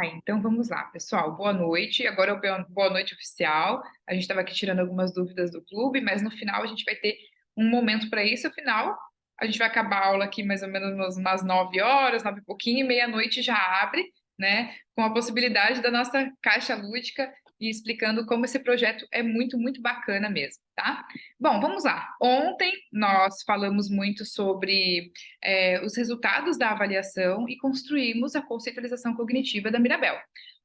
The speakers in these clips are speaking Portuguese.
Então vamos lá, pessoal. Boa noite. Agora é o boa noite oficial. A gente estava aqui tirando algumas dúvidas do clube, mas no final a gente vai ter um momento para isso. Afinal, a gente vai acabar a aula aqui mais ou menos umas 9 horas, 9 e pouquinho, e meia-noite já abre, né? Com a possibilidade da nossa caixa lúdica e explicando como esse projeto é muito, muito bacana mesmo, tá? Bom, vamos lá. Ontem nós falamos muito sobre os resultados da avaliação e construímos a conceitualização cognitiva da Mirabel.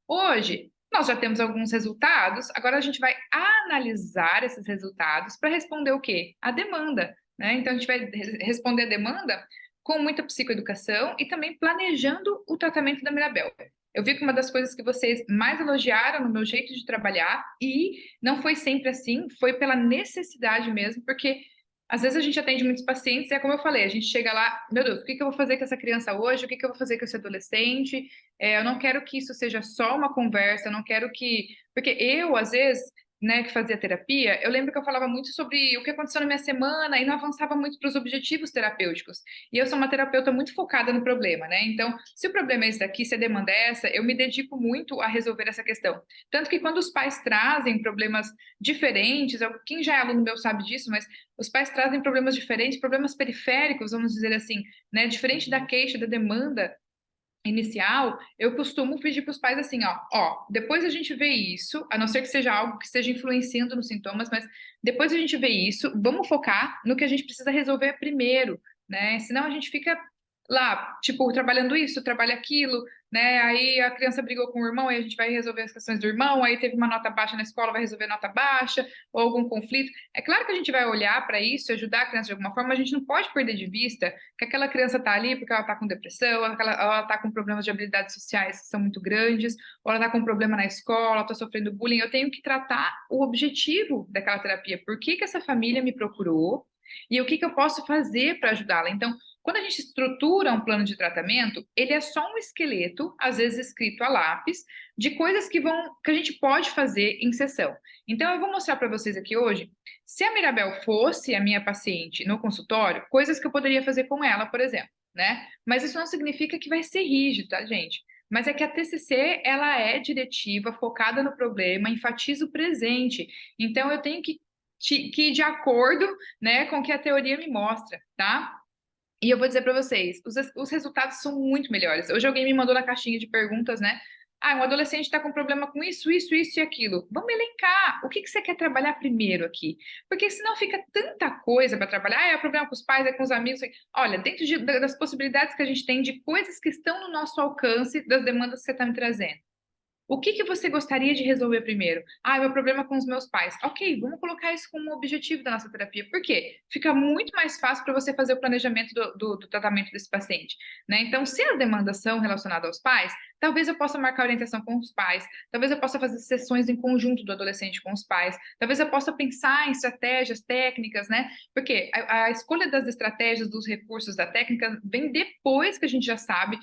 Hoje, nós já temos alguns resultados, agora a gente vai analisar esses resultados para responder o quê? A demanda, né? Então, a gente vai responder a demanda com muita psicoeducação e também planejando o tratamento da Mirabel. Eu vi que uma das coisas que vocês mais elogiaram no meu jeito de trabalhar, e não foi sempre assim, foi pela necessidade mesmo, porque às vezes a gente atende muitos pacientes e é como eu falei, a gente chega lá, meu Deus, o que que eu vou fazer com essa criança hoje? O que que eu vou fazer com esse adolescente? Eu não quero que isso seja só uma conversa, eu não quero que... Porque eu, às vezes, né, que fazia terapia, eu lembro que eu falava muito sobre o que aconteceu na minha semana e não avançava muito para os objetivos terapêuticos. E eu sou uma terapeuta muito focada no problema, né? Então, se o problema é esse daqui, se a demanda é essa, eu me dedico muito a resolver essa questão. Tanto que quando os pais trazem problemas diferentes, quem já é aluno meu sabe disso, mas os pais trazem problemas diferentes, problemas periféricos, vamos dizer assim, né? Diferente da queixa, da demanda inicial, eu costumo pedir para os pais assim, ó, depois a gente vê isso, a não ser que seja algo que esteja influenciando nos sintomas, mas depois a gente vê isso, vamos focar no que a gente precisa resolver primeiro, né? Senão a gente fica lá, tipo, trabalhando isso, trabalha aquilo, né? Aí a criança brigou com o irmão, aí a gente vai resolver as questões do irmão, aí teve uma nota baixa na escola, vai resolver nota baixa, ou algum conflito. É claro que a gente vai olhar para isso, ajudar a criança de alguma forma, mas a gente não pode perder de vista que aquela criança está ali porque ela está com depressão, ela está com problemas de habilidades sociais que são muito grandes, ou ela está com um problema na escola, está sofrendo bullying. Eu tenho que tratar o objetivo daquela terapia. Por que que essa família me procurou? E o que que eu posso fazer para ajudá-la? Então, quando a gente estrutura um plano de tratamento, ele é só um esqueleto, às vezes escrito a lápis, de coisas que a gente pode fazer em sessão. Então, eu vou mostrar para vocês aqui hoje, se a Mirabel fosse a minha paciente no consultório, coisas que eu poderia fazer com ela, por exemplo, né? Mas isso não significa que vai ser rígido, tá, gente? Mas é que a TCC, ela é diretiva, focada no problema, enfatiza o presente. Então, eu tenho que ir de acordo, né, com o que a teoria me mostra, tá? E eu vou dizer para vocês, os resultados são muito melhores. Hoje alguém me mandou na caixinha de perguntas, né? Um adolescente está com problema com isso, isso, isso e aquilo. Vamos elencar. O que que você quer trabalhar primeiro aqui? Porque senão fica tanta coisa para trabalhar. É problema com os pais, é com os amigos. Olha, dentro das possibilidades que a gente tem de coisas que estão no nosso alcance, das demandas que você está me trazendo. O que que você gostaria de resolver primeiro? Meu problema com os meus pais. Ok, vamos colocar isso como objetivo da nossa terapia. Por quê? Fica muito mais fácil para você fazer o planejamento do tratamento desse paciente, né? Então, se as demandas são relacionadas aos pais, talvez eu possa marcar orientação com os pais, talvez eu possa fazer sessões em conjunto do adolescente com os pais, talvez eu possa pensar em estratégias técnicas, né? Porque a escolha das estratégias, dos recursos da técnica, vem depois que a gente já sabe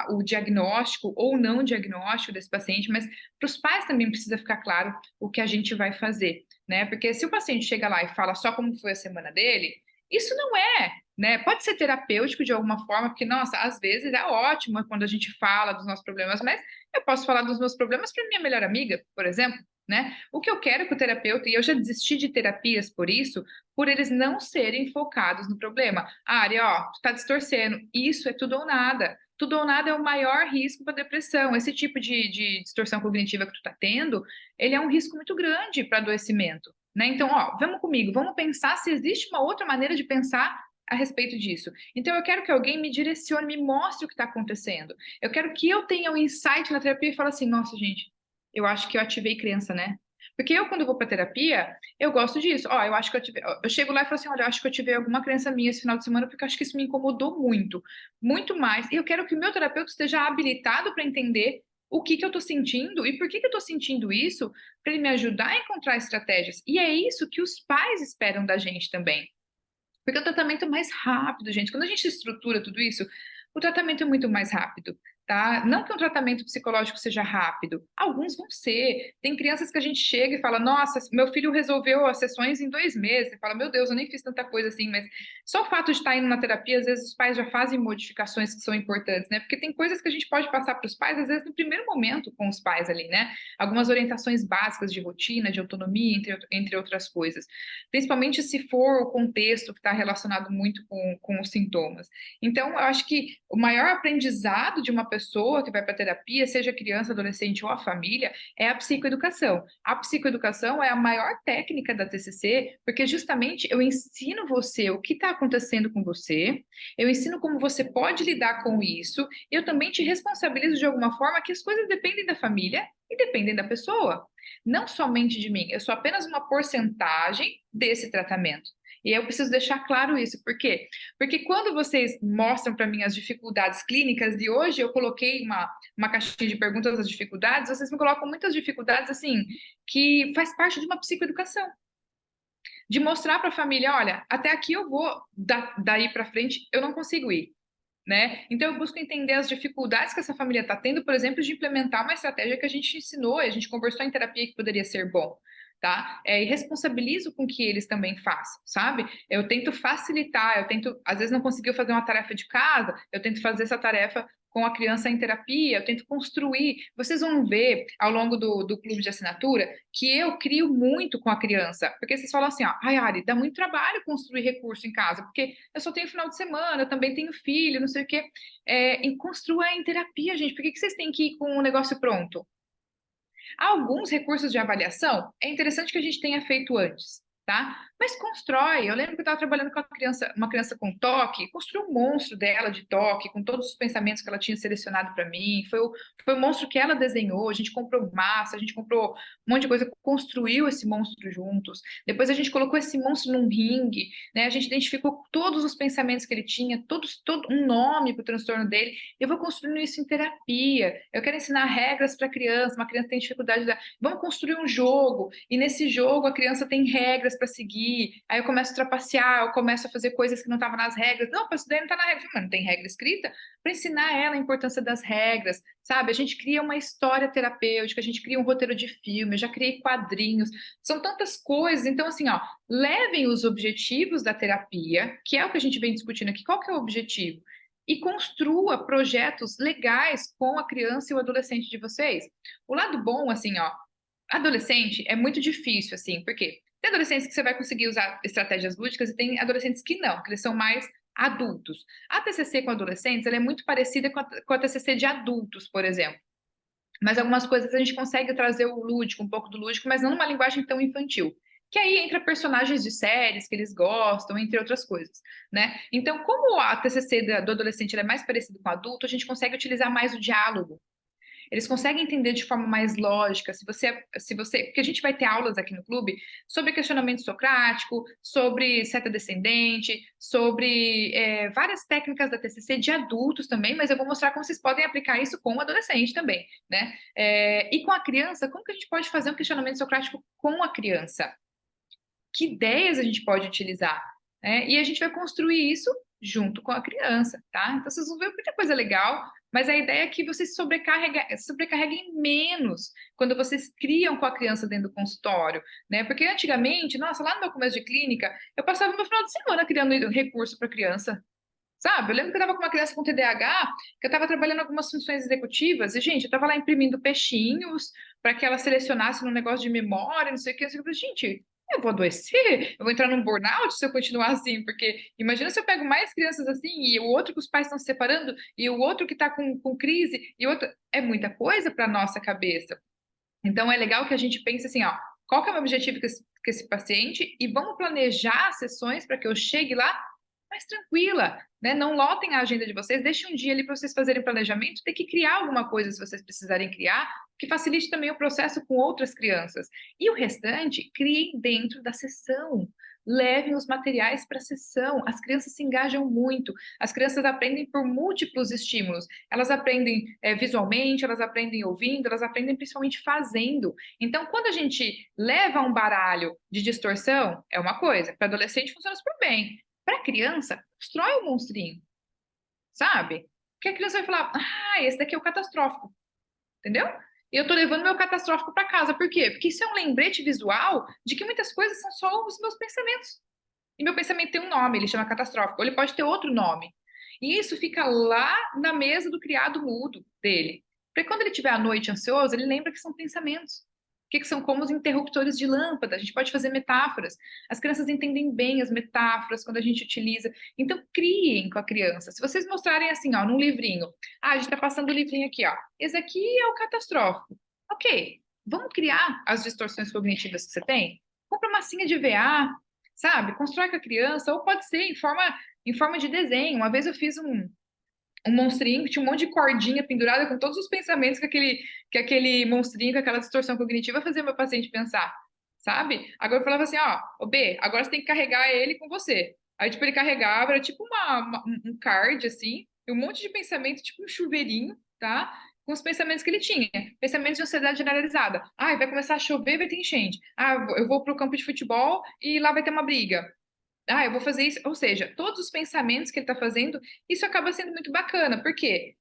o diagnóstico ou não diagnóstico desse paciente, mas para os pais também precisa ficar claro o que a gente vai fazer, né? Porque se o paciente chega lá e fala só como foi a semana dele, isso não é, né? Pode ser terapêutico de alguma forma, porque, nossa, às vezes é ótimo quando a gente fala dos nossos problemas, mas eu posso falar dos meus problemas para minha melhor amiga, por exemplo, né? O que eu quero com o terapeuta, e eu já desisti de terapias por isso, por eles não serem focados no problema. Ari, ó, tu tá distorcendo. Isso é tudo ou nada. Tudo ou nada é o maior risco para depressão. Esse tipo de distorção cognitiva que tu tá tendo, ele é um risco muito grande para adoecimento, né? Então, ó, vamos comigo, vamos pensar se existe uma outra maneira de pensar a respeito disso. Então, eu quero que alguém me direcione, me mostre o que está acontecendo. Eu quero que eu tenha um insight na terapia e fale assim, nossa, gente, eu acho que eu ativei criança, né? Porque eu, quando vou para terapia, eu gosto disso. Ó, eu acho que eu chego lá e falo assim, olha, eu acho que eu tive alguma criança minha esse final de semana, porque eu acho que isso me incomodou muito, muito mais. E eu quero que o meu terapeuta esteja habilitado para entender o que que eu estou sentindo e por que que eu estou sentindo isso, para ele me ajudar a encontrar estratégias. E é isso que os pais esperam da gente também. Porque o tratamento é mais rápido, gente. Quando a gente estrutura tudo isso, o tratamento é muito mais rápido, tá? Não que um tratamento psicológico seja rápido, alguns vão ser. Tem crianças que a gente chega e fala, nossa, meu filho resolveu as sessões em 2 meses. Você fala, meu Deus, eu nem fiz tanta coisa assim, mas só o fato de estar indo na terapia, às vezes os pais já fazem modificações que são importantes, né? Porque tem coisas que a gente pode passar para os pais, às vezes no primeiro momento com os pais ali, né? Algumas orientações básicas de rotina, de autonomia, entre outras coisas. Principalmente se for o contexto que está relacionado muito com os sintomas. Então, eu acho que o maior aprendizado de uma pessoa que vai para terapia, seja criança, adolescente ou a família, é a psicoeducação. A psicoeducação é a maior técnica da TCC, porque justamente eu ensino você o que está acontecendo com você, eu ensino como você pode lidar com isso, eu também te responsabilizo de alguma forma que as coisas dependem da família e dependem da pessoa, não somente de mim. Eu sou apenas uma porcentagem desse tratamento. E eu preciso deixar claro isso. Por quê? Porque quando vocês mostram para mim as dificuldades clínicas de hoje, eu coloquei uma caixinha de perguntas das dificuldades, vocês me colocam muitas dificuldades, assim, que faz parte de uma psicoeducação. De mostrar para a família, olha, até aqui eu vou, daí para frente eu não consigo ir. Né? Então, eu busco entender as dificuldades que essa família está tendo, por exemplo, de implementar uma estratégia que a gente ensinou e a gente conversou em terapia que poderia ser bom, tá? E responsabilizo com que eles também façam, sabe? Eu tento facilitar, às vezes não conseguiu fazer uma tarefa de casa, eu tento fazer essa tarefa com a criança em terapia, eu tento construir. Vocês vão ver ao longo do clube de assinatura que eu crio muito com a criança, porque vocês falam assim, ó, ai, Ari, dá muito trabalho construir recurso em casa, porque eu só tenho final de semana, eu também tenho filho, não sei o quê. E construa em terapia, gente, por que vocês têm que ir com o negócio pronto? Alguns recursos de avaliação é interessante que a gente tenha feito antes, tá? Mas constrói. Eu lembro que eu estava trabalhando com uma criança com toque, construiu um monstro dela de toque, com todos os pensamentos que ela tinha selecionado para mim. Foi o monstro que ela desenhou. A gente comprou massa, a gente comprou um monte de coisa, construiu esse monstro juntos. Depois a gente colocou esse monstro num ringue, né? A gente identificou todos os pensamentos que ele tinha, todo um nome para o transtorno dele. Eu vou construindo isso em terapia. Eu quero ensinar regras para a criança. Uma criança tem dificuldade. Vamos construir um jogo. E nesse jogo a criança tem regras para seguir. Aí eu começo a trapacear, eu começo a fazer coisas que não estavam nas regras. Não, para isso daí não está na regra. Mas não tem regra escrita? Para ensinar ela a importância das regras, sabe? A gente cria uma história terapêutica, a gente cria um roteiro de filme, eu já criei quadrinhos. São tantas coisas. Então, assim, ó, levem os objetivos da terapia, que é o que a gente vem discutindo aqui. Qual que é o objetivo? E construa projetos legais com a criança e o adolescente de vocês. O lado bom, assim, ó, adolescente é muito difícil, assim, porque tem adolescentes que você vai conseguir usar estratégias lúdicas e tem adolescentes que não, que eles são mais adultos. A TCC com adolescentes, ela é muito parecida com a TCC de adultos, por exemplo. Mas algumas coisas a gente consegue trazer o lúdico, um pouco do lúdico, mas não numa linguagem tão infantil. Que aí entra personagens de séries que eles gostam, entre outras coisas, né? Então, como a TCC do adolescente ela é mais parecida com o adulto, a gente consegue utilizar mais o diálogo. Eles conseguem entender de forma mais lógica. Porque a gente vai ter aulas aqui no clube sobre questionamento socrático, sobre seta descendente, sobre várias técnicas da TCC de adultos também, mas eu vou mostrar como vocês podem aplicar isso com o adolescente também, né? E com a criança, como que a gente pode fazer um questionamento socrático com a criança? Que ideias a gente pode utilizar, né? E a gente vai construir isso junto com a criança, tá? Então vocês vão ver muita coisa legal, mas a ideia é que vocês sobrecarreguem menos quando vocês criam com a criança dentro do consultório, né? Porque antigamente, nossa, lá no meu começo de clínica, eu passava meu final de semana criando recurso para criança. Sabe? Eu lembro que eu estava com uma criança com TDAH, que eu estava trabalhando algumas funções executivas, e, gente, eu estava lá imprimindo peixinhos para que ela selecionasse no negócio de memória, não sei o que. Eu falei, gente, eu vou adoecer, eu vou entrar num burnout se eu continuar assim, porque imagina se eu pego mais crianças assim, e o outro que os pais estão se separando, e o outro que está com crise, e o outro. É muita coisa para nossa cabeça. Então, é legal que a gente pense assim, ó, qual que é o meu objetivo com esse paciente, e vamos planejar as sessões para que eu chegue lá mais tranquila, né? Não lotem a agenda de vocês, deixem um dia ali para vocês fazerem planejamento, ter que criar alguma coisa se vocês precisarem criar, que facilite também o processo com outras crianças. E o restante, criem dentro da sessão. Levem os materiais para a sessão. As crianças se engajam muito. As crianças aprendem por múltiplos estímulos. Elas aprendem visualmente, elas aprendem ouvindo, elas aprendem principalmente fazendo. Então, quando a gente leva um baralho de distorção, é uma coisa. Para adolescente funciona super bem. Para criança, constrói um monstrinho, sabe? que a criança vai falar, ah, esse daqui é o catastrófico, entendeu? E eu tô levando meu catastrófico para casa. Por quê? Porque isso é um lembrete visual de que muitas coisas são só os meus pensamentos. E meu pensamento tem um nome, ele chama catastrófico. Ou ele pode ter outro nome. E isso fica lá na mesa do criado mudo dele. Porque quando ele estiver à noite ansioso, ele lembra que são pensamentos. Que são como os interruptores de lâmpada. A gente pode fazer metáforas. As crianças entendem bem as metáforas quando a gente utiliza. Então, criem com a criança. Se vocês mostrarem assim, ó, num livrinho. Ah, a gente está passando o livrinho aqui, ó. Esse aqui é o catastrófico. Ok, vamos criar as distorções cognitivas que você tem? Compra uma massinha de VA, sabe? Constrói com a criança, ou pode ser em forma de desenho. Uma vez eu fiz um monstrinho que tinha um monte de cordinha pendurada com todos os pensamentos que aquele monstrinho, com aquela distorção cognitiva fazia meu paciente pensar, sabe? Agora eu falava assim, ó, ô B, agora você tem que carregar ele com você. Aí, tipo, ele carregava, era tipo um card, assim, e um monte de pensamento, tipo um chuveirinho, tá? Com os pensamentos que ele tinha. Pensamentos de ansiedade generalizada. Ah, vai começar a chover, vai ter enchente. Ah, eu vou pro campo de futebol e lá vai ter uma briga. Ah, eu vou fazer isso. Ou seja, todos os pensamentos que ele está fazendo, isso acaba sendo muito bacana, porque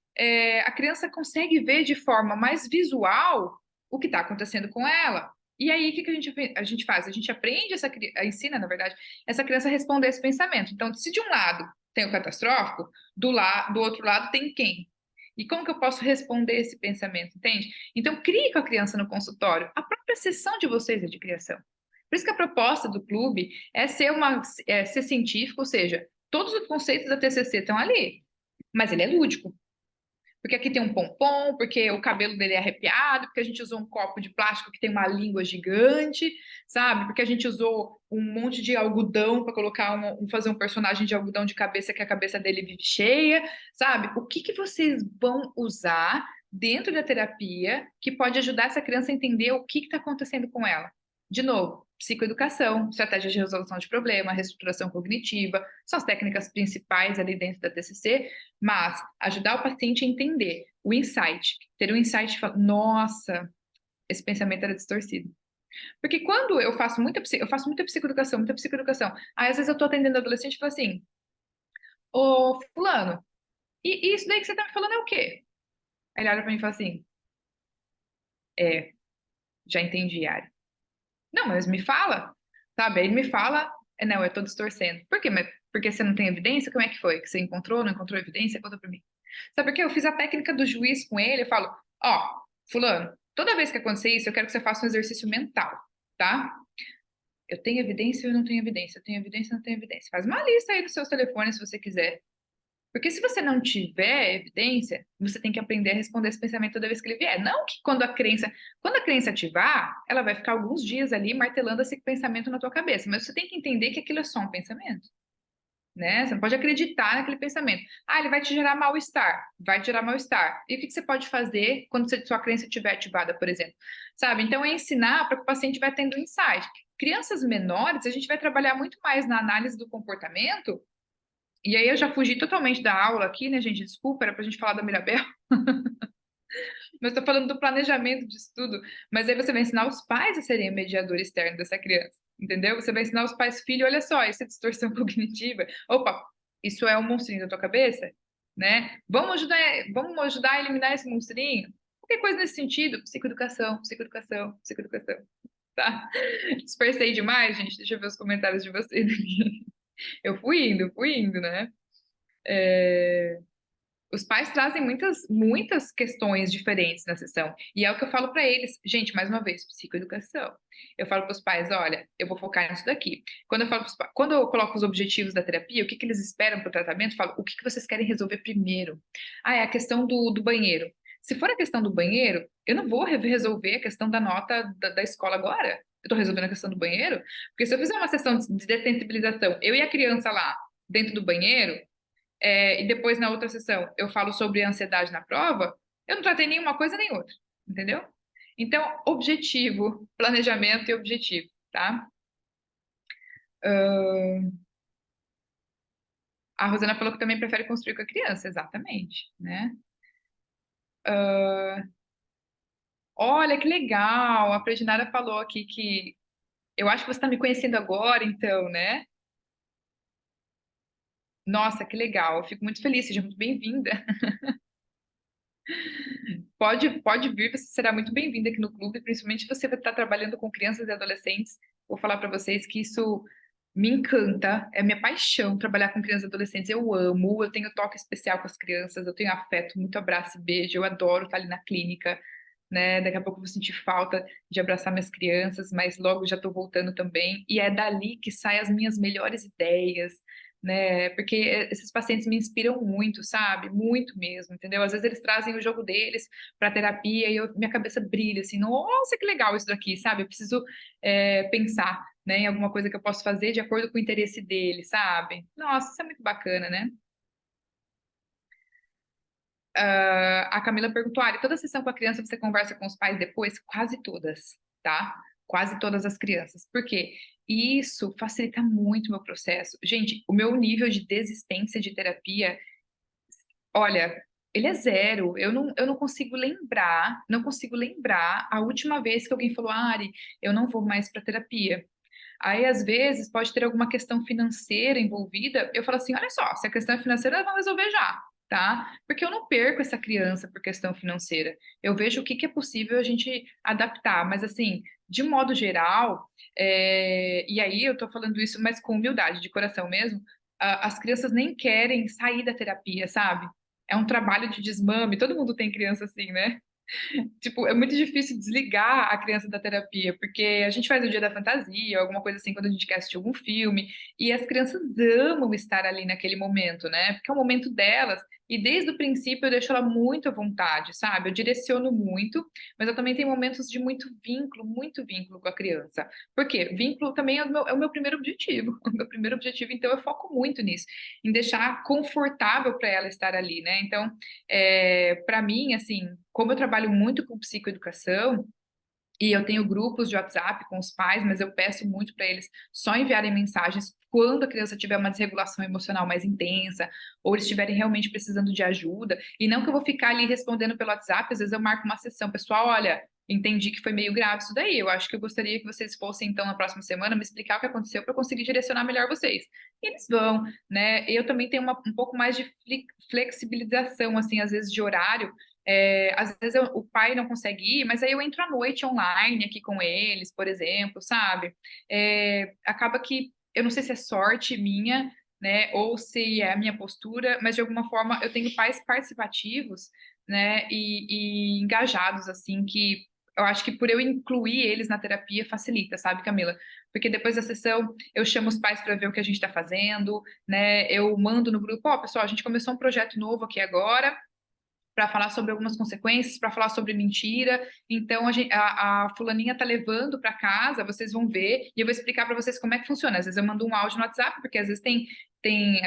a criança consegue ver de forma mais visual o que está acontecendo com ela. E aí, o que a gente faz? A gente aprende, ensina, na verdade, essa criança a responder esse pensamento. Então, se de um lado tem o catastrófico, do outro lado tem quem? E como que eu posso responder esse pensamento, entende? Então, crie com a criança no consultório. A própria sessão de vocês é de criação. Por isso que a proposta do clube é ser científico, ou seja, todos os conceitos da TCC estão ali, mas ele é lúdico. Porque aqui tem um pompom, porque o cabelo dele é arrepiado, porque a gente usou um copo de plástico que tem uma língua gigante, sabe? Porque a gente usou um monte de algodão para fazer um personagem de algodão de cabeça que a cabeça dele vive cheia, sabe? O que que vocês vão usar dentro da terapia que pode ajudar essa criança a entender o que está acontecendo com ela? De novo, psicoeducação, estratégias de resolução de problema, reestruturação cognitiva, são as técnicas principais ali dentro da TCC, mas ajudar o paciente a entender o insight, ter um insight e falar, nossa, esse pensamento era distorcido. Porque quando eu faço muita psicoeducação, muita psicoeducação. Aí às vezes eu tô atendendo adolescente e falo assim, ô fulano, e isso daí que você tá me falando é o quê? Aí ele olha pra mim e fala assim, é, já entendi, Ari. Não, mas me fala, sabe? Aí ele me fala, não, eu tô distorcendo. Por quê? Porque você não tem evidência? Como é que foi? Que você encontrou, não encontrou evidência? Conta pra mim. Sabe por quê? Eu fiz a técnica do juiz com ele, eu falo, ó, fulano, toda vez que acontecer isso, eu quero que você faça um exercício mental, tá? Eu tenho evidência ou eu não tenho evidência? Eu tenho evidência ou não tenho evidência? Faz uma lista aí dos seus telefones, se você quiser. Porque se você não tiver evidência, você tem que aprender a responder esse pensamento toda vez que ele vier. Não que quando a crença ativar, ela vai ficar alguns dias ali martelando esse pensamento na tua cabeça, mas você tem que entender que aquilo é só um pensamento, né? Você não pode acreditar naquele pensamento. Ah, ele vai te gerar mal-estar. Vai te gerar mal-estar. E o que que você pode fazer quando sua crença estiver ativada, por exemplo? Sabe? Então, é ensinar para que o paciente vai tendo insight. Crianças menores, a gente vai trabalhar muito mais na análise do comportamento. E aí eu já fugi totalmente da aula aqui, né, gente? Desculpa, era pra gente falar da Mirabel, mas estou falando do planejamento de estudo. Mas aí você vai ensinar os pais a serem o mediador externo dessa criança, entendeu? Você vai ensinar os pais, filho, olha só, isso é distorção cognitiva. Opa, isso é um monstrinho da tua cabeça, né? Vamos ajudar a eliminar esse monstrinho? Qualquer coisa nesse sentido, psicoeducação, psicoeducação, psicoeducação, tá? Dispersei demais, gente. Deixa eu ver os comentários de vocês aqui. Eu fui indo, né? É, Os pais trazem muitas, muitas questões diferentes na sessão. E é o que eu falo para eles. Gente, mais uma vez, psicoeducação. Eu falo para os pais, olha, eu vou focar nisso daqui. Quando eu coloco os objetivos da terapia, o que que eles esperam para o tratamento, eu falo, o que que vocês querem resolver primeiro? Ah, é a questão do banheiro. Se for a questão do banheiro, eu não vou resolver a questão da nota da escola agora. Eu estou resolvendo a questão do banheiro, porque se eu fizer uma sessão de dessensibilização, eu e a criança lá dentro do banheiro, e depois na outra sessão eu falo sobre ansiedade na prova, eu não tratei nenhuma coisa nem outra, entendeu? Então, objetivo, planejamento e objetivo, tá? A Rosana falou que também prefere construir com a criança, exatamente, né? Olha que legal, a Predinara falou aqui que eu acho que você está me conhecendo agora, então, né? Nossa, que legal. Eu fico muito feliz, seja muito bem-vinda. Pode vir, você será muito bem-vinda aqui no clube, principalmente se você vai estar trabalhando com crianças e adolescentes. Vou falar para vocês que isso me encanta, é minha paixão trabalhar com crianças e adolescentes. Eu amo, eu tenho toque especial com as crianças, eu tenho afeto, muito abraço e beijo. Eu adoro estar ali na clínica, né? Daqui a pouco eu vou sentir falta de abraçar minhas crianças, mas logo já estou voltando também. E é dali que saem as minhas melhores ideias, né? Porque esses pacientes me inspiram muito, sabe? Muito mesmo, entendeu? Às vezes eles trazem o jogo deles para terapia e minha cabeça brilha assim, nossa, que legal isso daqui, sabe? Eu preciso pensar, né, em alguma coisa que eu posso fazer de acordo com o interesse dele, sabe? Nossa, isso é muito bacana, né? A Camila perguntou, Ari, toda sessão com a criança você conversa com os pais depois? Quase todas, tá? Quase todas as crianças. Por quê? Isso facilita muito o meu processo. Gente, o meu nível de desistência de terapia, olha, ele é zero. Eu não consigo lembrar, não consigo lembrar a última vez que alguém falou, Ari, eu não vou mais para terapia. Aí, às vezes, pode ter alguma questão financeira envolvida. Eu falo assim: olha só, se a questão é financeira, nós vamos resolver já, tá? Porque eu não perco essa criança por questão financeira. Eu vejo o que que é possível a gente adaptar, mas assim, de modo geral, e aí eu tô falando isso, mas com humildade, de coração mesmo, as crianças nem querem sair da terapia, sabe? É um trabalho de desmame, todo mundo tem criança assim, né? Tipo, é muito difícil desligar a criança da terapia, porque a gente faz o dia da fantasia, alguma coisa assim, quando a gente quer assistir algum filme, e as crianças amam estar ali naquele momento, né? Porque é o momento delas, e desde o princípio eu deixo ela muito à vontade, sabe? Eu direciono muito, mas eu também tenho momentos de muito vínculo com a criança. Por quê? Vínculo também é o meu primeiro objetivo, o meu primeiro objetivo, então eu foco muito nisso, em deixar confortável para ela estar ali, né? Então, para mim, assim, como eu trabalho muito com psicoeducação, e eu tenho grupos de WhatsApp com os pais, mas eu peço muito para eles só enviarem mensagens quando a criança tiver uma desregulação emocional mais intensa, ou eles estiverem realmente precisando de ajuda, e não que eu vou ficar ali respondendo pelo WhatsApp, às vezes eu marco uma sessão, pessoal, olha, entendi que foi meio grave isso daí, eu acho que eu gostaria que vocês fossem, então, na próxima semana, me explicar o que aconteceu para eu conseguir direcionar melhor vocês. E eles vão, né? Eu também tenho um pouco mais de flexibilização, assim, às vezes de horário, às vezes o pai não consegue ir, mas aí eu entro à noite online aqui com eles, por exemplo, sabe? Acaba que, eu não sei se é sorte minha, né, ou se é a minha postura, mas de alguma forma eu tenho pais participativos, né, e engajados, assim, que eu acho que por eu incluir eles na terapia facilita, sabe, Camila? Porque depois da sessão eu chamo os pais para ver o que a gente está fazendo, né? Eu mando no grupo, ó, pessoal, a gente começou um projeto novo aqui agora, para falar sobre algumas consequências, para falar sobre mentira. Então, a fulaninha tá levando para casa, vocês vão ver, e eu vou explicar para vocês como é que funciona. Às vezes eu mando um áudio no WhatsApp, porque às vezes a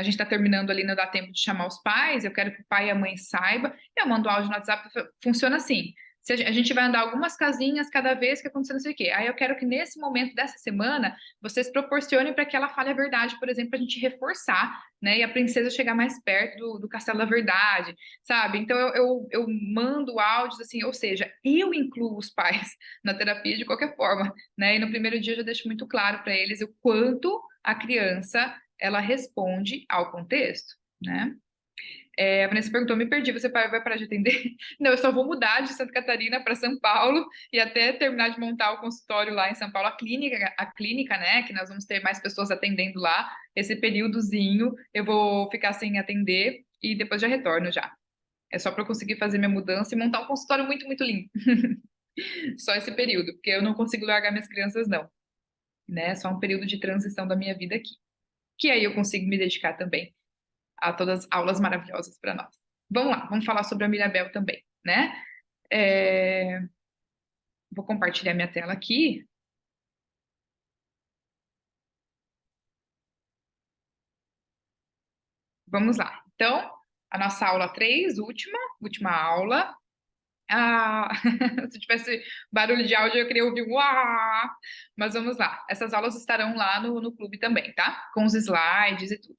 gente está terminando ali, não dá tempo de chamar os pais, eu quero que o pai e a mãe saiba, eu mando um áudio no WhatsApp, funciona assim. Se a gente vai andar algumas casinhas cada vez que acontecer não sei o quê. Aí eu quero que nesse momento dessa semana vocês proporcionem para que ela fale a verdade, por exemplo, para a gente reforçar, né? E a princesa chegar mais perto do castelo da verdade, sabe? Então eu mando áudios assim, ou seja, eu incluo os pais na terapia de qualquer forma, né? E no primeiro dia eu já deixo muito claro para eles o quanto a criança ela responde ao contexto, né? A Vanessa perguntou, me perdi, você vai parar de atender? Não, eu só vou mudar de Santa Catarina para São Paulo e até terminar de montar o consultório lá em São Paulo, a clínica, né, que nós vamos ter mais pessoas atendendo lá, esse períodozinho eu vou ficar sem atender e depois já retorno já. É só para eu conseguir fazer minha mudança e montar um consultório muito, muito lindo. Só esse período, porque eu não consigo largar minhas crianças, não, né? Só um período de transição da minha vida aqui. Que aí eu consigo me dedicar também a todas as aulas maravilhosas para nós. Vamos lá, vamos falar sobre a Mirabel também, né? É, Vou compartilhar minha tela aqui. Vamos lá. Então, a nossa aula 3, última aula. Ah, se tivesse barulho de áudio, eu queria ouvir uá! Mas vamos lá. Essas aulas estarão lá no clube também, tá? Com os slides e tudo.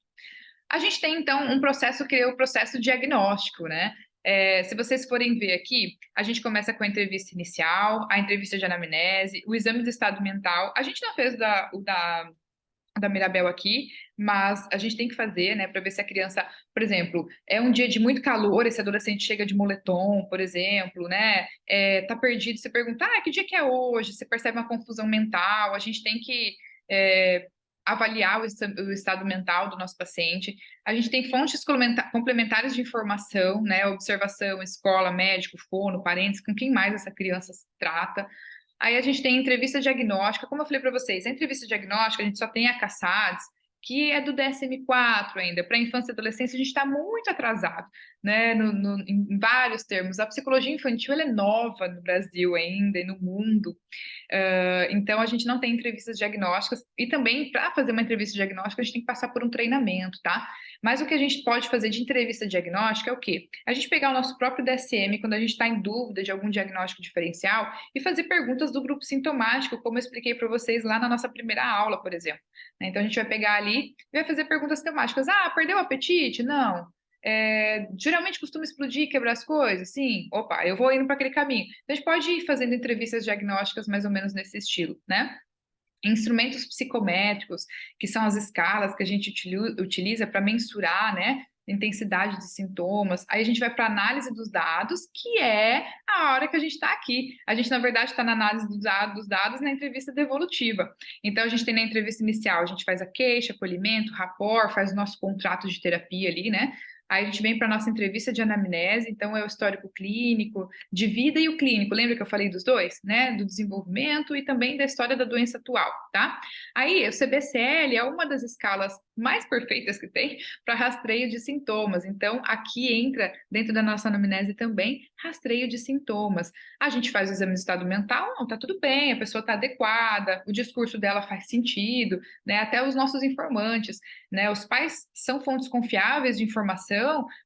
A gente tem, então, um processo que é o processo diagnóstico, né? Se vocês forem ver aqui, a gente começa com a entrevista inicial, a entrevista de anamnese, o exame do estado mental. A gente não fez o da da Mirabel aqui, mas a gente tem que fazer, né, para ver se a criança, por exemplo, é um dia de muito calor, esse adolescente chega de moletom, por exemplo, né, tá perdido, você pergunta, que dia que é hoje? Você percebe uma confusão mental, a gente tem que é, avaliar o estado mental do nosso paciente, a gente tem fontes complementares de informação, né, observação, escola, médico, fono, parentes, com quem mais essa criança se trata. Aí a gente tem entrevista diagnóstica, como eu falei para vocês, a entrevista diagnóstica a gente só tem a CASADS, que é do DSM-4 ainda. Para infância e adolescência a gente está muito atrasado, né, em vários termos. A psicologia infantil ela é nova no Brasil ainda e no mundo. Então, a gente não tem entrevistas diagnósticas, e também, para fazer uma entrevista diagnóstica, a gente tem que passar por um treinamento, tá? Mas o que a gente pode fazer de entrevista diagnóstica é o quê? A gente pegar o nosso próprio DSM, quando a gente está em dúvida de algum diagnóstico diferencial, e fazer perguntas do grupo sintomático, como eu expliquei para vocês lá na nossa primeira aula, por exemplo. Então, a gente vai pegar ali e vai fazer perguntas temáticas. Perdeu o apetite? Não. Geralmente costuma explodir, quebrar as coisas? Sim. Opa, eu vou indo para aquele caminho. Então, a gente pode ir fazendo entrevistas diagnósticas mais ou menos nesse estilo, né? Instrumentos psicométricos, que são as escalas que a gente utiliza para mensurar, né, intensidade de sintomas. Aí a gente vai para a análise dos dados, que é a hora que a gente está aqui. A gente, na verdade, está na análise dos dados na entrevista devolutiva. Então, a gente tem na entrevista inicial, a gente faz a queixa, acolhimento, rapport, faz o nosso contrato de terapia ali, né? Aí a gente vem para a nossa entrevista de anamnese, então é o histórico clínico, de vida e o clínico. Lembra que eu falei dos dois, né? Do desenvolvimento e também da história da doença atual, tá? Aí o CBCL é uma das escalas mais perfeitas que tem para rastreio de sintomas. Então, aqui entra dentro da nossa anamnese também rastreio de sintomas. A gente faz o exame de estado mental, não, tá tudo bem, a pessoa está adequada, o discurso dela faz sentido, né? Até os nossos informantes, né? Os pais são fontes confiáveis de informação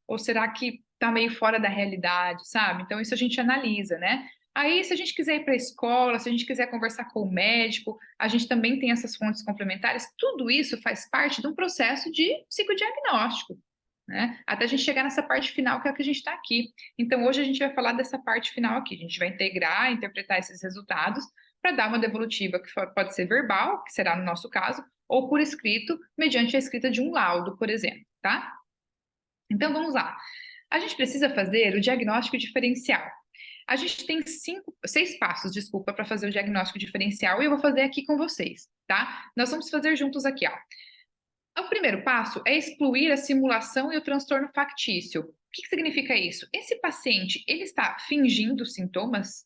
ou será que está meio fora da realidade, sabe? Então, isso a gente analisa, né? Aí, se a gente quiser ir para a escola, se a gente quiser conversar com o médico, a gente também tem essas fontes complementares. Tudo isso faz parte de um processo de psicodiagnóstico, né? Até a gente chegar nessa parte final, que é o que a gente está aqui. Então, hoje a gente vai falar dessa parte final aqui. A gente vai integrar, interpretar esses resultados para dar uma devolutiva que pode ser verbal, que será no nosso caso, ou por escrito, mediante a escrita de um laudo, por exemplo, tá? Então, vamos lá. A gente precisa fazer o diagnóstico diferencial. A gente tem 6 passos, desculpa, para fazer o diagnóstico diferencial e eu vou fazer aqui com vocês, tá? Nós vamos fazer juntos aqui, ó. O primeiro passo é excluir a simulação e o transtorno factício. O que significa isso? Esse paciente, ele está fingindo sintomas?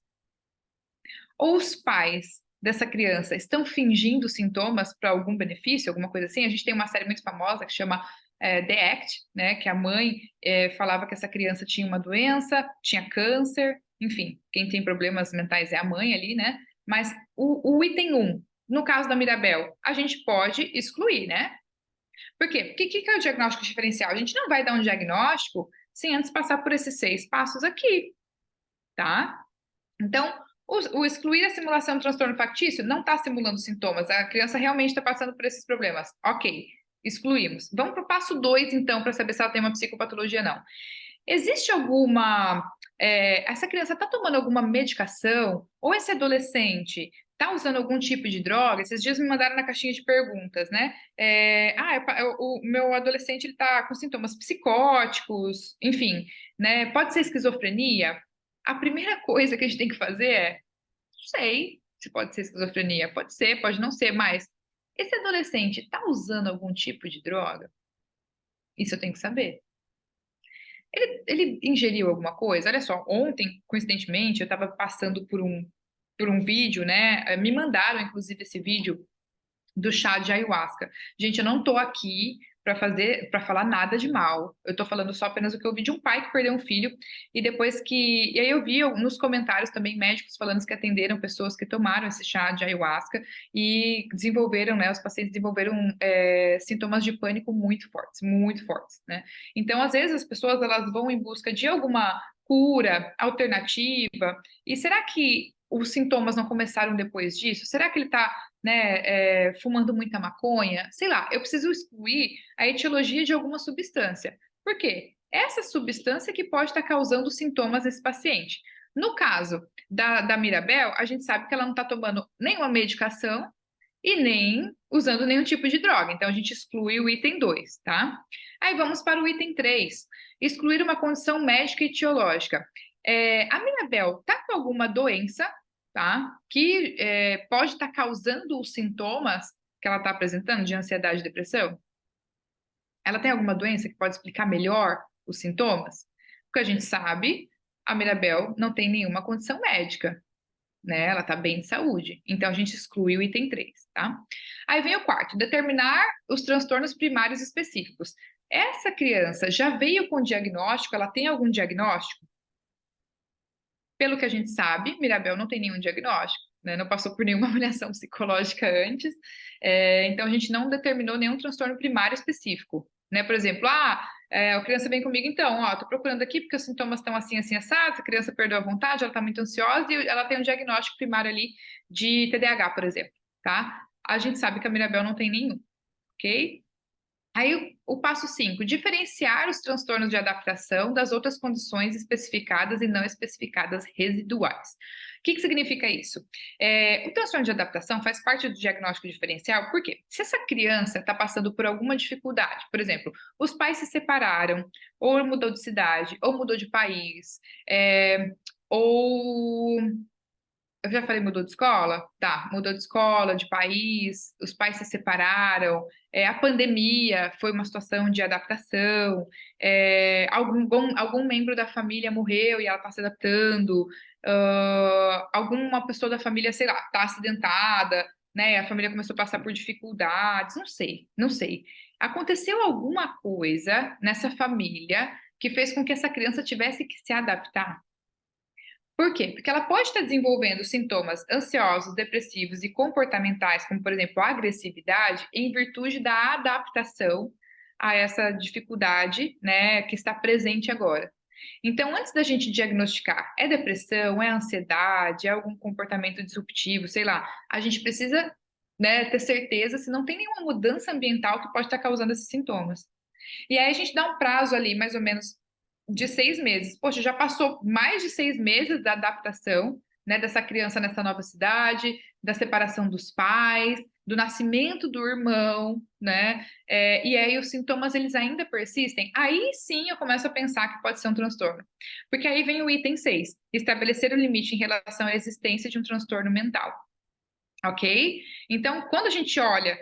Ou os pais dessa criança estão fingindo sintomas para algum benefício, alguma coisa assim? A gente tem uma série muito famosa que chama The Act, né? Que a mãe falava que essa criança tinha uma doença, tinha câncer, enfim, quem tem problemas mentais é a mãe ali, né? Mas o item 1, no caso da Mirabel, a gente pode excluir, né? Por quê? Porque o que é o diagnóstico diferencial? A gente não vai dar um diagnóstico sem antes passar por esses 6 passos aqui, tá? Então, o excluir a simulação do transtorno factício não está simulando sintomas, a criança realmente está passando por esses problemas. Ok, excluímos. Vamos para o passo 2, então, para saber se ela tem uma psicopatologia ou não. Existe alguma. Essa criança está tomando alguma medicação? Ou esse adolescente está usando algum tipo de droga? Esses dias me mandaram na caixinha de perguntas, né? O meu adolescente ele está com sintomas psicóticos, enfim, né? Pode ser esquizofrenia? A primeira coisa que a gente tem que fazer é, não sei se pode ser esquizofrenia, pode ser, pode não ser, mas esse adolescente está usando algum tipo de droga? Isso eu tenho que saber. Ele ingeriu alguma coisa? Olha só, ontem, coincidentemente, eu estava passando por um vídeo, né? Me mandaram, inclusive, esse vídeo do chá de ayahuasca. Gente, eu não tô aqui para falar nada de mal. Eu tô falando só apenas o que eu vi de um pai que perdeu um filho e depois que e aí eu vi nos comentários também médicos falando que atenderam pessoas que tomaram esse chá de ayahuasca e desenvolveram, né, os pacientes desenvolveram sintomas de pânico muito fortes, né? Então, às vezes as pessoas elas vão em busca de alguma cura alternativa e será que os sintomas não começaram depois disso? Será que ele está, né, fumando muita maconha? Sei lá, eu preciso excluir a etiologia de alguma substância. Por quê? Essa substância que pode estar causando sintomas nesse paciente. No caso da Mirabel, a gente sabe que ela não está tomando nenhuma medicação e nem usando nenhum tipo de droga. Então, a gente exclui o item 2, tá? Aí vamos para o item 3, excluir uma condição médica e etiológica. A Mirabel tá com alguma doença, tá? Que pode estar causando os sintomas que ela está apresentando de ansiedade e depressão? Ela tem alguma doença que pode explicar melhor os sintomas? Porque a gente sabe, a Mirabel não tem nenhuma condição médica, né? Ela tá bem de saúde. Então a gente exclui o item 3, tá? Aí vem o quarto, determinar os transtornos primários específicos. Essa criança já veio com diagnóstico? Ela tem algum diagnóstico? Pelo que a gente sabe, Mirabel não tem nenhum diagnóstico, né? Não passou por nenhuma avaliação psicológica antes, então a gente não determinou nenhum transtorno primário específico, né? Por exemplo, a criança vem comigo, então, ó, tô procurando aqui porque os sintomas estão assim, assim, assados, a criança perdeu a vontade, ela tá muito ansiosa e ela tem um diagnóstico primário ali de TDAH, por exemplo, tá? A gente sabe que a Mirabel não tem nenhum, ok? Aí o passo 5, diferenciar os transtornos de adaptação das outras condições especificadas e não especificadas residuais. O que significa isso? O transtorno de adaptação faz parte do diagnóstico diferencial, por quê? Se essa criança está passando por alguma dificuldade, por exemplo, os pais se separaram, ou mudou de cidade, ou mudou de país, ou eu já falei mudou de escola? Tá, mudou de escola, de país, os pais se separaram, a pandemia foi uma situação de adaptação, algum membro da família morreu e ela está se adaptando, alguma pessoa da família, sei lá, está acidentada, né? A família começou a passar por dificuldades, não sei, não sei. Aconteceu alguma coisa nessa família que fez com que essa criança tivesse que se adaptar? Por quê? Porque ela pode estar desenvolvendo sintomas ansiosos, depressivos e comportamentais, como, por exemplo, a agressividade, em virtude da adaptação a essa dificuldade, né, que está presente agora. Então, antes da gente diagnosticar, é depressão, é ansiedade, é algum comportamento disruptivo, sei lá, a gente precisa, né, ter certeza se não tem nenhuma mudança ambiental que pode estar causando esses sintomas. E aí a gente dá um prazo ali, mais ou menos, de 6 meses. Poxa, já passou mais de 6 meses da adaptação, né, dessa criança nessa nova cidade, da separação dos pais, do nascimento do irmão, né? E aí os sintomas eles ainda persistem. Aí sim eu começo a pensar que pode ser um transtorno. Porque aí vem o item 6, estabelecer o limite em relação à existência de um transtorno mental. Ok? Então, quando a gente olha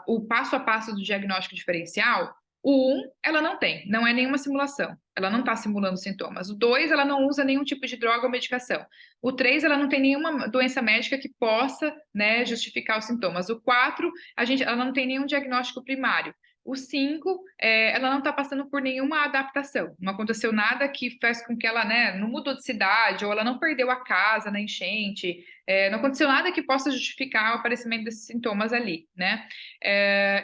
o passo a passo do diagnóstico diferencial, o 1, ela não tem, não é nenhuma simulação, ela não está simulando sintomas. O 2, ela não usa nenhum tipo de droga ou medicação. O 3, ela não tem nenhuma doença médica que possa, né, justificar os sintomas. O 4, ela não tem nenhum diagnóstico primário. O 5, ela não está passando por nenhuma adaptação. Não aconteceu nada que faz com que ela, né, não mudou de cidade, ou ela não perdeu a casa na enchente, não aconteceu nada que possa justificar o aparecimento desses sintomas ali, né?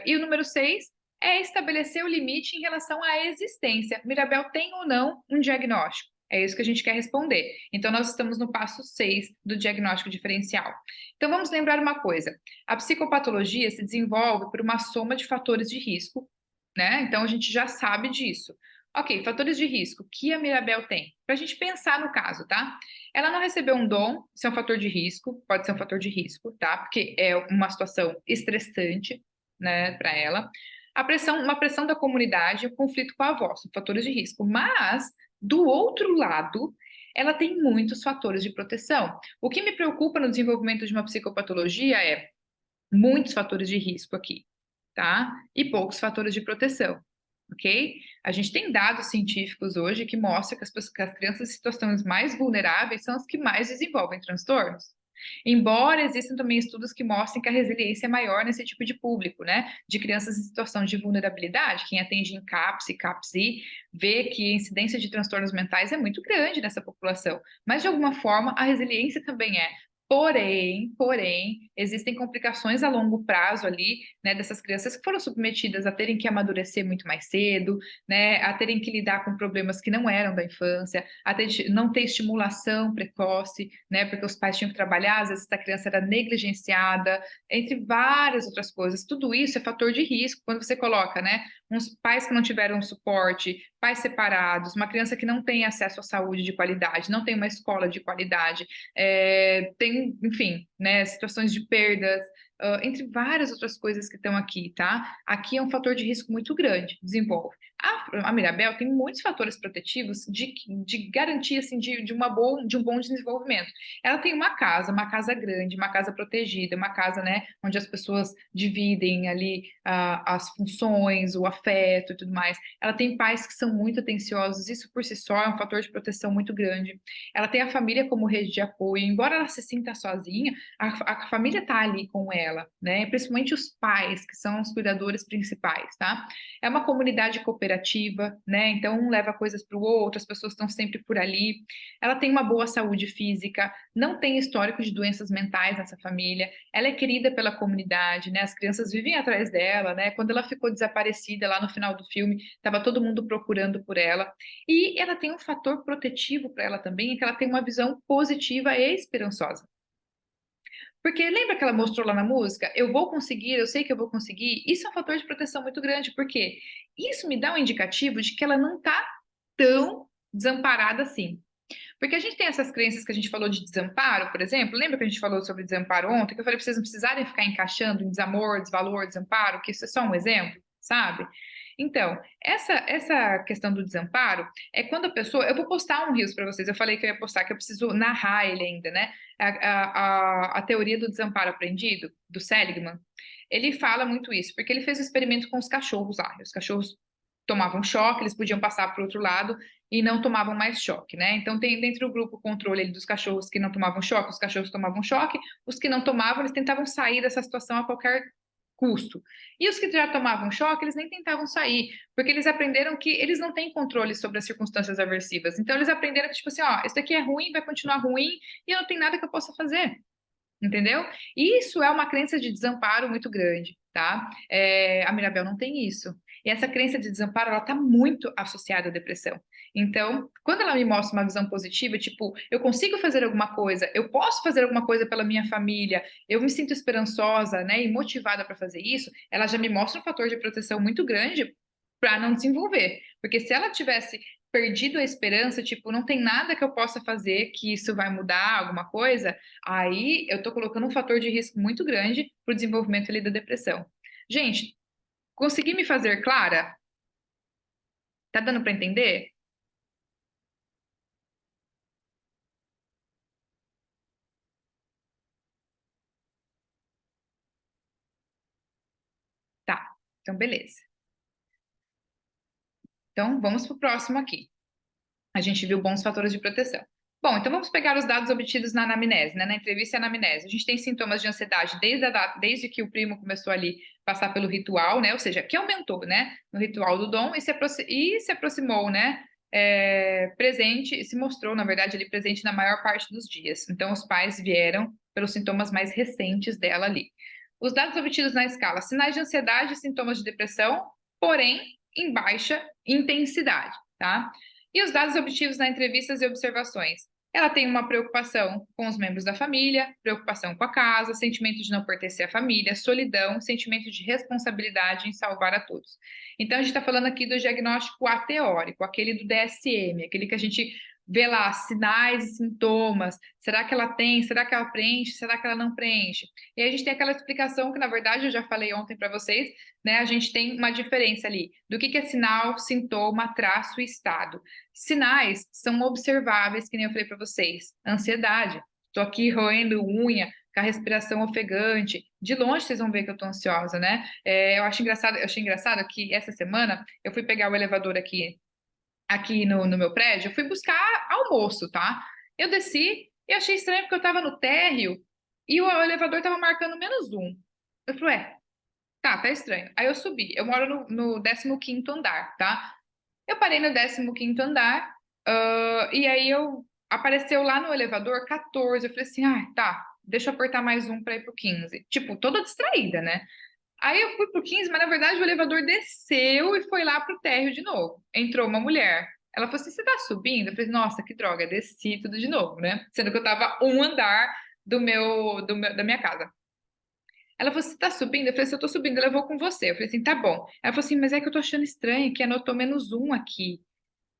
E o número 6 é estabelecer o limite em relação à existência. Mirabel tem ou não um diagnóstico? É isso que a gente quer responder. Então, nós estamos no passo 6 do diagnóstico diferencial. Então, vamos lembrar uma coisa: a psicopatologia se desenvolve por uma soma de fatores de risco, né? Então, a gente já sabe disso. Ok, fatores de risco que a Mirabel tem? Para a gente pensar no caso, tá? Ela não recebeu um dom, isso é um fator de risco, pode ser um fator de risco, tá? Porque é uma situação estressante, né, para ela. Uma pressão da comunidade, o conflito com a avó, são fatores de risco. Mas, do outro lado, ela tem muitos fatores de proteção. O que me preocupa no desenvolvimento de uma psicopatologia é muitos fatores de risco aqui, tá? E poucos fatores de proteção, ok? A gente tem dados científicos hoje que mostram que as crianças em situações mais vulneráveis são as que mais desenvolvem transtornos. Embora existam também estudos que mostrem que a resiliência é maior nesse tipo de público, né? De crianças em situação de vulnerabilidade, quem atende em CAPS e CAPS-I vê que a incidência de transtornos mentais é muito grande nessa população, mas de alguma forma a resiliência também é. Porém, existem complicações a longo prazo ali, né, dessas crianças que foram submetidas a terem que amadurecer muito mais cedo, né, a terem que lidar com problemas que não eram da infância, não ter estimulação precoce, né, porque os pais tinham que trabalhar, às vezes essa criança era negligenciada, entre várias outras coisas. Tudo isso é fator de risco quando você coloca, né, uns pais que não tiveram suporte, pais separados, uma criança que não tem acesso à saúde de qualidade, não tem uma escola de qualidade, tem, enfim, né, situações de perdas, entre várias outras coisas que estão aqui, tá? Aqui é um fator de risco muito grande, desenvolve. A Mirabel tem muitos fatores protetivos de garantia, assim, de um bom desenvolvimento. Ela tem uma casa grande, uma casa protegida, uma casa, né, onde as pessoas dividem ali as funções, o afeto e tudo mais. Ela tem pais que são muito atenciosos, isso por si só é um fator de proteção muito grande. Ela tem a família como rede de apoio, embora ela se sinta sozinha, a família está ali com ela, né? Principalmente os pais, que são os cuidadores principais, tá? É uma comunidade cooperativa, né? Então um leva coisas para o outro, as pessoas estão sempre por ali. Ela tem uma boa saúde física, não tem histórico de doenças mentais nessa família. Ela é querida pela comunidade, né? As crianças vivem atrás dela, né? Quando ela ficou desaparecida lá no final do filme, estava todo mundo procurando por ela. E ela tem um fator protetivo para ela também, é que ela tem uma visão positiva e esperançosa. Porque lembra que ela mostrou lá na música? Eu vou conseguir, eu sei que eu vou conseguir. Isso é um fator de proteção muito grande, porque isso me dá um indicativo de que ela não está tão desamparada assim. Porque a gente tem essas crenças que a gente falou de desamparo, por exemplo. Lembra que a gente falou sobre desamparo ontem? Que eu falei para vocês não precisarem ficar encaixando em desamor, desvalor, desamparo, que isso é só um exemplo, sabe? Então, essa questão do desamparo é quando a pessoa. Eu vou postar um Reels para vocês. Eu falei que eu ia postar, que eu preciso narrar ele ainda, né? A teoria do desamparo aprendido, do Seligman, ele fala muito isso, porque ele fez um experimento com os cachorros lá. Os cachorros tomavam choque, eles podiam passar para o outro lado e não tomavam mais choque, né? Então, tem dentro do grupo controle ali dos cachorros que não tomavam choque, os cachorros tomavam choque, os que não tomavam, eles tentavam sair dessa situação a qualquer custo. E os que já tomavam choque, eles nem tentavam sair, porque eles aprenderam que eles não têm controle sobre as circunstâncias aversivas. Então, eles aprenderam que, tipo assim, ó, isso daqui é ruim, vai continuar ruim, e eu não tenho nada que eu possa fazer. Entendeu? Isso é uma crença de desamparo muito grande, tá? A Mirabel não tem isso. E essa crença de desamparo, ela está muito associada à depressão. Então, quando ela me mostra uma visão positiva, tipo, eu consigo fazer alguma coisa, eu posso fazer alguma coisa pela minha família, eu me sinto esperançosa, né, e motivada para fazer isso, ela já me mostra um fator de proteção muito grande para não desenvolver. Porque se ela tivesse perdido a esperança, tipo, não tem nada que eu possa fazer que isso vai mudar alguma coisa, aí eu tô colocando um fator de risco muito grande para o desenvolvimento ali da depressão. Gente, consegui me fazer clara? Tá dando para entender? Tá. Então, beleza. Então, vamos pro próximo aqui. A gente viu bons fatores de proteção. Bom, então vamos pegar os dados obtidos na anamnese, né? Na entrevista e anamnese. A gente tem sintomas de ansiedade desde que o primo começou ali passar pelo ritual, né? Ou seja, que aumentou, né? No ritual do dom e se aproximou, né? Presente, se mostrou, na verdade, ali presente na maior parte dos dias. Então, os pais vieram pelos sintomas mais recentes dela ali. Os dados obtidos na escala, sinais de ansiedade e sintomas de depressão, porém em baixa intensidade, tá? E os dados obtidos na entrevistas e observações. Ela tem uma preocupação com os membros da família, preocupação com a casa, sentimento de não pertencer à família, solidão, sentimento de responsabilidade em salvar a todos. Então, a gente está falando aqui do diagnóstico ateórico, aquele do DSM, aquele que a gente vê lá sinais e sintomas. Será que ela tem? Será que ela preenche? Será que ela não preenche? E aí a gente tem aquela explicação que, na verdade, eu já falei ontem para vocês, né? A gente tem uma diferença ali do que é sinal, sintoma, traço e estado. Sinais são observáveis, que nem eu falei para vocês. Ansiedade. Estou aqui roendo unha, com a respiração ofegante. De longe vocês vão ver que eu estou ansiosa, né? Eu achei engraçado que essa semana eu fui pegar o elevador aqui no meu prédio, eu fui buscar almoço, tá? Eu desci e achei estranho porque eu estava no térreo e o elevador estava marcando -1. Eu falei, tá estranho. Aí eu subi. Eu moro no 15º andar, tá? Eu parei no 15º andar, e aí apareceu lá no elevador 14. Eu falei assim, tá, deixa eu apertar mais um para ir pro 15. Tipo, toda distraída, né? Aí eu fui pro 15, mas na verdade o elevador desceu e foi lá pro térreo de novo. Entrou uma mulher. Ela falou assim: você tá subindo? Eu falei, nossa, que droga, desci tudo de novo, né? Sendo que eu tava um andar da minha casa. Ela falou, você tá subindo? Eu falei, se eu tô subindo, eu vou com você. Eu falei assim, tá bom. Ela falou assim, mas é que eu tô achando estranho que anotou -1 aqui.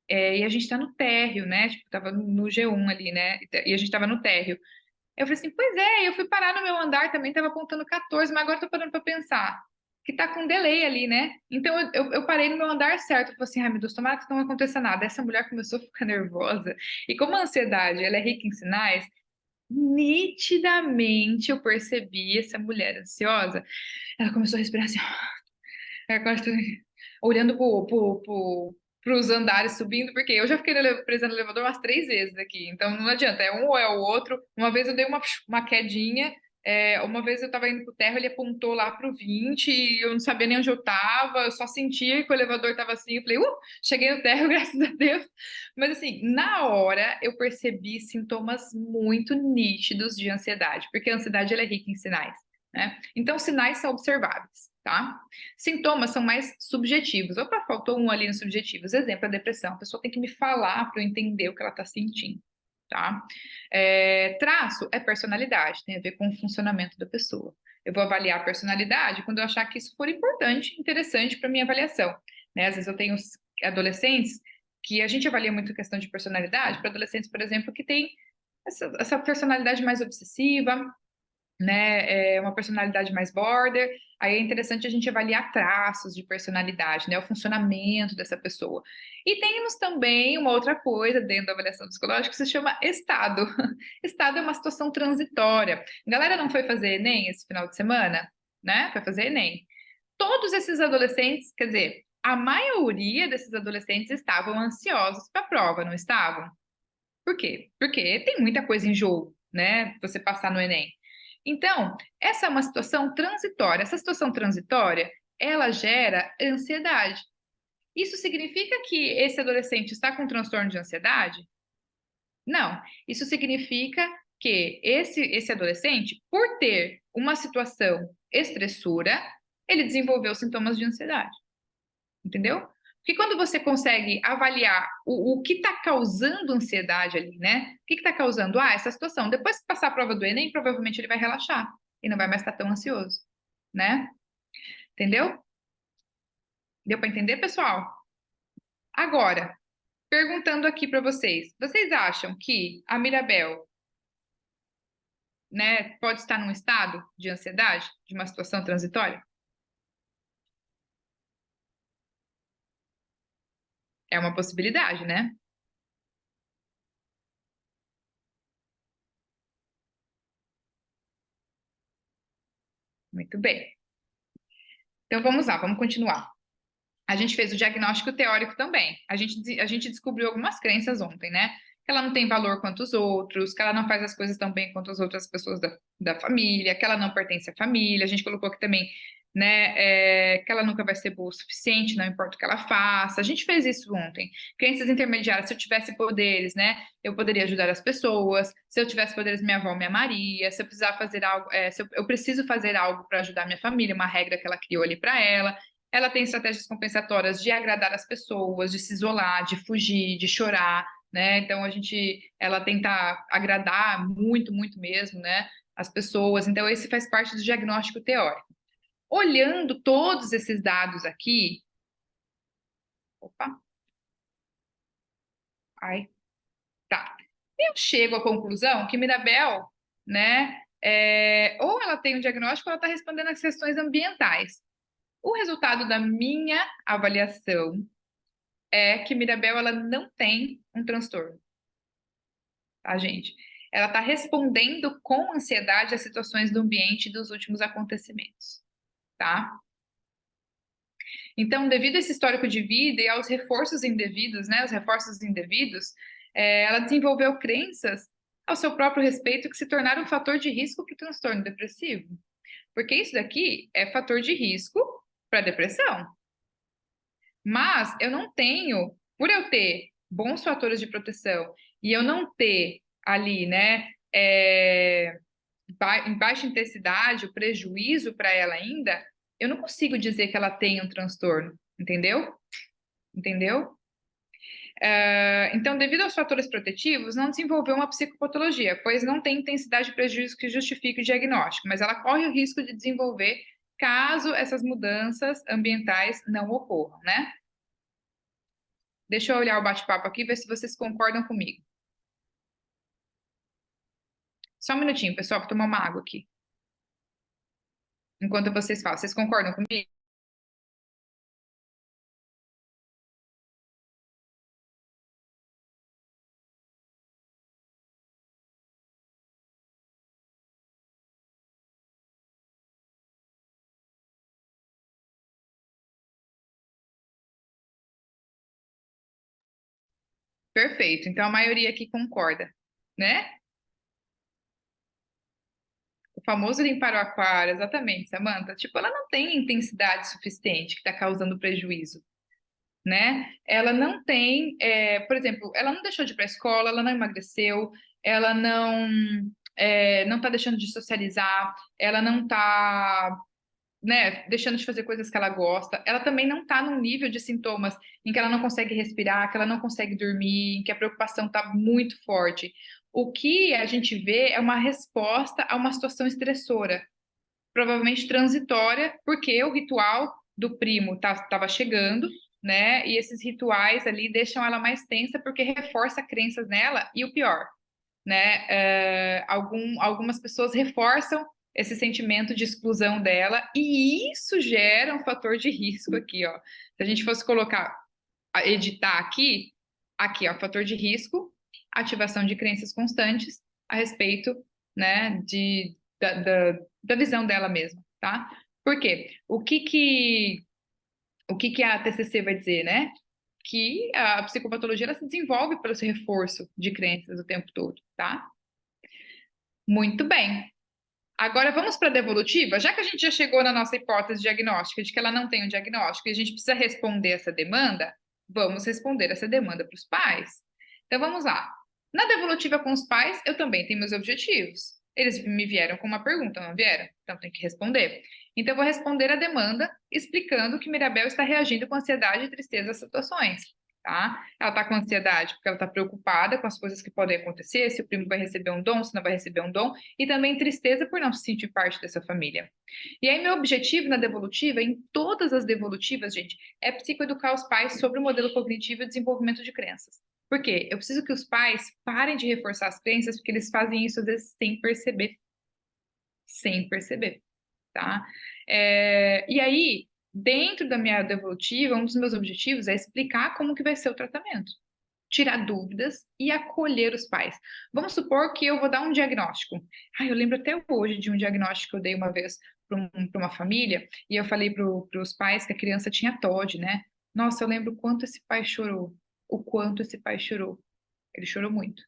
E a gente tá no térreo, né? Tipo, tava no G1 ali, né? E a gente tava no térreo. Eu falei assim, pois é, eu fui parar no meu andar também, estava apontando 14, mas agora tô parando para pensar que tá com delay ali, né? Então eu parei no meu andar certo, eu falei assim, ai meu Deus, tomara que não aconteça nada. Essa mulher começou a ficar nervosa, e como a ansiedade, ela é rica em sinais, nitidamente eu percebi essa mulher ansiosa, ela começou a respirar assim, aí agora estou olhando pros andares subindo, porque eu já fiquei presa no elevador umas 3 vezes aqui, então não adianta, é um ou é o outro. Uma vez eu dei uma quedinha, uma vez eu tava indo pro térreo, ele apontou lá pro 20 e eu não sabia nem onde eu tava, eu só sentia que o elevador tava assim, eu falei, cheguei no térreo, graças a Deus. Mas assim, na hora eu percebi sintomas muito nítidos de ansiedade, porque a ansiedade ela é rica em sinais, né? Então, sinais são observáveis, tá? Sintomas são mais subjetivos. Opa, faltou um ali nos subjetivos. Exemplo, a depressão. A pessoa tem que me falar para eu entender o que ela está sentindo, tá? Traço é personalidade, tem a ver com o funcionamento da pessoa. Eu vou avaliar a personalidade quando eu achar que isso for importante, interessante para minha avaliação, né? Às vezes eu tenho adolescentes que a gente avalia muito a questão de personalidade, para adolescentes, por exemplo, que tem essa personalidade mais obsessiva, né, uma personalidade mais border, aí é interessante a gente avaliar traços de personalidade, né, o funcionamento dessa pessoa. E temos também uma outra coisa dentro da avaliação psicológica que se chama estado. Estado é uma situação transitória. A galera não foi fazer Enem esse final de semana, né? Foi fazer Enem. Todos esses adolescentes, quer dizer, a maioria desses adolescentes estavam ansiosos para a prova, não estavam? Por quê? Porque tem muita coisa em jogo, né? Você passar no Enem. Então, essa é uma situação transitória. Essa situação transitória, ela gera ansiedade. Isso significa que esse adolescente está com transtorno de ansiedade? Não. Isso significa que esse adolescente, por ter uma situação estressora, ele desenvolveu sintomas de ansiedade. Entendeu? Porque quando você consegue avaliar o que está causando ansiedade ali, né? O que está causando? Ah, essa situação. Depois que passar a prova do Enem, provavelmente ele vai relaxar e não vai mais estar tão ansioso, né? Entendeu? Deu para entender, pessoal? Agora, perguntando aqui para vocês, vocês acham que a Mirabel, né, pode estar num estado de ansiedade, de uma situação transitória? É uma possibilidade, né? Muito bem. Então vamos lá, vamos continuar. A gente fez o diagnóstico teórico também. A gente descobriu algumas crenças ontem, né? Que ela não tem valor quanto os outros, que ela não faz as coisas tão bem quanto as outras pessoas da família, que ela não pertence à família. A gente colocou aqui também, né, que ela nunca vai ser boa o suficiente, não importa o que ela faça. A gente fez isso ontem. Crenças intermediárias, se eu tivesse poderes, né, eu poderia ajudar as pessoas. Se eu tivesse poderes, minha avó me amaria. Se eu precisar fazer algo, se eu preciso fazer algo para ajudar minha família, uma regra que ela criou ali para ela. Ela tem estratégias compensatórias de agradar as pessoas, de se isolar, de fugir, de chorar, né? Então ela tenta agradar muito, muito mesmo, né? As pessoas. Então esse faz parte do diagnóstico teórico. Olhando todos esses dados aqui, opa, ai, tá. Eu chego à conclusão que Mirabel, né? Ou ela tem um diagnóstico, ou ela está respondendo às questões ambientais. O resultado da minha avaliação é que Mirabel ela não tem um transtorno, tá, gente? Ela está respondendo com ansiedade às situações do ambiente e dos últimos acontecimentos, tá? Então, devido a esse histórico de vida e aos reforços indevidos, né, os reforços indevidos, ela desenvolveu crenças ao seu próprio respeito que se tornaram um fator de risco para o transtorno depressivo. Porque isso daqui é fator de risco para depressão. Mas eu não tenho, por eu ter bons fatores de proteção e eu não ter ali, né, em baixa intensidade, o prejuízo para ela ainda, eu não consigo dizer que ela tem um transtorno, entendeu? Entendeu? Então, devido aos fatores protetivos, não desenvolveu uma psicopatologia, pois não tem intensidade de prejuízo que justifique o diagnóstico, mas ela corre o risco de desenvolver caso essas mudanças ambientais não ocorram, né? Deixa eu olhar o bate-papo aqui e ver se vocês concordam comigo. Só um minutinho, pessoal, para tomar uma água aqui. Enquanto vocês falam. Vocês concordam comigo? Perfeito. Então a maioria aqui concorda, né? O famoso limpar o aquário, exatamente, Samantha. Tipo, ela não tem intensidade suficiente que está causando prejuízo, né? Ela não tem, por exemplo, ela não deixou de ir para a escola, ela não emagreceu, ela não está deixando de socializar, ela não está, né, deixando de fazer coisas que ela gosta. Ela também não está num nível de sintomas em que ela não consegue respirar, que ela não consegue dormir, em que a preocupação está muito forte. O que a gente vê é uma resposta a uma situação estressora, provavelmente transitória, porque o ritual do primo estava chegando, né? E esses rituais ali deixam ela mais tensa porque reforça crenças nela e o pior, né? Algumas pessoas reforçam esse sentimento de exclusão dela e isso gera um fator de risco aqui, ó. Se a gente fosse colocar, editar aqui, ó, fator de risco, ativação de crenças constantes a respeito, né, da visão dela mesma, tá? Por quê? O que que a TCC vai dizer, né? Que a psicopatologia ela se desenvolve pelo esse reforço de crenças o tempo todo, tá? Muito bem. Agora vamos para a devolutiva? Já que a gente já chegou na nossa hipótese diagnóstica de que ela não tem um diagnóstico e a gente precisa responder essa demanda, vamos responder essa demanda para os pais. Então vamos lá. Na devolutiva com os pais, eu também tenho meus objetivos. Eles me vieram com uma pergunta, não vieram? Então tem que responder. Então eu vou responder a demanda explicando que Mirabel está reagindo com ansiedade e tristeza às situações. Tá? Ela está com ansiedade porque ela está preocupada com as coisas que podem acontecer, se o primo vai receber um dom, se não vai receber um dom, e também tristeza por não se sentir parte dessa família. E aí, meu objetivo na devolutiva, em todas as devolutivas, gente, é psicoeducar os pais sobre o modelo cognitivo e desenvolvimento de crenças. Por quê? Eu preciso que os pais parem de reforçar as crenças, porque eles fazem isso às vezes sem perceber, tá? E aí, dentro da minha devolutiva, um dos meus objetivos é explicar como que vai ser o tratamento, tirar dúvidas e acolher os pais. Vamos supor que eu vou dar um diagnóstico. Eu lembro até hoje de um diagnóstico que eu dei uma vez para uma família e eu falei para os pais que a criança tinha TOD, né? Nossa, eu lembro o quanto esse pai chorou, o quanto esse pai chorou. Ele chorou muito,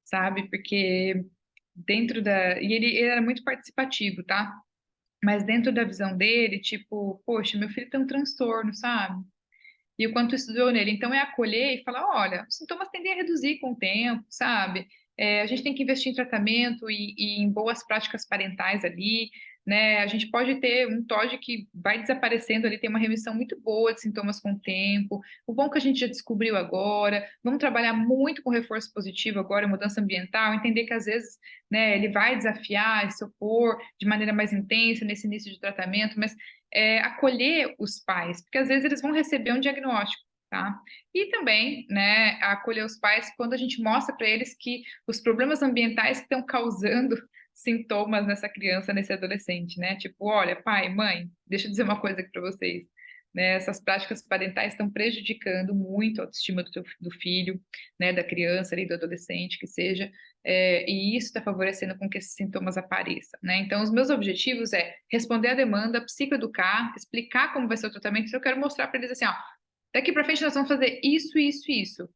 sabe? Porque dentro da. E ele era muito participativo, tá? Mas dentro da visão dele, tipo, poxa, meu filho tem um transtorno, sabe? E o quanto isso doeu nele. Então, é acolher e falar: olha, os sintomas tendem a reduzir com o tempo, sabe? A gente tem que investir em tratamento e em boas práticas parentais ali, né? A gente pode ter um TOD que vai desaparecendo ali, tem uma remissão muito boa de sintomas com o tempo. O bom que a gente já descobriu agora, vamos trabalhar muito com reforço positivo agora, mudança ambiental, entender que às vezes, né, ele vai desafiar, se opor de maneira mais intensa nesse início de tratamento, mas acolher os pais, porque às vezes eles vão receber um diagnóstico, tá? E também, né, acolher os pais quando a gente mostra para eles que os problemas ambientais que estão causando sintomas nessa criança, nesse adolescente, né? Tipo, olha, pai, mãe, deixa eu dizer uma coisa aqui para vocês. Né, essas práticas parentais estão prejudicando muito a autoestima do filho, né, da criança ali, do adolescente, que seja, e isso está favorecendo com que esses sintomas apareçam, né? Então, os meus objetivos é responder à demanda, psicoeducar, explicar como vai ser o tratamento, então eu quero mostrar para eles assim, ó, daqui para frente nós vamos fazer isso, isso, isso.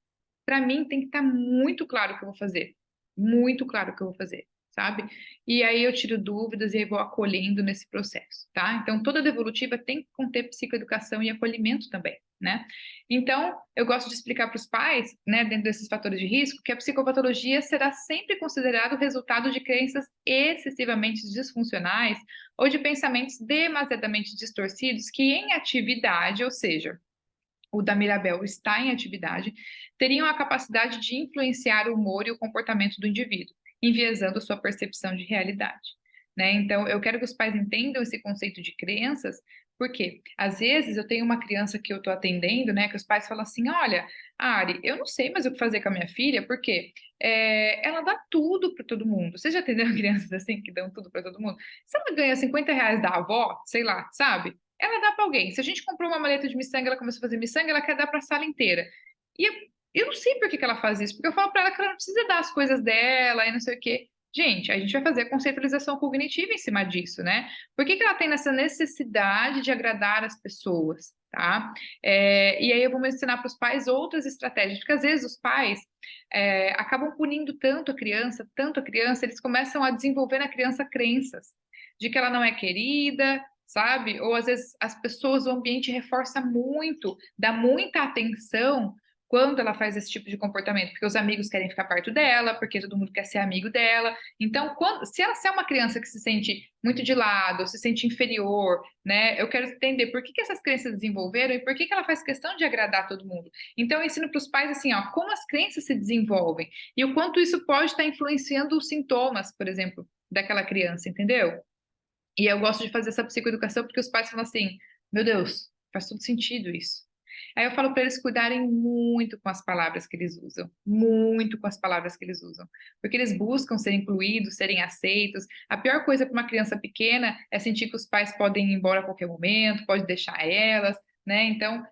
Para mim tem que estar muito claro o que eu vou fazer, muito claro o que eu vou fazer, sabe? E aí eu tiro dúvidas e aí vou acolhendo nesse processo, tá? Então toda devolutiva tem que conter psicoeducação e acolhimento também, né? Então eu gosto de explicar para os pais, né, dentro desses fatores de risco, que a psicopatologia será sempre considerado o resultado de crenças excessivamente disfuncionais ou de pensamentos demasiadamente distorcidos que em atividade, ou seja, o da Mirabel está em atividade, teriam a capacidade de influenciar o humor e o comportamento do indivíduo, enviesando sua percepção de realidade. Né? Então, eu quero que os pais entendam esse conceito de crenças, Por quê? Às vezes eu tenho uma criança que eu tô atendendo, né, que os pais falam assim: olha, Ari, eu não sei mais o que fazer com a minha filha, porque ela dá tudo para todo mundo. Você já atendeu crianças assim que dão tudo para todo mundo? Se ela ganha R$ 50 da avó, sei lá, sabe? Ela dá para alguém. Se a gente comprou uma maleta de miçanga, ela começou a fazer miçanga, ela quer dar para a sala inteira. E eu não sei por que que ela faz isso, porque eu falo para ela que ela não precisa dar as coisas dela e não sei o quê. Gente, a gente vai fazer a conceitualização cognitiva em cima disso, né? Por que que ela tem essa necessidade de agradar as pessoas, tá? E aí eu vou ensinar para os pais outras estratégias, porque às vezes os pais acabam punindo tanto a criança, eles começam a desenvolver na criança crenças de que ela não é querida, sabe? Ou às vezes as pessoas, o ambiente reforça muito, dá muita atenção quando ela faz esse tipo de comportamento, porque os amigos querem ficar perto dela, porque todo mundo quer ser amigo dela. Então, se é uma criança que se sente muito de lado, se sente inferior, né? Eu quero entender por que essas crenças desenvolveram e por que ela faz questão de agradar todo mundo. Então, eu ensino para os pais assim, ó, como as crenças se desenvolvem e o quanto isso pode estar influenciando os sintomas, por exemplo, daquela criança, entendeu? E eu gosto de fazer essa psicoeducação porque os pais falam assim: meu Deus, faz todo sentido isso. Aí eu falo para eles cuidarem muito com as palavras que eles usam, muito com as palavras que eles usam, porque eles buscam ser incluídos, serem aceitos. A pior coisa para uma criança pequena é sentir que os pais podem ir embora a qualquer momento, pode deixar elas, né? Então,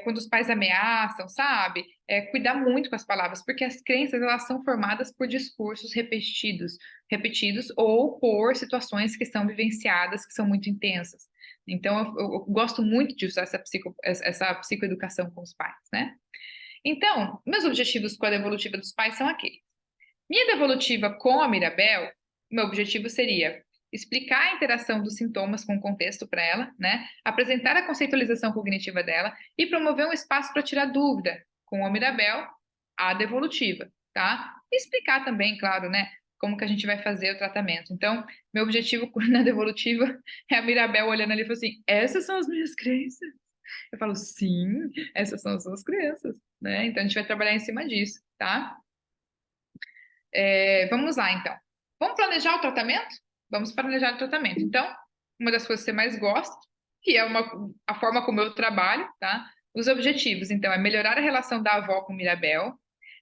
quando os pais ameaçam, sabe? Cuidar muito com as palavras, porque as crenças elas são formadas por discursos repetidos ou por situações que são vivenciadas, que são muito intensas. Então, eu gosto muito de usar essa psicoeducação com os pais, né? Então, meus objetivos com a devolutiva dos pais são aqueles. Minha devolutiva com a Mirabel, meu objetivo seria explicar a interação dos sintomas com o contexto para ela, né? Apresentar a conceitualização cognitiva dela e promover um espaço para tirar dúvida com a Mirabel, a devolutiva, tá? E explicar também, claro, né? Como que a gente vai fazer o tratamento. Então, meu objetivo na devolutiva é a Mirabel olhando ali e falando assim: essas são as minhas crenças. Eu falo, sim, essas são as suas crenças, né? Então, a gente vai trabalhar em cima disso, tá? Vamos lá, então. Vamos planejar o tratamento? Vamos planejar o tratamento. Então, uma das coisas que você mais gosta, que é a forma como eu trabalho, tá? Os objetivos, então, é melhorar a relação da avó com Mirabel.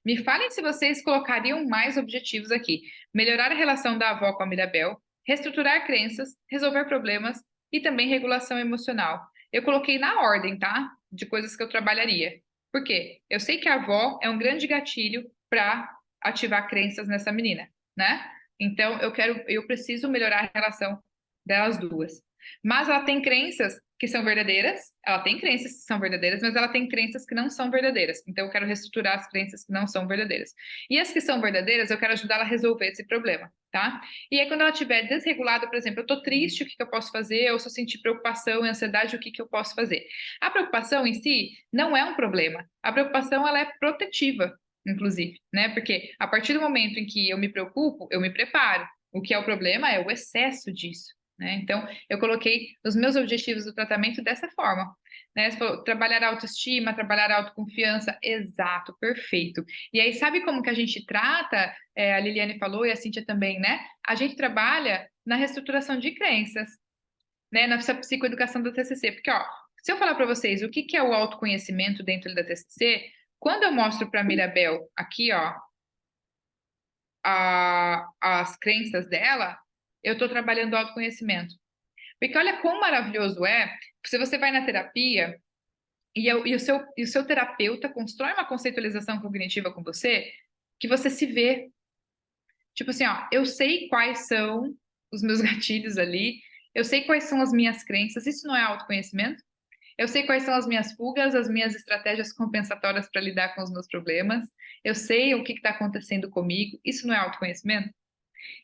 Me falem se vocês colocariam mais objetivos aqui. Melhorar a relação da avó com a Mirabel, reestruturar crenças, resolver problemas e também regulação emocional. Eu coloquei na ordem, tá? De coisas que eu trabalharia. Por quê? Eu sei que a avó é um grande gatilho para ativar crenças nessa menina, né? Então eu preciso melhorar a relação delas duas. Mas ela tem crenças que são verdadeiras, ela tem crenças que são verdadeiras, mas ela tem crenças que não são verdadeiras. Então eu quero reestruturar as crenças que não são verdadeiras. E as que são verdadeiras, eu quero ajudar ela a resolver esse problema, tá? E aí quando ela estiver desregulada, por exemplo, eu tô triste, o que que eu posso fazer? Ou se eu sentir preocupação e ansiedade, o que que eu posso fazer? A preocupação em si não é um problema. A preocupação ela é protetiva, inclusive, né? Porque a partir do momento em que eu me preocupo, eu me preparo. O que é o problema é o excesso disso, né? Então, eu coloquei os meus objetivos do tratamento dessa forma, né? Você falou, trabalhar a autoestima, trabalhar a autoconfiança, exato, perfeito. E aí, sabe como que a gente trata? A Liliane falou e a Cíntia também, né? A gente trabalha na reestruturação de crenças, né? Na psicoeducação do TCC, porque, ó, se eu falar para vocês o que que é o autoconhecimento dentro da TCC, quando eu mostro para a Mirabel aqui, ó, as crenças dela, eu estou trabalhando o autoconhecimento. Porque olha quão maravilhoso é, se você vai na terapia e o seu terapeuta constrói uma conceitualização cognitiva com você, que você se vê. Tipo assim, ó, eu sei quais são os meus gatilhos ali, eu sei quais são as minhas crenças, isso não é autoconhecimento? Eu sei quais são as minhas fugas, as minhas estratégias compensatórias para lidar com os meus problemas. Eu sei o que está acontecendo comigo. Isso não é autoconhecimento?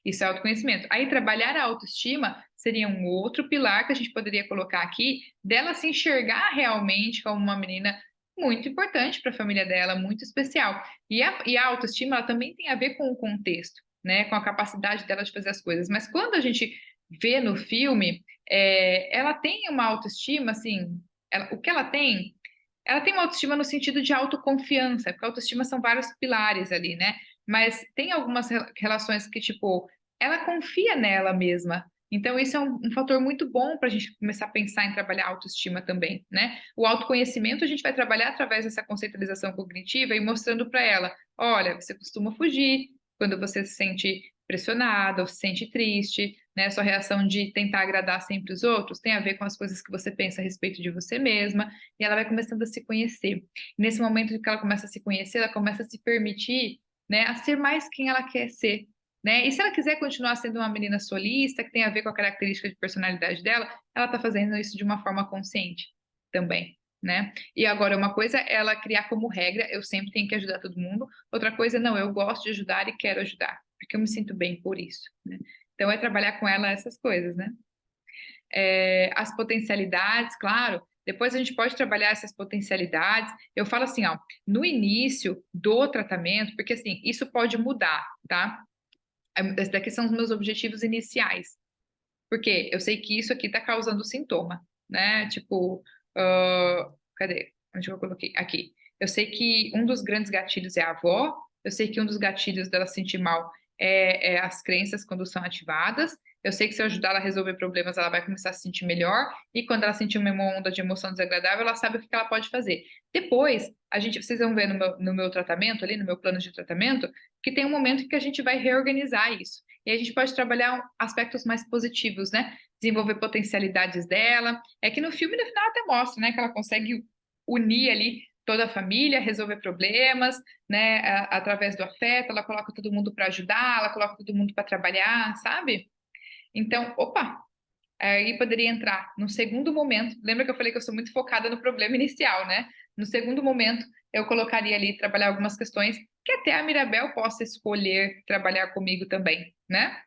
Isso é autoconhecimento. Aí, trabalhar a autoestima seria um outro pilar que a gente poderia colocar aqui, dela se enxergar realmente como uma menina muito importante para a família dela, muito especial. E a autoestima, ela também tem a ver com o contexto, né? Com a capacidade dela de fazer as coisas. Mas quando a gente vê no filme, ela tem uma autoestima, assim, o que ela tem uma autoestima no sentido de autoconfiança, porque a autoestima são vários pilares ali, né? Mas tem algumas relações que, tipo, ela confia nela mesma. Então, isso é um fator muito bom para a gente começar a pensar em trabalhar a autoestima também, né? O autoconhecimento a gente vai trabalhar através dessa conceitualização cognitiva e mostrando para ela, olha, você costuma fugir quando você se sente pressionada ou se sente triste, né? Sua reação de tentar agradar sempre os outros tem a ver com as coisas que você pensa a respeito de você mesma, e ela vai começando a se conhecer. Nesse momento que ela começa a se conhecer, ela começa a se permitir, né, a ser mais quem ela quer ser, né? E se ela quiser continuar sendo uma menina solista, que tem a ver com a característica de personalidade dela, ela tá fazendo isso de uma forma consciente também, né? E agora, uma coisa é ela criar como regra, eu sempre tenho que ajudar todo mundo. Outra coisa, não, eu gosto de ajudar e quero ajudar, porque eu me sinto bem por isso, né? Então, é trabalhar com ela essas coisas, né? As potencialidades, claro. Depois a gente pode trabalhar essas potencialidades. Eu falo assim, ó, no início do tratamento, porque assim, isso pode mudar, tá? Esses daqui são os meus objetivos iniciais. Porque eu sei que isso aqui tá causando sintoma, né? Tipo, cadê? Onde eu coloquei? Aqui. Eu sei que um dos grandes gatilhos é a avó, eu sei que um dos gatilhos dela se sentir mal é as crenças quando são ativadas. Eu sei que se eu ajudar ela a resolver problemas, ela vai começar a se sentir melhor. E quando ela sentir uma onda de emoção desagradável, ela sabe o que ela pode fazer. Depois, vocês vão ver no meu tratamento, ali, no meu plano de tratamento, que tem um momento em que a gente vai reorganizar isso. E a gente pode trabalhar aspectos mais positivos, né? Desenvolver potencialidades dela. É que no filme, no final, até mostra, né? Que ela consegue unir ali toda a família, resolver problemas, né? Através do afeto, ela coloca todo mundo para ajudar, ela coloca todo mundo para trabalhar, sabe? Então, opa, aí poderia entrar no segundo momento. Lembra que eu falei que eu sou muito focada no problema inicial, né? No segundo momento, eu colocaria ali trabalhar algumas questões que até a Mirabel possa escolher trabalhar comigo também, né?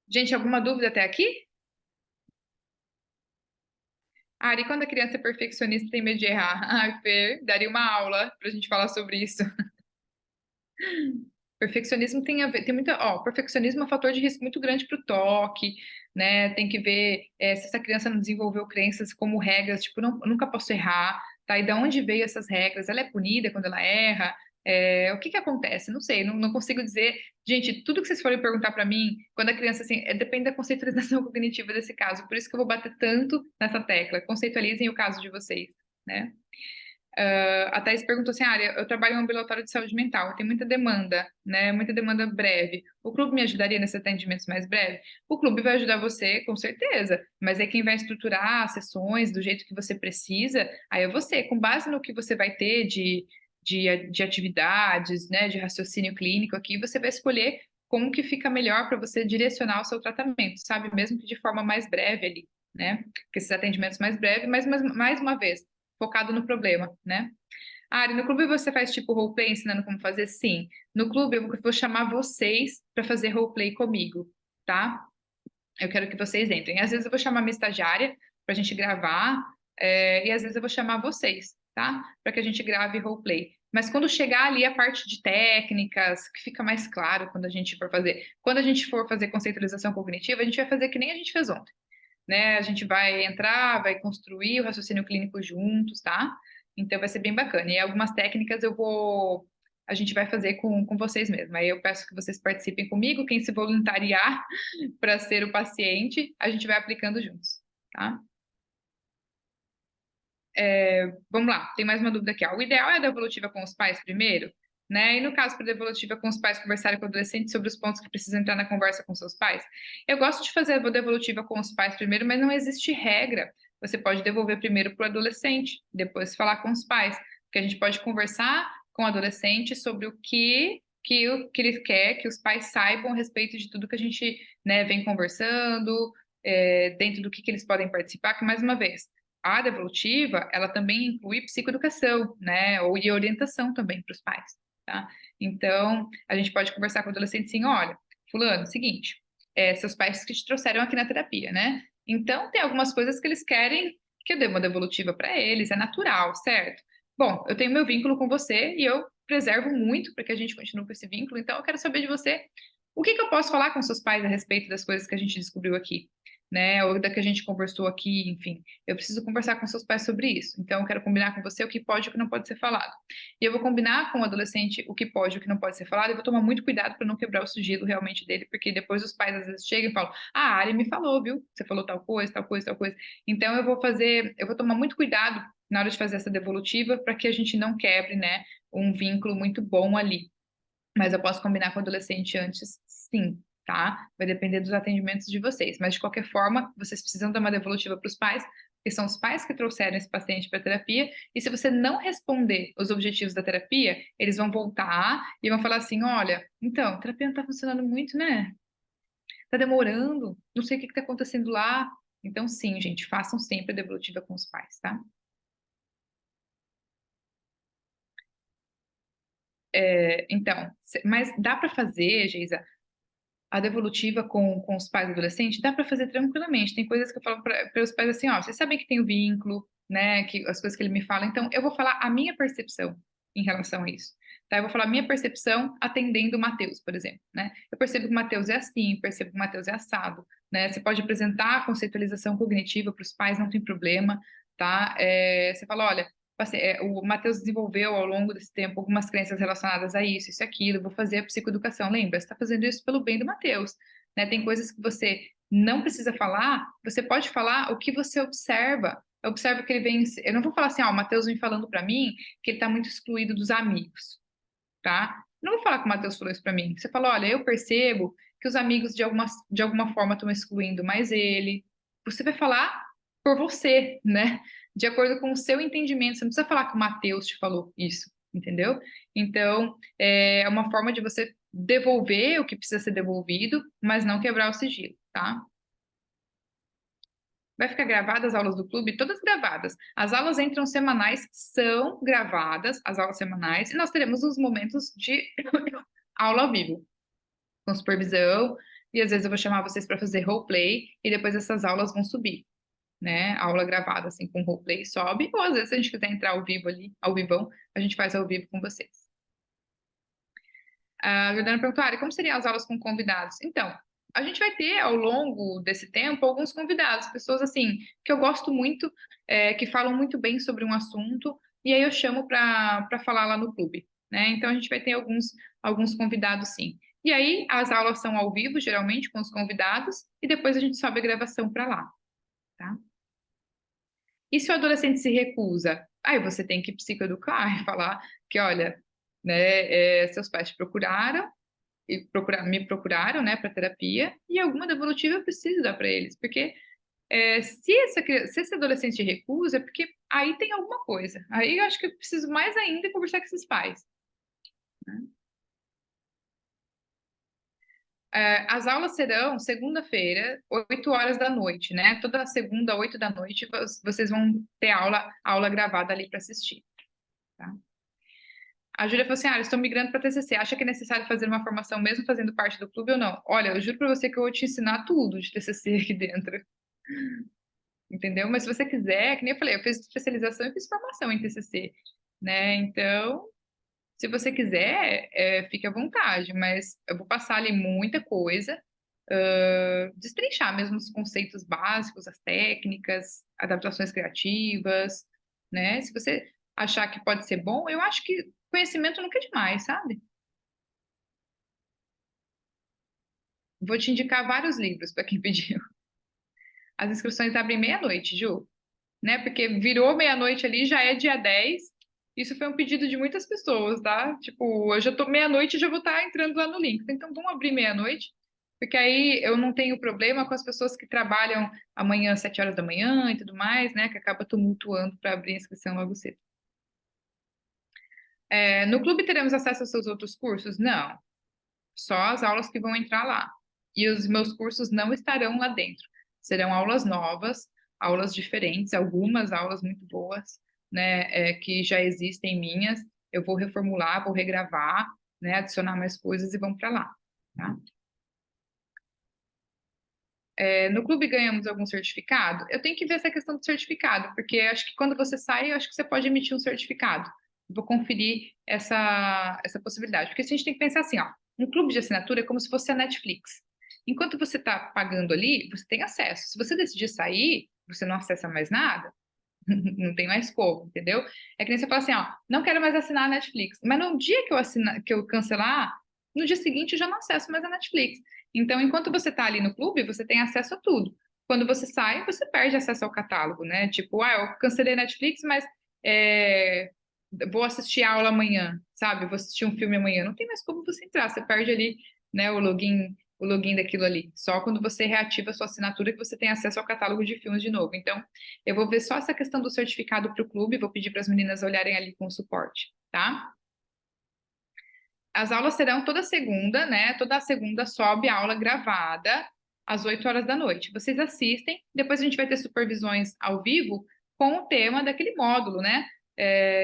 Gente, alguma dúvida até aqui? Ari, quando a criança é perfeccionista tem medo de errar? Ai, Fer, daria uma aula pra gente falar sobre isso. Perfeccionismo tem a ver, tem muita, ó, perfeccionismo é um fator de risco muito grande para o toque, né? Tem que ver se essa criança não desenvolveu crenças como regras, tipo, não, eu nunca posso errar, tá? E de onde veio essas regras? Ela é punida quando ela erra? O que que acontece? Não sei, não consigo dizer. Gente, tudo que vocês forem perguntar para mim, quando a criança, assim, depende da conceitualização cognitiva desse caso, por isso que eu vou bater tanto nessa tecla. Conceitualizem o caso de vocês, né? A Thais perguntou assim, eu trabalho em um ambulatório de saúde mental, tem muita demanda, né? Muita demanda breve. O clube me ajudaria nesses atendimentos mais breves? O clube vai ajudar você, com certeza, mas é quem vai estruturar as sessões do jeito que você precisa, aí é você, com base no que você vai ter de atividades, né? De raciocínio clínico aqui, você vai escolher como que fica melhor para você direcionar o seu tratamento, sabe? Mesmo que de forma mais breve ali, né? Porque esses atendimentos mais breves, mas mais uma vez, focado no problema, né? Ari, no clube você faz tipo roleplay ensinando como fazer? Sim. No clube eu vou chamar vocês para fazer roleplay comigo, tá? Eu quero que vocês entrem. Às vezes eu vou chamar minha estagiária para a gente gravar, e às vezes eu vou chamar vocês, tá? Para que a gente grave roleplay. Mas quando chegar ali a parte de técnicas, que fica mais claro quando a gente for fazer. Quando a gente for fazer conceitualização cognitiva, a gente vai fazer que nem a gente fez ontem, né? A gente vai entrar, vai construir o raciocínio clínico juntos, tá? Então vai ser bem bacana. E algumas técnicas a gente vai fazer com vocês mesmo. Aí eu peço que vocês participem comigo, quem se voluntariar para ser o paciente, a gente vai aplicando juntos, tá? Vamos lá, tem mais uma dúvida aqui, ó. O ideal é a devolutiva com os pais primeiro, né? E no caso para devolutiva com os pais conversarem com o adolescente sobre os pontos que precisam entrar na conversa com seus pais. Eu gosto de fazer a devolutiva com os pais primeiro, mas não existe regra. Você pode devolver primeiro para o adolescente, depois falar com os pais, porque a gente pode conversar com o adolescente sobre o que ele quer que os pais saibam a respeito de tudo que a gente, né, vem conversando, dentro do que eles podem participar, que mais uma vez a devolutiva, ela também inclui psicoeducação, né, e orientação também para os pais, tá? Então, a gente pode conversar com o adolescente assim, olha, fulano, seguinte, seus pais que te trouxeram aqui na terapia, né? Então, tem algumas coisas que eles querem que eu dê uma devolutiva para eles, é natural, certo? Bom, eu tenho meu vínculo com você e eu preservo muito para que a gente continue com esse vínculo, então eu quero saber de você, o que que eu posso falar com seus pais a respeito das coisas que a gente descobriu aqui? né? Ou da que a gente conversou aqui, enfim. Eu preciso conversar com seus pais sobre isso. Então, eu quero combinar com você o que pode e o que não pode ser falado. E eu vou combinar com o adolescente o que pode e o que não pode ser falado, e vou tomar muito cuidado para não quebrar o sigilo realmente dele, porque depois os pais às vezes chegam e falam: Ah, a Ari me falou, viu? Você falou tal coisa, tal coisa, tal coisa. Então, eu vou tomar muito cuidado na hora de fazer essa devolutiva para que a gente não quebre, né, um vínculo muito bom ali. Mas eu posso combinar com o adolescente antes, sim, tá? Vai depender dos atendimentos de vocês. Mas, de qualquer forma, vocês precisam dar uma devolutiva para os pais, porque são os pais que trouxeram esse paciente para a terapia. E se você não responder os objetivos da terapia, eles vão voltar e vão falar assim: olha, então, a terapia não está funcionando muito, né? Tá demorando, não sei o que está acontecendo lá. Então, sim, gente, façam sempre a devolutiva com os pais, tá? Então, mas dá para fazer, Geisa, a devolutiva com os pais adolescentes, dá para fazer tranquilamente. Tem coisas que eu falo para os pais assim, ó, vocês sabem que tem o vínculo, né, que as coisas que ele me fala, então eu vou falar a minha percepção em relação a isso. Tá? Eu vou falar a minha percepção atendendo o Matheus, por exemplo, né? Eu percebo que o Matheus é assim, percebo que o Matheus é assado, né? Você pode apresentar a conceitualização cognitiva para os pais, não tem problema, tá? Você fala, olha, o Matheus desenvolveu ao longo desse tempo algumas crenças relacionadas a isso e aquilo, vou fazer a psicoeducação. Lembra, você está fazendo isso pelo bem do Matheus, né? Tem coisas que você não precisa falar, você pode falar o que você observa. Eu observo que ele vem. Eu não vou falar assim, ó, o Matheus vem falando para mim que ele está muito excluído dos amigos, tá? Não vou falar que o Matheus falou isso para mim. Você fala, olha, eu percebo que os amigos de alguma forma estão excluindo mais ele. Você vai falar por você, né? De acordo com o seu entendimento. Você não precisa falar que o Matheus te falou isso, entendeu? Então, é uma forma de você devolver o que precisa ser devolvido, mas não quebrar o sigilo, tá? Vai ficar gravadas as aulas do clube, todas gravadas. As aulas entram semanais, são gravadas, as aulas semanais, e nós teremos os momentos de aula ao vivo, com supervisão, e às vezes eu vou chamar vocês para fazer roleplay, e depois essas aulas vão subir, né? A aula gravada, assim, com roleplay sobe, ou às vezes se a gente quiser entrar ao vivo ali, ao vivão, a gente faz ao vivo com vocês. A Jordana perguntou, Ari, como seriam as aulas com convidados? Então, a gente vai ter ao longo desse tempo alguns convidados, pessoas assim, que eu gosto muito, que falam muito bem sobre um assunto, e aí eu chamo para falar lá no clube, né? Então a gente vai ter alguns convidados sim. E aí as aulas são ao vivo, geralmente, com os convidados, e depois a gente sobe a gravação para lá, tá? E se o adolescente se recusa? Aí você tem que psicoeducar e falar que, olha, né, seus pais te procuraram, me procuraram, né, para terapia, e alguma devolutiva eu preciso dar para eles, porque se esse adolescente recusa, é porque aí tem alguma coisa. Aí eu acho que eu preciso mais ainda conversar com esses pais, né? As aulas serão segunda-feira, 8 horas da noite, né? Toda segunda, 8 da noite, vocês vão ter aula gravada ali para assistir, tá? A Júlia falou assim: Ah, eu estou migrando para TCC. Acha que é necessário fazer uma formação mesmo fazendo parte do clube ou não? Olha, eu juro para você que eu vou te ensinar tudo de TCC aqui dentro, entendeu? Mas se você quiser, que nem eu falei, eu fiz especialização e fiz formação em TCC, né? Então, se você quiser, fique à vontade, mas eu vou passar ali muita coisa, destrinchar mesmo os conceitos básicos, as técnicas, adaptações criativas, né? Se você achar que pode ser bom, eu acho que conhecimento nunca é demais, sabe? Vou te indicar vários livros para quem pediu. As inscrições abrem meia-noite, Ju, né? Porque virou meia-noite ali, já é dia 10. Isso foi um pedido de muitas pessoas, tá? Tipo, eu já tô meia-noite e já vou estar entrando lá no link. Então, vamos abrir meia-noite, porque aí eu não tenho problema com as pessoas que trabalham amanhã às 7 horas da manhã e tudo mais, né? Que acaba tumultuando para abrir a inscrição logo cedo. No clube teremos acesso aos seus outros cursos? Não, só as aulas que vão entrar lá. E os meus cursos não estarão lá dentro. Serão aulas novas, aulas diferentes, algumas aulas muito boas, né, que já existem minhas. Eu vou reformular, vou regravar, né, adicionar mais coisas e vão para lá, tá? No clube ganhamos algum certificado? Eu tenho que ver essa questão do certificado, porque acho que quando você sai, eu acho que você pode emitir um certificado. Vou conferir essa possibilidade. Porque a gente tem que pensar assim, ó, um clube de assinatura é como se fosse a Netflix. Enquanto você está pagando ali, você tem acesso. Se você decidir sair, você não acessa mais nada, não tem mais como, entendeu? É que nem você fala assim, ó, não quero mais assinar a Netflix. Mas no dia que eu assinar, que eu cancelar, no dia seguinte eu já não acesso mais a Netflix. Então, enquanto você está ali no clube, você tem acesso a tudo. Quando você sai, você perde acesso ao catálogo, né? Tipo, ah, eu cancelei a Netflix, mas é, vou assistir a aula amanhã, sabe? Vou assistir um filme amanhã. Não tem mais como você entrar, você perde ali, né, o login daquilo ali. Só quando você reativa a sua assinatura que você tem acesso ao catálogo de filmes de novo. Então, eu vou ver só essa questão do certificado para o clube, vou pedir para as meninas olharem ali com o suporte, tá? As aulas serão toda segunda, né? Toda segunda sobe a aula gravada às 8 horas da noite. Vocês assistem, depois a gente vai ter supervisões ao vivo com o tema daquele módulo, né?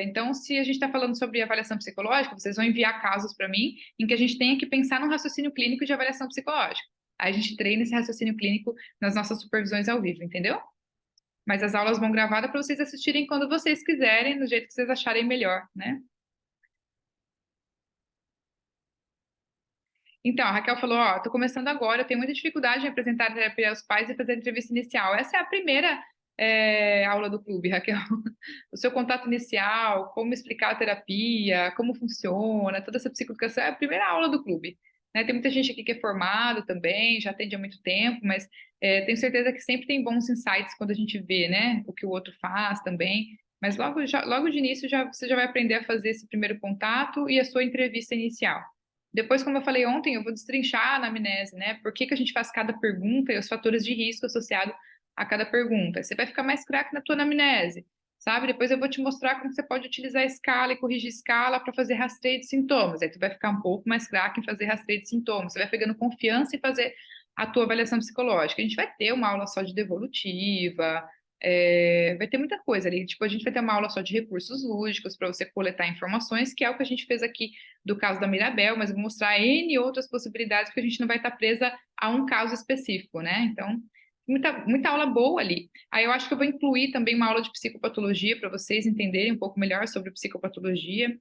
Então, se a gente está falando sobre avaliação psicológica, vocês vão enviar casos para mim em que a gente tenha que pensar num raciocínio clínico de avaliação psicológica. Aí a gente treina esse raciocínio clínico nas nossas supervisões ao vivo, entendeu? Mas as aulas vão gravadas para vocês assistirem quando vocês quiserem, do jeito que vocês acharem melhor, né? Então, a Raquel falou, ó, tô começando agora, eu tenho muita dificuldade em apresentar a terapia aos pais e fazer a entrevista inicial. Essa é a primeira aula do clube, Raquel. O seu contato inicial, como explicar a terapia, como funciona, toda essa psicoeducação é a primeira aula do clube. Né? Tem muita gente aqui que é formado também, já atende há muito tempo, mas tenho certeza que sempre tem bons insights quando a gente vê, né, o que o outro faz também. Mas logo de início você já vai aprender a fazer esse primeiro contato e a sua entrevista inicial. Depois, como eu falei ontem, eu vou destrinchar a anamnese, né? Por que que a gente faz cada pergunta e os fatores de risco associados a cada pergunta. Você vai ficar mais craque na tua anamnese, sabe? Depois eu vou te mostrar como você pode utilizar a escala e corrigir escala para fazer rastreio de sintomas. Aí tu vai ficar um pouco mais craque em fazer rastreio de sintomas. Você vai pegando confiança em fazer a tua avaliação psicológica. A gente vai ter uma aula só de devolutiva, vai ter muita coisa ali. Tipo, a gente vai ter uma aula só de recursos lúdicos para você coletar informações, que é o que a gente fez aqui do caso da Mirabel, mas eu vou mostrar N outras possibilidades, porque a gente não vai estar presa a um caso específico, né? Então, muita aula boa ali. Aí eu acho que eu vou incluir também uma aula de psicopatologia para vocês entenderem um pouco melhor sobre psicopatologia,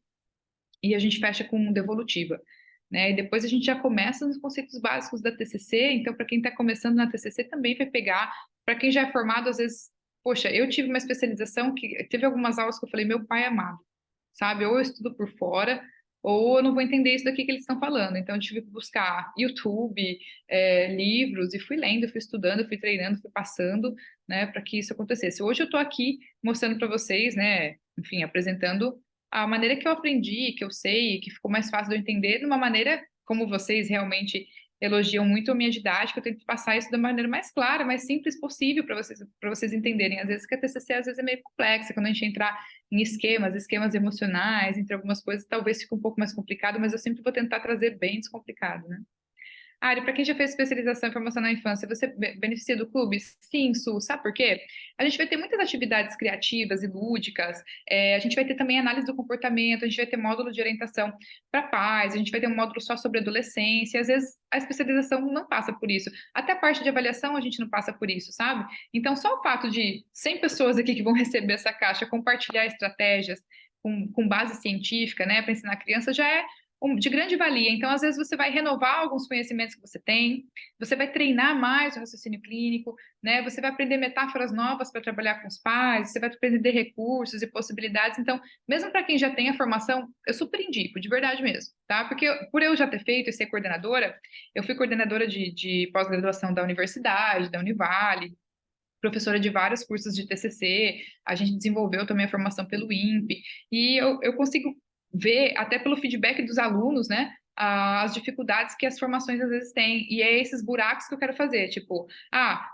e a gente fecha com devolutiva. Né? E depois a gente já começa nos conceitos básicos da TCC, então para quem está começando na TCC também vai pegar, para quem já é formado, às vezes, poxa, eu tive uma especialização que teve algumas aulas que eu falei, meu pai amado, sabe? Ou eu estudo por fora, ou eu não vou entender isso daqui que eles estão falando. Então, eu tive que buscar YouTube, livros, e fui lendo, fui estudando, fui treinando, fui passando, né, para que isso acontecesse. Hoje eu estou aqui mostrando para vocês, né, enfim, apresentando a maneira que eu aprendi, que eu sei, que ficou mais fácil de eu entender, de uma maneira como vocês realmente elogiam muito a minha didática, eu tento passar isso da maneira mais clara, mais simples possível para vocês entenderem. Às vezes que a TCC às vezes é meio complexa, quando a gente entrar em esquemas emocionais, entre algumas coisas, talvez fique um pouco mais complicado, mas eu sempre vou tentar trazer bem descomplicado, né? Ari, para quem já fez especialização em formação na infância, você beneficia do clube? Sim, Su. Sabe por quê? A gente vai ter muitas atividades criativas e lúdicas, a gente vai ter também análise do comportamento, a gente vai ter módulo de orientação para pais, a gente vai ter um módulo só sobre adolescência, às vezes a especialização não passa por isso. Até a parte de avaliação a gente não passa por isso, sabe? Então, só o fato de 100 pessoas aqui que vão receber essa caixa compartilhar estratégias com base científica, né, para ensinar a criança, já é de grande valia. Então, às vezes, você vai renovar alguns conhecimentos que você tem, você vai treinar mais o raciocínio clínico, né? Você vai aprender metáforas novas para trabalhar com os pais, você vai aprender recursos e possibilidades. Então, mesmo para quem já tem a formação, eu super indico, de verdade mesmo, tá? Porque por eu já ter feito e ser coordenadora, eu fui coordenadora de pós-graduação da universidade, da Univale, professora de vários cursos de TCC, a gente desenvolveu também a formação pelo INPE, e eu consigo ver, até pelo feedback dos alunos, né, as dificuldades que as formações às vezes têm, e é esses buracos que eu quero fazer, tipo,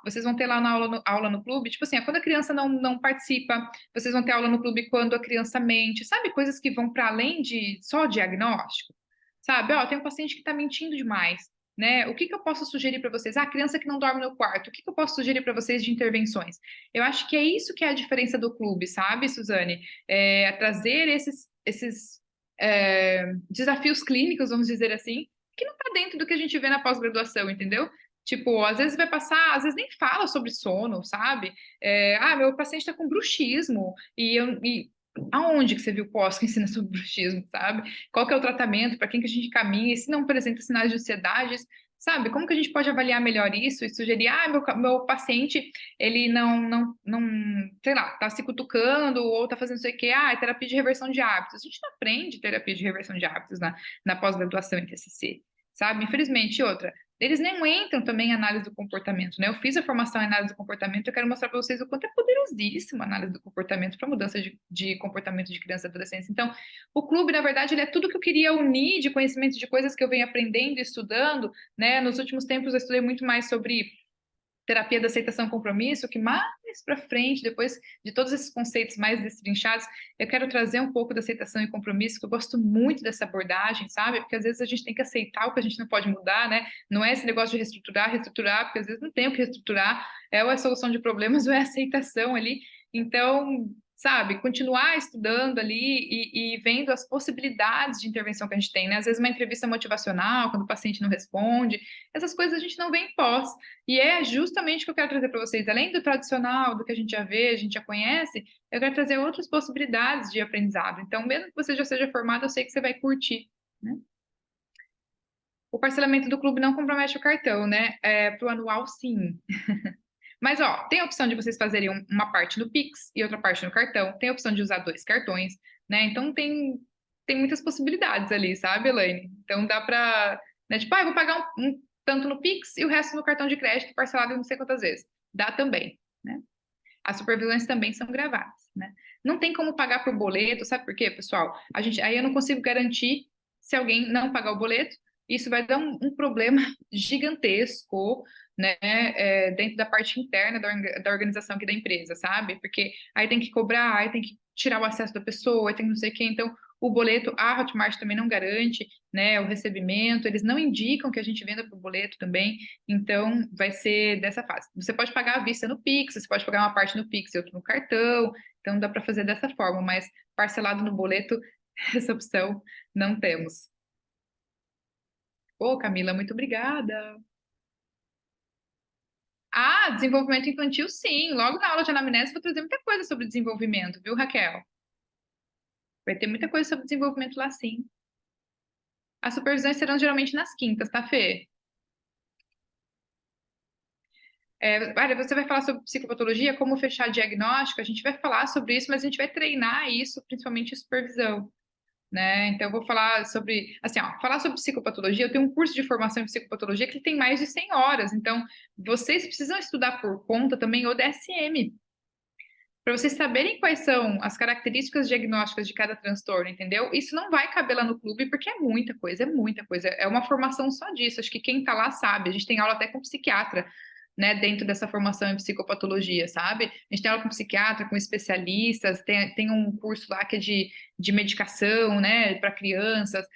vocês vão ter lá na aula no clube, tipo assim, quando a criança não participa, vocês vão ter aula no clube quando a criança mente, sabe, coisas que vão para além de só diagnóstico, sabe, tem um paciente que está mentindo demais, né? O que que eu posso sugerir para vocês? Criança que não dorme no quarto, o que que eu posso sugerir para vocês de intervenções? Eu acho que é isso que é a diferença do clube, sabe, Suzane? Trazer esses desafios clínicos, vamos dizer assim, que não está dentro do que a gente vê na pós-graduação, entendeu? Tipo, às vezes vai passar, às vezes nem fala sobre sono, sabe? Meu paciente está com bruxismo, e aonde que você viu pós que ensina sobre bruxismo, sabe? Qual que é o tratamento, para quem que a gente caminha, e se não apresenta sinais de ansiedade, sabe? Como que a gente pode avaliar melhor isso e sugerir, meu paciente, ele não, sei lá, tá se cutucando ou tá fazendo isso aqui, é terapia de reversão de hábitos. A gente não aprende terapia de reversão de hábitos na pós-graduação em TCC, sabe? Infelizmente, outra. Eles nem entram também em análise do comportamento, né? Eu fiz a formação em análise do comportamento, eu quero mostrar para vocês o quanto é poderosíssima a análise do comportamento para mudança de comportamento de criança e adolescente. Então, o clube, na verdade, ele é tudo que eu queria unir de conhecimento de coisas que eu venho aprendendo e estudando, né? Nos últimos tempos eu estudei muito mais sobre terapia da aceitação e compromisso, que mais para frente, depois de todos esses conceitos mais destrinchados, eu quero trazer um pouco da aceitação e compromisso, que eu gosto muito dessa abordagem, sabe? Porque às vezes a gente tem que aceitar o que a gente não pode mudar, né? Não é esse negócio de reestruturar, porque às vezes não tem o que reestruturar, é ou é solução de problemas ou é aceitação ali. Então, sabe, continuar estudando ali e vendo as possibilidades de intervenção que a gente tem, né? Às vezes uma entrevista motivacional, quando o paciente não responde, essas coisas a gente não vê em pós. E é justamente o que eu quero trazer para vocês. Além do tradicional, do que a gente já vê, a gente já conhece, eu quero trazer outras possibilidades de aprendizado. Então, mesmo que você já seja formado, eu sei que você vai curtir, né? O parcelamento do clube não compromete o cartão, né? Para o anual, sim. Mas, ó, tem a opção de vocês fazerem uma parte no Pix e outra parte no cartão. Tem a opção de usar dois cartões, né? Então, tem muitas possibilidades ali, sabe, Elaine? Então, dá para, né? Tipo, eu vou pagar um tanto no Pix e o resto no cartão de crédito parcelado em não sei quantas vezes. Dá também, né? As supervisões também são gravadas, né? Não tem como pagar por boleto, sabe por quê, pessoal? Aí eu não consigo garantir se alguém não pagar o boleto, isso vai dar um problema gigantesco, né, dentro da parte interna da organização aqui da empresa, sabe? Porque aí tem que cobrar, aí tem que tirar o acesso da pessoa, aí tem não sei o quê, então o boleto, a Hotmart também não garante, né, o recebimento, eles não indicam que a gente venda por boleto também, então vai ser dessa fase. Você pode pagar à vista no Pix, você pode pagar uma parte no Pix e outra no cartão, então dá para fazer dessa forma, mas parcelado no boleto, essa opção não temos. Ô, Camila, muito obrigada. Desenvolvimento infantil, sim. Logo na aula de anamnese, vou trazer muita coisa sobre desenvolvimento, viu, Raquel? Vai ter muita coisa sobre desenvolvimento lá, sim. As supervisões serão geralmente nas quintas, tá, Fê? Olha, você vai falar sobre psicopatologia, como fechar diagnóstico, a gente vai falar sobre isso, mas a gente vai treinar isso, principalmente em supervisão, né? Então, eu vou falar sobre, assim, ó, falar sobre psicopatologia, eu tenho um curso de formação em psicopatologia que tem mais de 100 horas, então, vocês precisam estudar por conta também o DSM, para vocês saberem quais são as características diagnósticas de cada transtorno, entendeu? Isso não vai caber lá no clube, porque é muita coisa, é muita coisa. É uma formação só disso. Acho que quem está lá sabe. A gente tem aula até com psiquiatra, né, dentro dessa formação em psicopatologia, sabe? A gente tem aula com psiquiatra, com especialistas, tem um curso lá que é de medicação, né, para crianças,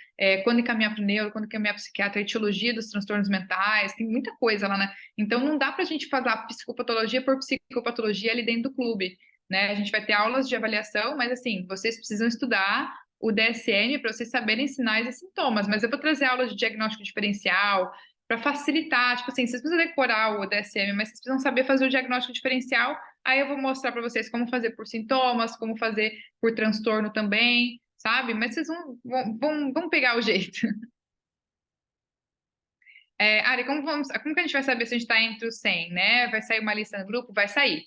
quando encaminhar para o neuro, quando encaminhar para o psiquiatra, a etiologia dos transtornos mentais, tem muita coisa lá, né? Então não dá para a gente falar psicopatologia por psicopatologia ali dentro do clube, né? A gente vai ter aulas de avaliação, mas assim, vocês precisam estudar o DSM para vocês saberem sinais e sintomas. Mas eu vou trazer aula de diagnóstico diferencial para facilitar, tipo assim, vocês precisam decorar o DSM, mas vocês precisam saber fazer o diagnóstico diferencial. Aí eu vou mostrar para vocês como fazer por sintomas, como fazer por transtorno também, sabe? Mas vocês vão pegar o jeito. Ari, como que a gente vai saber se a gente está entre os 100, né? Vai sair uma lista no grupo? Vai sair.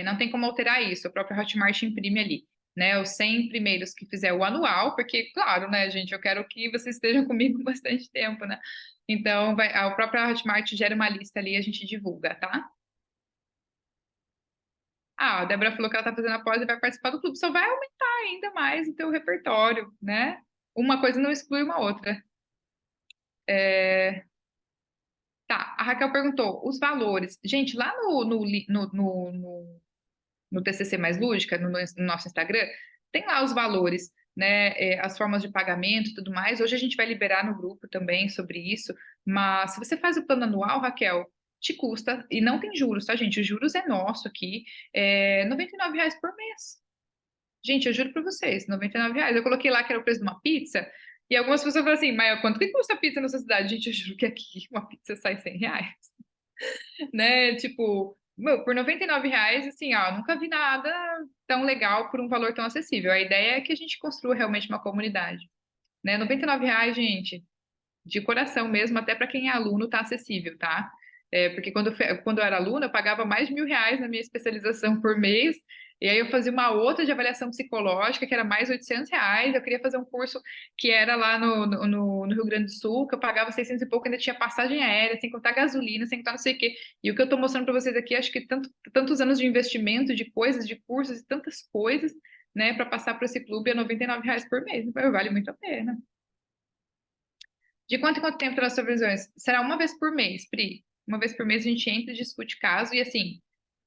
Não tem como alterar isso, a própria Hotmart imprime ali, né? Os 100 primeiros que fizer o anual, porque, claro, né, gente, eu quero que vocês estejam comigo bastante tempo, né? Então, a própria Hotmart gera uma lista ali e a gente divulga, tá? A Débora falou que ela tá fazendo a pós e vai participar do clube, só vai aumentar ainda mais o teu repertório, né? Uma coisa não exclui uma outra. É, Tá, a Raquel perguntou os valores. Gente, lá no TCC Mais Lúdica, no nosso Instagram, tem lá os valores, né, as formas de pagamento e tudo mais. Hoje a gente vai liberar no grupo também sobre isso, mas se você faz o plano anual, Raquel, te custa, e não tem juros, tá, gente? Os juros é nosso aqui, R$ 99 por mês. Gente, eu juro pra vocês, R$ 99. Eu coloquei lá que era o preço de uma pizza, e algumas pessoas falam assim, mas quanto que custa a pizza nessa cidade? Gente, eu juro que aqui uma pizza sai R$ 100, né? Tipo, meu, por R$ 99, assim, ó, nunca vi nada tão legal por um valor tão acessível. A ideia é que a gente construa realmente uma comunidade, né? R$ 99, gente, de coração mesmo, até para quem é aluno, tá acessível, tá? Porque quando eu era aluna, eu pagava mais de R$ 1.000 na minha especialização por mês, e aí eu fazia uma outra de avaliação psicológica, que era mais R$ 800. Eu queria fazer um curso que era lá no Rio Grande do Sul, que eu pagava 600 e pouco, ainda tinha passagem aérea, sem contar gasolina, sem contar não sei o quê. E o que eu estou mostrando para vocês aqui, acho que tantos anos de investimento, de coisas, de cursos e tantas coisas, né, para passar para esse clube é R$ 99 por mês. Então, vale muito a pena. De quanto em quanto tempo terá as supervisões? Será uma vez por mês, Pri. Uma vez por mês a gente entra e discute caso, e assim,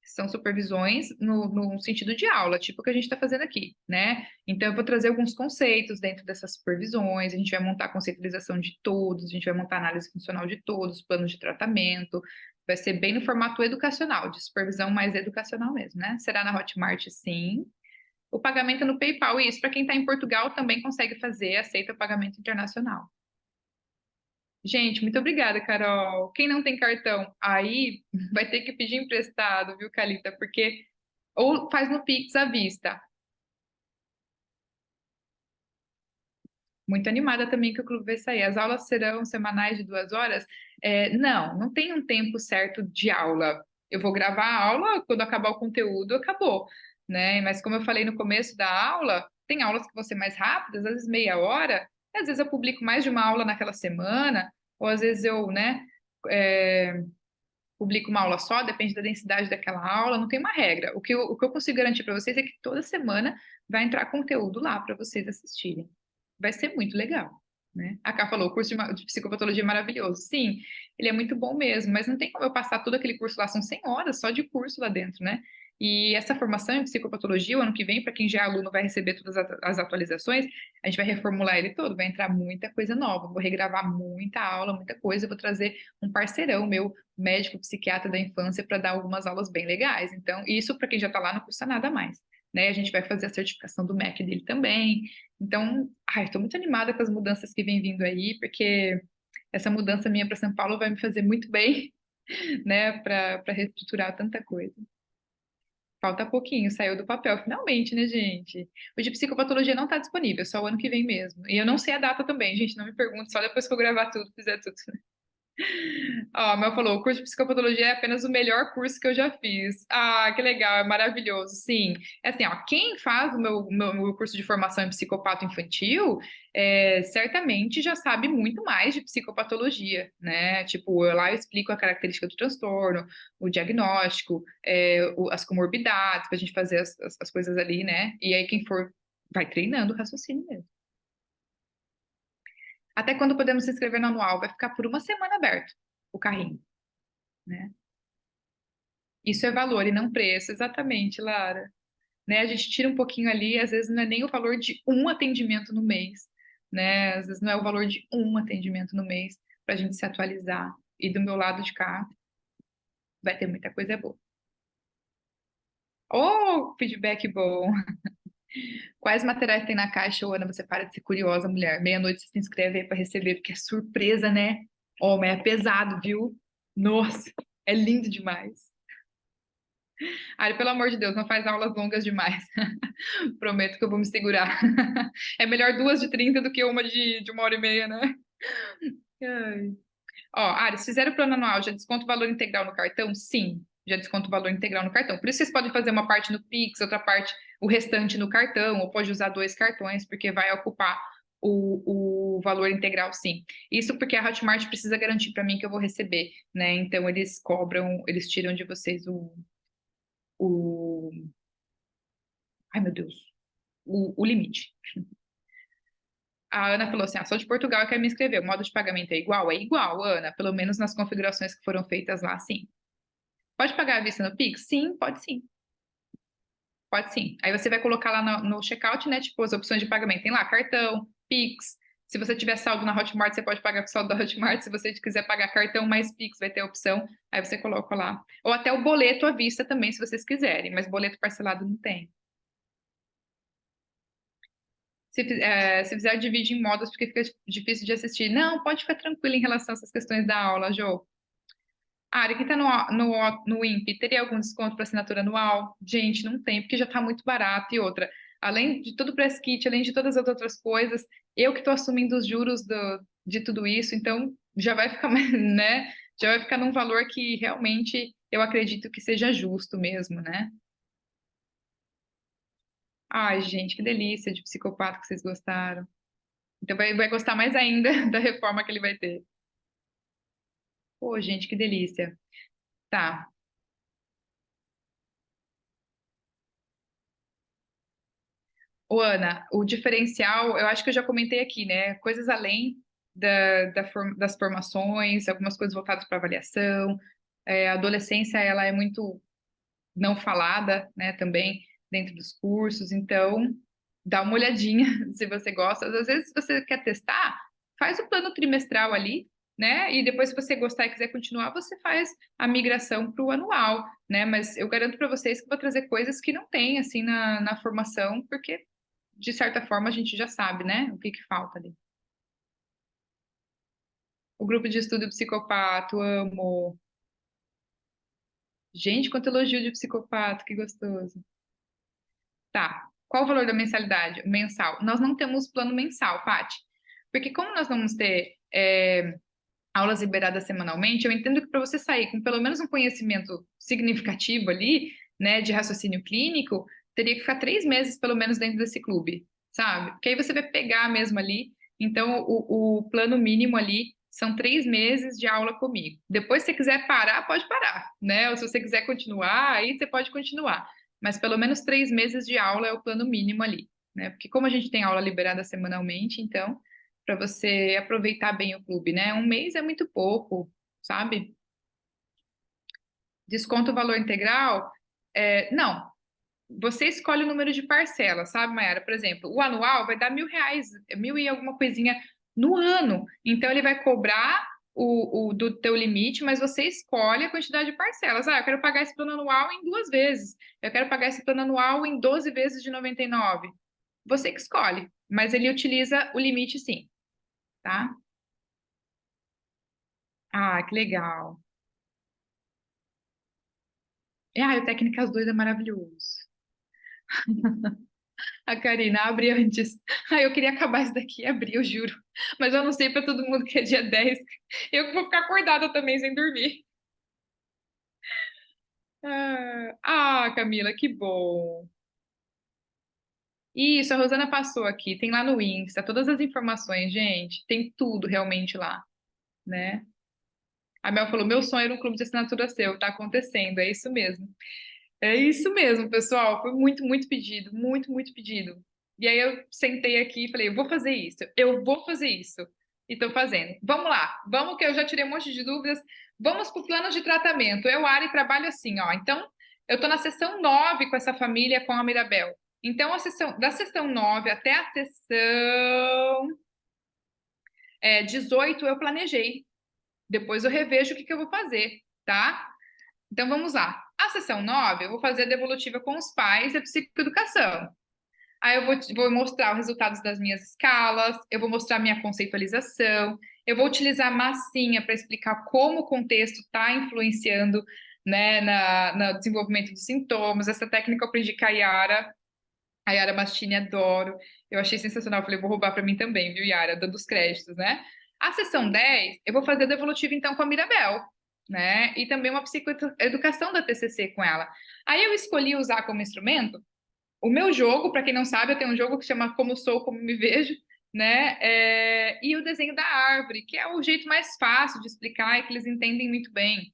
são supervisões no sentido de aula, tipo o que a gente está fazendo aqui, né? Então, eu vou trazer alguns conceitos dentro dessas supervisões, a gente vai montar a conceitualização de todos, a gente vai montar a análise funcional de todos, planos de tratamento, vai ser bem no formato educacional, de supervisão mais educacional mesmo, né? Será na Hotmart, sim. O pagamento é no PayPal, e isso para quem está em Portugal também consegue fazer, aceita o pagamento internacional. Gente, muito obrigada, Carol. Quem não tem cartão aí vai ter que pedir emprestado, viu, Calita? Porque ou faz no Pix à vista. Muito animada também que o clube vai sair. As aulas serão semanais de 2 horas? Não tem um tempo certo de aula. Eu vou gravar a aula, quando acabar o conteúdo, acabou, né? Mas como eu falei no começo da aula, tem aulas que vão ser mais rápidas, às vezes meia hora, às vezes eu publico mais de uma aula naquela semana, ou às vezes eu, né, é, publico uma aula só, depende da densidade daquela aula, não tem uma regra. O que eu consigo garantir para vocês é que toda semana vai entrar conteúdo lá para vocês assistirem. Vai ser muito legal, né? A Ká falou, o curso de psicopatologia é maravilhoso. Sim, ele é muito bom mesmo, mas não tem como eu passar todo aquele curso lá, são 100 horas só de curso lá dentro, né? E essa formação em psicopatologia, o ano que vem, para quem já é aluno, vai receber todas as atualizações, a gente vai reformular ele todo, vai entrar muita coisa nova, vou regravar muita aula, muita coisa, vou trazer um parceirão meu, médico psiquiatra da infância, para dar algumas aulas bem legais. Então, isso para quem já está lá não custa nada mais, né? A gente vai fazer a certificação do MEC dele também. Então, estou muito animada com as mudanças que vem vindo aí, porque essa mudança minha para São Paulo vai me fazer muito bem, né, para reestruturar tanta coisa. Falta pouquinho, saiu do papel, finalmente, né, gente? O de psicopatologia não está disponível, só o ano que vem mesmo. E eu não sei a data também, gente, não me pergunte, só depois que eu gravar tudo, fizer tudo. Ó, Mel falou, o curso de psicopatologia é apenas o melhor curso que eu já fiz. Ah, que legal, é maravilhoso. Sim, é assim, ó, quem faz o meu curso de formação em psicopata infantil, certamente já sabe muito mais de psicopatologia, né? Tipo, lá eu explico a característica do transtorno, o diagnóstico, as comorbidades, pra gente fazer as coisas ali, né? E aí quem for, vai treinando o raciocínio mesmo. Até quando podemos se inscrever no anual? Vai ficar por uma semana aberto o carrinho, né? Isso é valor e não preço, exatamente, Lara. Né? A gente tira um pouquinho ali, às vezes não é nem o valor de um atendimento no mês, né? Às vezes não é o valor de um atendimento no mês para a gente se atualizar. E do meu lado de cá vai ter muita coisa boa. Oh, feedback bom. Quais materiais tem na caixa, Ana? Você para de ser curiosa, mulher. Meia-noite você se inscreve aí para receber, porque é surpresa, né? Oh, mas é pesado, viu? Nossa, é lindo demais. Ari, pelo amor de Deus, não faz aulas longas demais. Prometo que eu vou me segurar. É melhor 2 de 30 do que uma de 1 hora e meia, né? Ai. Ó, Ari, se fizer o plano anual, já desconta o valor integral no cartão? Sim, já desconta o valor integral no cartão. Por isso vocês podem fazer uma parte no Pix, outra parte, o restante no cartão, ou pode usar 2 cartões, porque vai ocupar o valor integral, sim. Isso porque a Hotmart precisa garantir para mim que eu vou receber, né? Então eles cobram, eles tiram de vocês o... Ai, meu Deus, o limite. A Ana falou assim: sou de Portugal e quero me inscrever. O modo de pagamento é igual? É igual, Ana, pelo menos nas configurações que foram feitas lá, sim. Pode pagar à vista no Pix? Sim, pode sim. Pode sim. Aí você vai colocar lá no checkout, né? Tipo, as opções de pagamento. Tem lá cartão, Pix. Se você tiver saldo na Hotmart, você pode pagar com saldo da Hotmart. Se você quiser pagar cartão mais Pix, vai ter a opção. Aí você coloca lá. Ou até o boleto à vista também, se vocês quiserem. Mas boleto parcelado não tem. Se fizer, divide em modos, porque fica difícil de assistir. Não, pode ficar tranquilo em relação a essas questões da aula, Jô. Ari, quem tá no INPE, teria algum desconto para assinatura anual? Gente, não tem, porque já tá muito barato. E outra, além de todo o press kit, além de todas as outras coisas, eu que estou assumindo os juros de tudo isso, então já vai ficar, né? Já vai ficar num valor que realmente eu acredito que seja justo mesmo, né? Ai, gente, que delícia de psicopata que vocês gostaram. Então vai gostar mais ainda da reforma que ele vai ter. Pô, gente, que delícia. Tá. Ô, Ana, o diferencial, eu acho que eu já comentei aqui, né? Coisas além das formações, algumas coisas voltadas para avaliação. A adolescência, ela é muito não falada, né, também dentro dos cursos, então dá uma olhadinha se você gosta. Às vezes, se você quer testar, faz o plano trimestral ali, né? E depois, se você gostar e quiser continuar, você faz a migração para o anual, né? Mas eu garanto para vocês que eu vou trazer coisas que não tem, assim, na formação, porque, de certa forma, a gente já sabe, né? O que que falta ali. O grupo de estudo psicopato, amo. Gente, quanto elogio de psicopato, que gostoso. Tá. Qual o valor da mensalidade? Mensal. Nós não temos plano mensal, Paty. Porque como nós vamos ter aulas liberadas semanalmente, eu entendo que para você sair com pelo menos um conhecimento significativo ali, né, de raciocínio clínico, teria que ficar 3 meses pelo menos dentro desse clube, sabe? Porque aí você vai pegar mesmo ali. Então, o plano mínimo ali são 3 meses de aula comigo. Depois, se você quiser parar, pode parar, né? Ou se você quiser continuar, aí você pode continuar. Mas pelo menos 3 meses de aula é o plano mínimo ali, né? Porque como a gente tem aula liberada semanalmente, então para você aproveitar bem o clube, né? Um mês é muito pouco, sabe? Desconto o valor integral? Não, você escolhe o número de parcelas, sabe, Mayara? Por exemplo, o anual vai dar R$ 1.000, 1.000 e alguma coisinha no ano. Então, ele vai cobrar o do teu limite, mas você escolhe a quantidade de parcelas. Ah, eu quero pagar esse plano anual em 2 vezes. Eu quero pagar esse plano anual em 12 vezes de 99. Você que escolhe, mas ele utiliza o limite sim, tá? Ah, que legal. O Técnicas 2 é maravilhoso. A Karina abre antes. Eu queria acabar isso daqui e abrir, eu juro. Mas eu não sei para todo mundo que é dia 10. Eu que vou ficar acordada também sem dormir. Camila, que bom. Isso, a Rosana passou aqui. Tem lá no Insta todas as informações, gente. Tem tudo realmente lá, né? A Mel falou: meu sonho era um clube de assinatura seu. Tá acontecendo, é isso mesmo. É isso mesmo, pessoal. Foi muito, muito pedido, muito, muito pedido. E aí eu sentei aqui e falei, eu vou fazer isso, eu vou fazer isso. E tô fazendo. Vamos lá, vamos que eu já tirei um monte de dúvidas. Vamos para o plano de tratamento. Eu, Ari, trabalho assim, ó. Então, eu tô na sessão 9 com essa família, com a Mirabel. Então, da sessão 9 até a sessão 18 eu planejei. Depois eu revejo o que que eu vou fazer, tá? Então vamos lá. A sessão 9 eu vou fazer a devolutiva com os pais e a psicoeducação. Aí eu vou mostrar os resultados das minhas escalas, eu vou mostrar minha conceitualização, eu vou utilizar a massinha para explicar como o contexto está influenciando, né, no desenvolvimento dos sintomas. Essa técnica eu aprendi com a Yara Mastini, adoro. Eu achei sensacional, falei, vou roubar para mim também, viu, Yara, dando os créditos, né? A sessão 10 eu vou fazer a devolutiva então com a Mirabel, né? E também uma psicoeducação da TCC com ela. Aí eu escolhi usar como instrumento o meu jogo, para quem não sabe, eu tenho um jogo que chama Como Sou, Como Me Vejo, né? E o desenho da árvore, que é o jeito mais fácil de explicar e que eles entendem muito bem.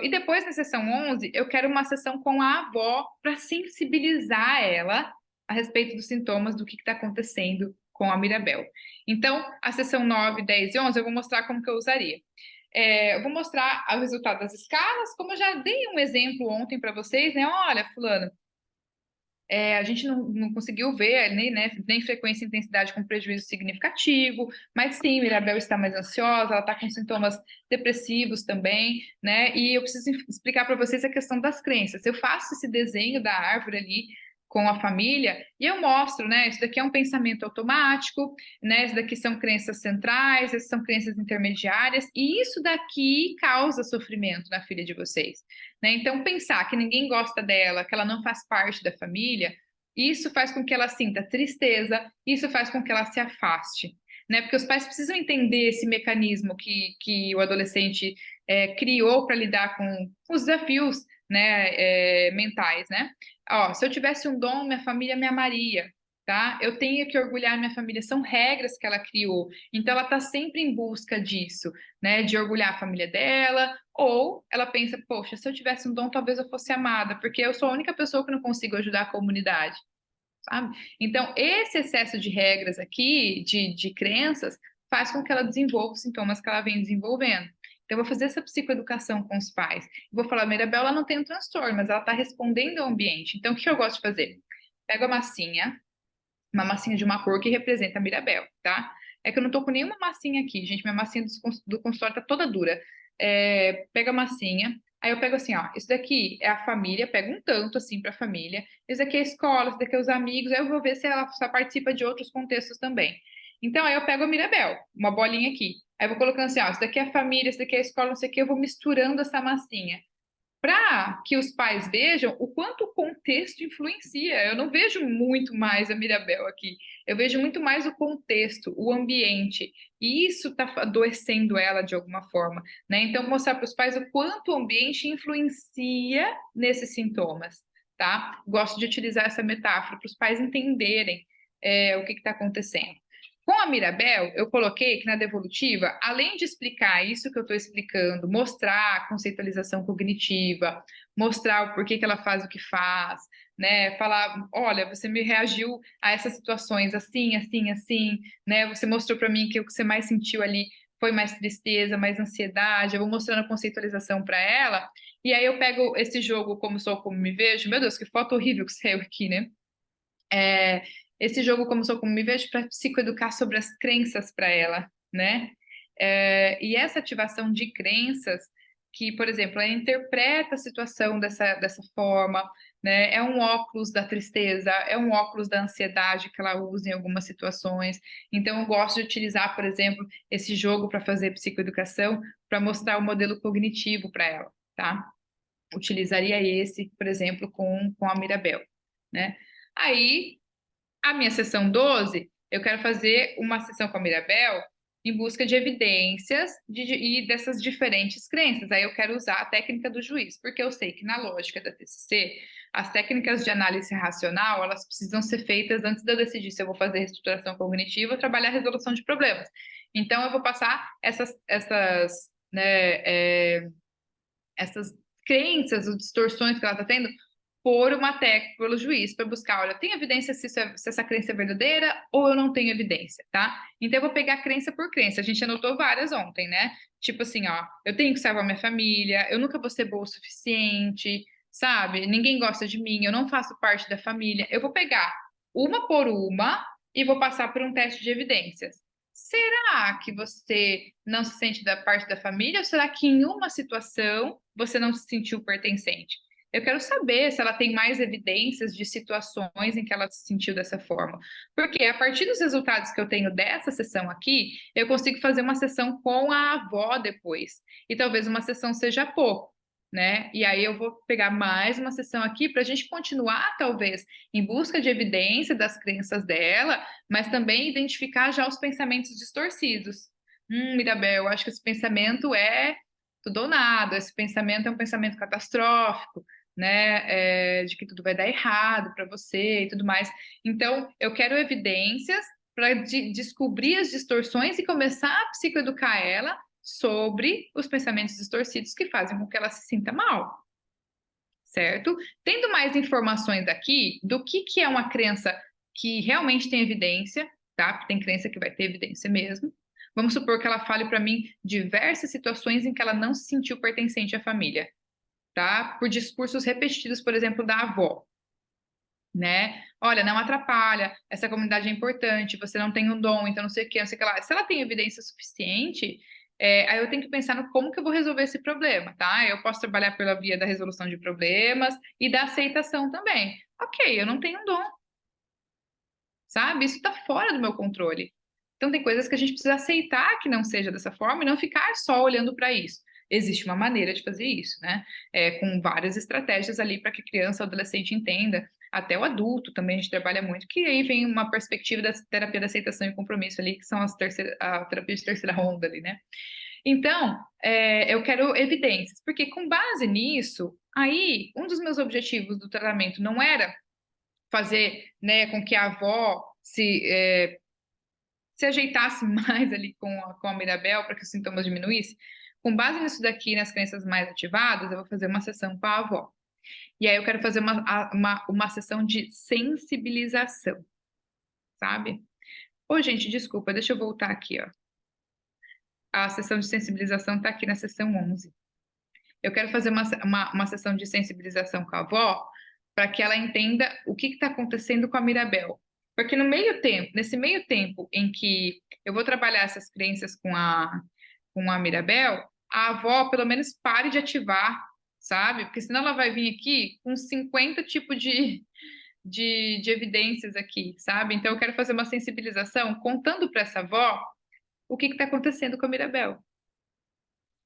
E depois, na sessão 11, eu quero uma sessão com a avó para sensibilizar ela a respeito dos sintomas do que está acontecendo com a Mirabel. Então, a sessão 9, 10 e 11, eu vou mostrar como que eu usaria. Eu vou mostrar o resultado das escalas, como eu já dei um exemplo ontem para vocês, né? Olha, fulano, a gente não conseguiu ver nem frequência e intensidade com prejuízo significativo, mas sim, Mirabel está mais ansiosa, ela está com sintomas depressivos também, né? E eu preciso explicar para vocês a questão das crenças. Eu faço esse desenho da árvore ali com a família e eu mostro, né? Isso daqui é um pensamento automático, né? Isso daqui são crenças centrais, essas são crenças intermediárias, e isso daqui causa sofrimento na filha de vocês, né? Então, pensar que ninguém gosta dela, que ela não faz parte da família, isso faz com que ela sinta tristeza, isso faz com que ela se afaste. né? Porque os pais precisam entender esse mecanismo que o adolescente criou para lidar com os desafios, né, mentais, né? Ó, se eu tivesse um dom, minha família me amaria, tá? Eu tenho que orgulhar minha família, são regras que ela criou. Então ela está sempre em busca disso, né? De orgulhar a família dela, ou ela pensa, poxa, se eu tivesse um dom, talvez eu fosse amada, porque eu sou a única pessoa que não consigo ajudar a comunidade, sabe? Então, esse excesso de regras aqui, de crenças, faz com que ela desenvolva os sintomas que ela vem desenvolvendo. Então, eu vou fazer essa psicoeducação com os pais. Vou falar, Mirabel, ela não tem um transtorno, mas ela está respondendo ao ambiente. Então, o que eu gosto de fazer? Pego a massinha, uma massinha de uma cor que representa a Mirabel, tá? É que eu não tô com nenhuma massinha aqui, gente. Minha massinha do consultório tá toda dura. Pega a massinha, aí eu pego assim, ó. Isso daqui é a família, pego um tanto assim pra família. Isso daqui é a escola, isso daqui é os amigos. Aí eu vou ver se ela participa de outros contextos também. Então, aí eu pego a Mirabel, uma bolinha aqui. Aí eu vou colocando assim, ó. Isso daqui é a família, isso daqui é a escola, não sei o que. Eu vou misturando essa massinha para que os pais vejam o quanto o contexto influencia. Eu não vejo muito mais a Mirabel aqui, eu vejo muito mais o contexto, o ambiente, e isso está adoecendo ela de alguma forma, né? Então, mostrar para os pais o quanto o ambiente influencia nesses sintomas, tá? Gosto de utilizar essa metáfora para os pais entenderem o que está acontecendo. Com a Mirabel, eu coloquei que na devolutiva, além de explicar isso que eu estou explicando, mostrar a conceitualização cognitiva, mostrar o porquê que ela faz o que faz, né? Falar, olha, você me reagiu a essas situações assim, assim, assim, né? Você mostrou para mim que o que você mais sentiu ali foi mais tristeza, mais ansiedade. Eu vou mostrando a conceitualização para ela, e aí eu pego esse jogo Como Sou, Como Me Vejo. Meu Deus, que foto horrível que saiu aqui, né? Esse jogo Como Sou, Como Me Vejo para psicoeducar sobre as crenças para ela, né? E essa ativação de crenças que, por exemplo, ela interpreta a situação dessa forma, né? É um óculos da tristeza, é um óculos da ansiedade que ela usa em algumas situações. Então, eu gosto de utilizar, por exemplo, esse jogo para fazer psicoeducação, para mostrar o modelo cognitivo para ela, tá? Utilizaria esse, por exemplo, com a Mirabel, né? Aí, a minha sessão 12, eu quero fazer uma sessão com a Mirabel em busca de evidências e dessas diferentes crenças. Aí eu quero usar a técnica do juiz, porque eu sei que na lógica da TCC, as técnicas de análise racional, elas precisam ser feitas antes de eu decidir se eu vou fazer reestruturação cognitiva ou trabalhar resolução de problemas. Então, eu vou passar essas crenças ou distorções que ela está tendo por uma técnica, pelo juiz, para buscar, olha, tem evidência se essa crença é verdadeira ou eu não tenho evidência, tá? Então eu vou pegar crença por crença. A gente anotou várias ontem, né? Tipo assim, ó, eu tenho que salvar minha família, eu nunca vou ser boa o suficiente, sabe? Ninguém gosta de mim, eu não faço parte da família. Eu vou pegar uma por uma e vou passar por um teste de evidências. Será que você não se sente da parte da família ou será que em uma situação você não se sentiu pertencente? Eu quero saber se ela tem mais evidências de situações em que ela se sentiu dessa forma. Porque a partir dos resultados que eu tenho dessa sessão aqui, eu consigo fazer uma sessão com a avó depois. E talvez uma sessão seja pouco, né? E aí eu vou pegar mais uma sessão aqui para a gente continuar, talvez, em busca de evidência das crenças dela, mas também identificar já os pensamentos distorcidos. Mirabel, eu acho que esse pensamento é tudo ou nada, esse pensamento é um pensamento catastrófico, né, de que tudo vai dar errado para você e tudo mais. Então, eu quero evidências para descobrir as distorções e começar a psicoeducar ela sobre os pensamentos distorcidos que fazem com que ela se sinta mal, certo? Tendo mais informações aqui do que é uma crença que realmente tem evidência, tá? Porque tem crença que vai ter evidência mesmo. Vamos supor que ela fale para mim diversas situações em que ela não se sentiu pertencente à família, tá? Por discursos repetidos, por exemplo, da avó, né? Olha, não atrapalha, essa comunidade é importante, você não tem um dom, então não sei o que, não sei o que lá. Se ela tem evidência suficiente, aí eu tenho que pensar no como que eu vou resolver esse problema, tá? Eu posso trabalhar pela via da resolução de problemas e da aceitação também. Ok, eu não tenho um dom, sabe? Isso está fora do meu controle. Então, tem coisas que a gente precisa aceitar que não seja dessa forma e não ficar só olhando para isso. Existe uma maneira de fazer isso, né? Com várias estratégias ali para que a criança ou adolescente entenda até o adulto também a gente trabalha muito, que aí vem uma perspectiva da terapia da aceitação e compromisso ali, que são a terapia de terceira ronda ali, né? Então, eu quero evidências, porque com base nisso, aí, um dos meus objetivos do tratamento não era fazer, né, com que a avó se ajeitasse mais ali com a Mirabel para que os sintomas diminuíssem. Com base nisso daqui, nas crenças mais ativadas, eu vou fazer uma sessão com a avó. E aí eu quero fazer uma sessão de sensibilização, sabe? Ô, gente, desculpa, deixa eu voltar aqui, ó. A sessão de sensibilização está aqui na sessão 11. Eu quero fazer uma sessão de sensibilização com a avó para que ela entenda o que está acontecendo com a Mirabel. Porque no meio tempo, nesse meio tempo em que eu vou trabalhar essas crenças com a Mirabel, a avó pelo menos pare de ativar, sabe? Porque senão ela vai vir aqui com 50 tipos de evidências aqui, sabe? Então eu quero fazer uma sensibilização contando para essa avó o que está acontecendo com a Mirabel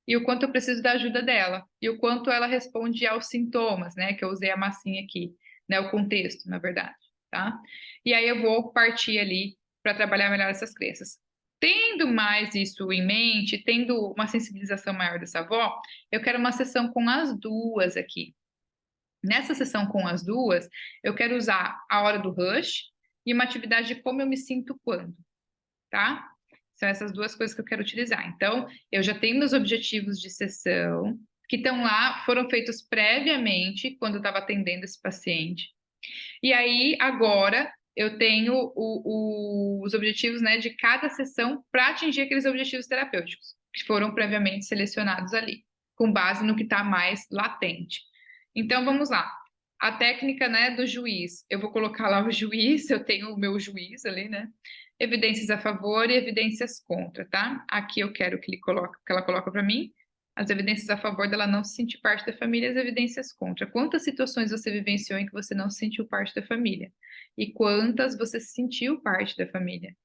e o quanto eu preciso da ajuda dela, e o quanto ela responde aos sintomas, né? Que eu usei a massinha aqui, né? O contexto, na verdade, tá? E aí eu vou partir ali para trabalhar melhor essas crenças. Tendo mais isso em mente, tendo uma sensibilização maior dessa avó, eu quero uma sessão com as duas aqui. Nessa sessão com as duas, eu quero usar a hora do rush e uma atividade de como eu me sinto quando, tá? São essas duas coisas que eu quero utilizar. Então, eu já tenho meus objetivos de sessão, que estão lá, foram feitos previamente, quando eu estava atendendo esse paciente. E aí, agora, eu tenho os objetivos, né, de cada sessão para atingir aqueles objetivos terapêuticos, que foram previamente selecionados ali, com base no que está mais latente. Então, vamos lá. A técnica, né, do juiz. Eu vou colocar lá o juiz, eu tenho o meu juiz ali, né? Evidências a favor e evidências contra, tá? Aqui eu quero que ela coloque para mim as evidências a favor dela não se sentir parte da família e as evidências contra. Quantas situações você vivenciou em que você não se sentiu parte da família? E quantas você se sentiu parte da família?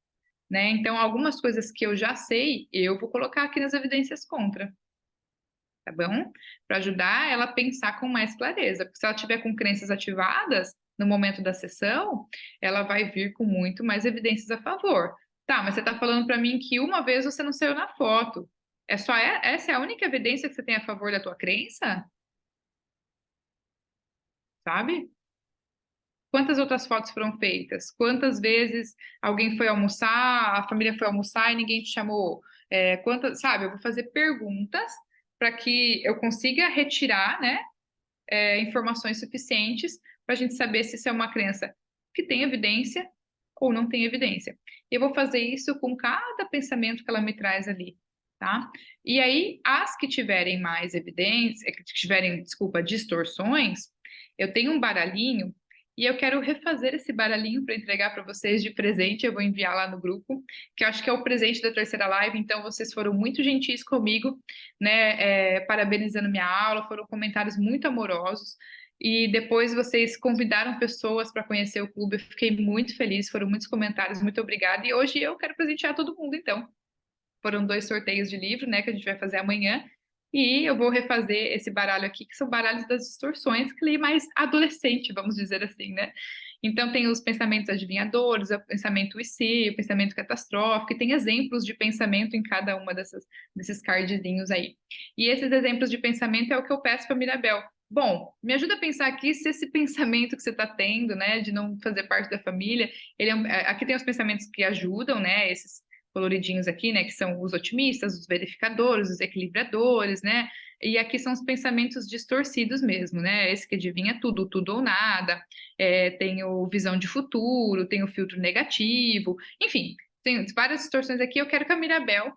Né? Então, algumas coisas que eu já sei, eu vou colocar aqui nas evidências contra, tá bom? Para ajudar ela a pensar com mais clareza. Porque se ela tiver com crenças ativadas no momento da sessão, ela vai vir com muito mais evidências a favor. Tá, mas você está falando para mim que uma vez você não saiu na foto. Essa é a única evidência que você tem a favor da tua crença? Sabe? Quantas outras fotos foram feitas? Quantas vezes alguém foi almoçar, a família foi almoçar e ninguém te chamou? Sabe? Eu vou fazer perguntas para que eu consiga retirar, né, informações suficientes para a gente saber se isso é uma crença que tem evidência ou não tem evidência. Eu vou fazer isso com cada pensamento que ela me traz ali, tá? E aí, as que tiverem mais evidência, que tiverem, desculpa, distorções, eu tenho um baralhinho e eu quero refazer esse baralhinho para entregar para vocês de presente. Eu vou enviar lá no grupo, que eu acho que é o presente da terceira live. Então, vocês foram muito gentis comigo, né? Parabenizando minha aula, foram comentários muito amorosos. E depois vocês convidaram pessoas para conhecer o clube. Eu fiquei muito feliz, foram muitos comentários, muito obrigada. E hoje eu quero presentear todo mundo, então. Foram 2 sorteios de livro, né, que a gente vai fazer amanhã. E eu vou refazer esse baralho aqui, que são baralhos das distorções, que ele é mais adolescente, vamos dizer assim, né? Então, tem os pensamentos adivinhadores, o pensamento e se, o pensamento catastrófico, e tem exemplos de pensamento em cada uma desses cardzinhos aí. E esses exemplos de pensamento é o que eu peço para Mirabel. Bom, me ajuda a pensar aqui se esse pensamento que você está tendo, né, de não fazer parte da família, aqui tem os pensamentos que ajudam, né, esses coloridinhos aqui, né, que são os otimistas, os verificadores, os equilibradores, né, e aqui são os pensamentos distorcidos mesmo, né, esse que adivinha tudo, tudo ou nada, tem o visão de futuro, tem o filtro negativo, enfim, tem várias distorções aqui. Eu quero que a Mirabel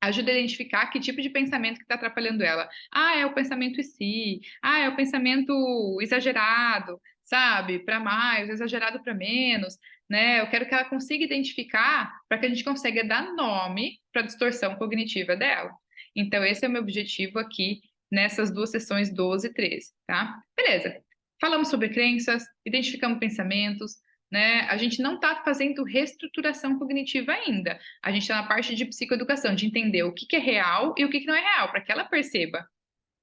ajude a identificar que tipo de pensamento que está atrapalhando ela. Ah, é o pensamento e si. Ah, é o pensamento exagerado, sabe? Para mais, exagerado para menos, né? Eu quero que ela consiga identificar para que a gente consiga dar nome para a distorção cognitiva dela. Então, esse é o meu objetivo aqui nessas duas sessões 12 e 13, tá? Beleza. Falamos sobre crenças, identificamos pensamentos, né? A gente não está fazendo reestruturação cognitiva ainda. A gente está na parte de psicoeducação, de entender o que é real e o que não é real, para que ela perceba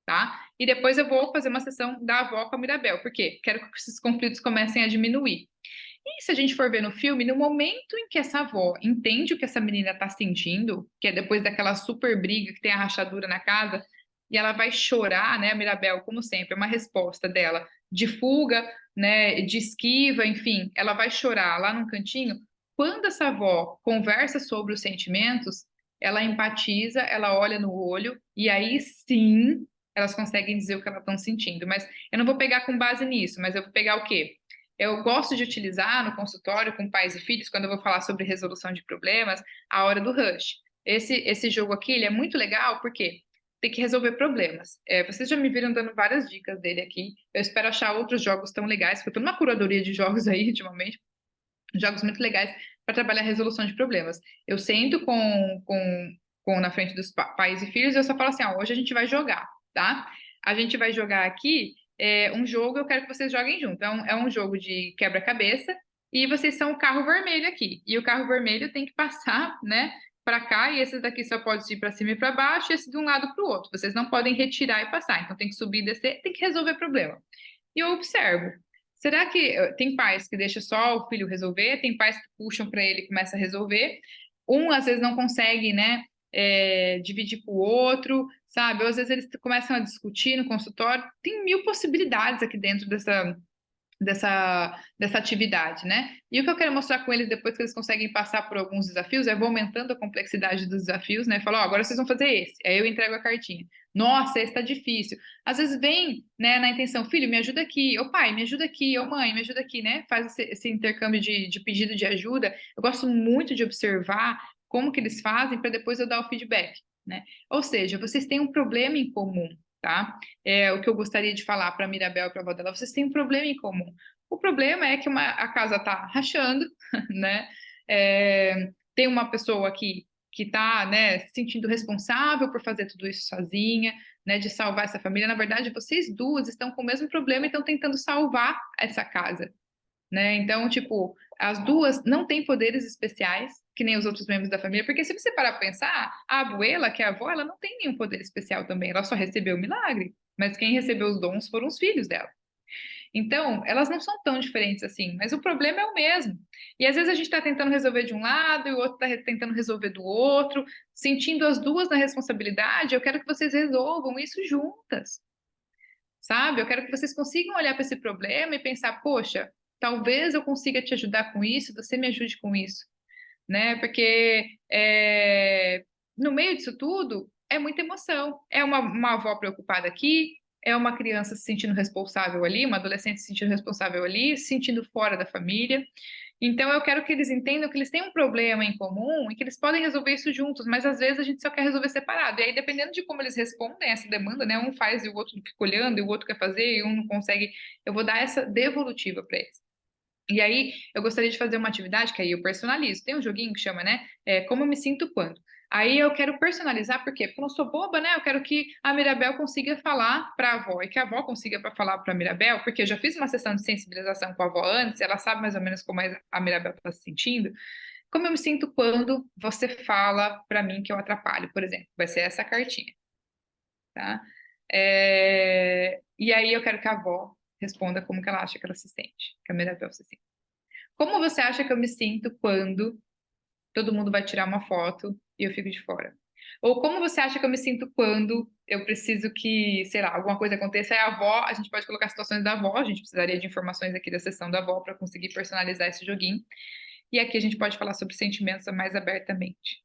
tá? E depois eu vou fazer uma sessão da avó com a Mirabel, por quê? Quero que esses conflitos comecem a diminuir. E se a gente for ver no filme, no momento em que essa avó entende o que essa menina tá sentindo, que é depois daquela super briga que tem a rachadura na casa, e ela vai chorar, né, a Mirabel, como sempre, é uma resposta dela de fuga, né, de esquiva, enfim, ela vai chorar lá num cantinho. Quando essa avó conversa sobre os sentimentos, ela empatiza, ela olha no olho, e aí sim elas conseguem dizer o que elas estão sentindo. Mas eu não vou pegar com base nisso, mas eu vou pegar o quê? Eu gosto de utilizar no consultório com pais e filhos, quando eu vou falar sobre resolução de problemas, a hora do rush. Esse jogo aqui, ele é muito legal porque tem que resolver problemas. Vocês já me viram dando várias dicas dele aqui. Eu espero achar outros jogos tão legais, porque eu tô numa curadoria de jogos aí, ultimamente, jogos muito legais para trabalhar a resolução de problemas. Eu sento na frente dos pais e filhos e eu só falo assim, ó, hoje a gente vai jogar, tá? A gente vai jogar aqui um jogo, eu quero que vocês joguem junto. É um jogo de quebra-cabeça e vocês são o carro vermelho aqui. E o carro vermelho tem que passar, né, para cá e esses daqui só podem ir para cima e para baixo e esse de um lado para o outro. Vocês não podem retirar e passar. Então tem que subir e descer, tem que resolver problema. E eu observo. Será que tem pais que deixam só o filho resolver, tem pais que puxam para ele e começa a resolver? Um às vezes não consegue, né, dividir com o outro, sabe? Ou às vezes eles começam a discutir no consultório. Tem mil possibilidades aqui dentro dessa atividade, né? E o que eu quero mostrar com eles depois que eles conseguem passar por alguns desafios, vou aumentando a complexidade dos desafios, né? Falar, ó, agora vocês vão fazer esse. Aí eu entrego a cartinha. Nossa, esse tá difícil. Às vezes vem, né, na intenção, filho, me ajuda aqui, ô pai, me ajuda aqui, ô mãe, me ajuda aqui, né? Faz esse intercâmbio de pedido de ajuda. Eu gosto muito de observar como que eles fazem para depois eu dar o feedback, né? Ou seja, vocês têm um problema em comum, tá? O que eu gostaria de falar para a Mirabel e para a avó dela, vocês têm um problema em comum. O problema é que a casa está rachando, né? Tem uma pessoa aqui que está, né, se sentindo responsável por fazer tudo isso sozinha, né, de salvar essa família. Na verdade, vocês duas estão com o mesmo problema e estão tentando salvar essa casa, né? Então, tipo, as duas não têm poderes especiais, que nem os outros membros da família, porque se você parar para pensar, a abuela, que é a avó, ela não tem nenhum poder especial também, ela só recebeu o milagre, mas quem recebeu os dons foram os filhos dela. Então, elas não são tão diferentes assim, mas o problema é o mesmo. E às vezes a gente está tentando resolver de um lado e o outro está tentando resolver do outro, sentindo as duas na responsabilidade. Eu quero que vocês resolvam isso juntas, sabe? Eu quero que vocês consigam olhar para esse problema e pensar, poxa, talvez eu consiga te ajudar com isso, você me ajude com isso, né? Porque no meio disso tudo é muita emoção. É uma avó preocupada aqui, é uma criança se sentindo responsável ali, uma adolescente se sentindo responsável ali, se sentindo fora da família. Então eu quero que eles entendam que eles têm um problema em comum e que eles podem resolver isso juntos, mas às vezes a gente só quer resolver separado. E aí, dependendo de como eles respondem a essa demanda, né? Um faz e o outro fica olhando, e o outro quer fazer, e um não consegue. Eu vou dar essa devolutiva para eles. E aí, eu gostaria de fazer uma atividade que aí eu personalizo. Tem um joguinho que chama, né? Como eu me sinto quando. Aí eu quero personalizar, por quê? Porque eu não sou boba, né? Eu quero que a Mirabel consiga falar para a avó e que a avó consiga falar para a Mirabel, porque eu já fiz uma sessão de sensibilização com a avó antes, ela sabe mais ou menos como a Mirabel está se sentindo. Como eu me sinto quando você fala para mim que eu atrapalho, por exemplo. Vai ser essa cartinha, tá? E aí eu quero que a avó responda como que ela acha que ela se sente, que a Mirabel se sente. Como você acha que eu me sinto quando todo mundo vai tirar uma foto e eu fico de fora? Ou como você acha que eu me sinto quando eu preciso que, sei lá, alguma coisa aconteça? É a avó, a gente pode colocar situações da avó, a gente precisaria de informações aqui da sessão da avó para conseguir personalizar esse joguinho. E aqui a gente pode falar sobre sentimentos mais abertamente,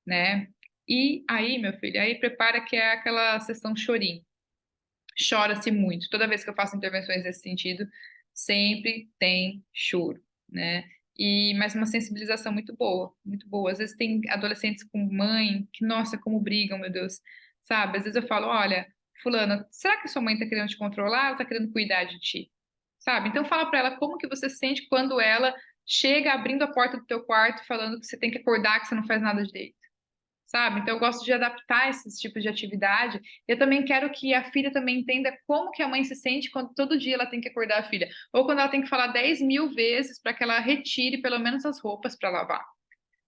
né? E aí, meu filho, aí prepara que é aquela sessão chorinho. Chora-se muito. Toda vez que eu faço intervenções nesse sentido, sempre tem choro, né? Mas uma sensibilização muito boa, muito boa. Às vezes tem adolescentes com mãe que, nossa, como brigam, meu Deus, sabe? Às vezes eu falo, olha, fulana, será que sua mãe tá querendo te controlar ou tá querendo cuidar de ti? Sabe? Então fala pra ela como que você se sente quando ela chega abrindo a porta do teu quarto falando que você tem que acordar, que você não faz nada direito, sabe? Então eu gosto de adaptar esses tipos de atividade. Eu também quero que a filha também entenda como que a mãe se sente quando todo dia ela tem que acordar a filha, ou quando ela tem que falar 10.000 vezes para que ela retire pelo menos as roupas para lavar,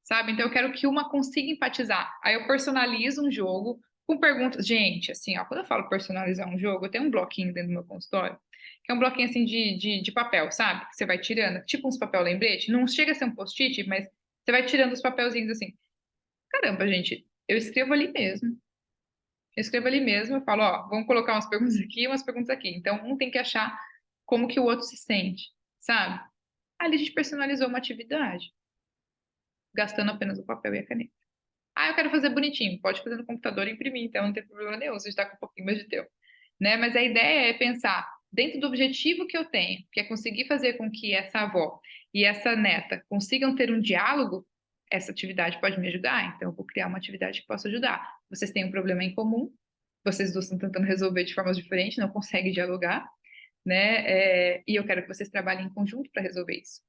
sabe? Então eu quero que uma consiga empatizar. Aí eu personalizo um jogo com perguntas. Gente, assim, ó, quando eu falo personalizar um jogo, eu tenho um bloquinho dentro do meu consultório, que é um bloquinho assim de papel, sabe? Que você vai tirando, tipo uns papel lembrete. Não chega a ser um post-it, mas você vai tirando os papelzinhos assim. Caramba, gente, eu escrevo ali mesmo. Eu escrevo ali mesmo, eu falo, ó, vamos colocar umas perguntas aqui, umas perguntas aqui. Então, um tem que achar como que o outro se sente, sabe? Ali a gente personalizou uma atividade, gastando apenas o papel e a caneta. Ah, eu quero fazer bonitinho. Pode fazer no computador e imprimir, então não tem problema nenhum, você está com um pouquinho mais de tempo, né? Mas a ideia é pensar dentro do objetivo que eu tenho, que é conseguir fazer com que essa avó e essa neta consigam ter um diálogo. Essa atividade pode me ajudar, então eu vou criar uma atividade que possa ajudar. Vocês têm um problema em comum, vocês dois estão tentando resolver de formas diferentes, não conseguem dialogar, né? E eu quero que vocês trabalhem em conjunto para resolver isso.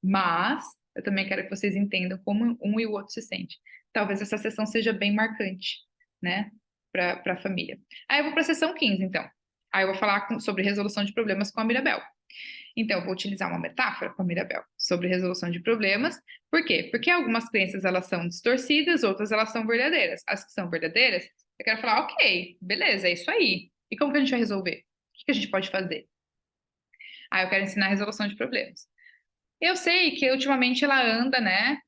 Mas eu também quero que vocês entendam como um e o outro se sente. Talvez essa sessão seja bem marcante, né, para a família. Aí eu vou para a sessão 15, então. Aí eu vou falar sobre resolução de problemas com a Mirabel. Então, eu vou utilizar uma metáfora com a Mirabel sobre resolução de problemas. Por quê? Porque algumas crenças elas são distorcidas, outras elas são verdadeiras. As que são verdadeiras, eu quero falar, ok, beleza, é isso aí. E como que a gente vai resolver? O que que a gente pode fazer? Aí eu quero ensinar a resolução de problemas. Eu sei que ultimamente ela anda, né,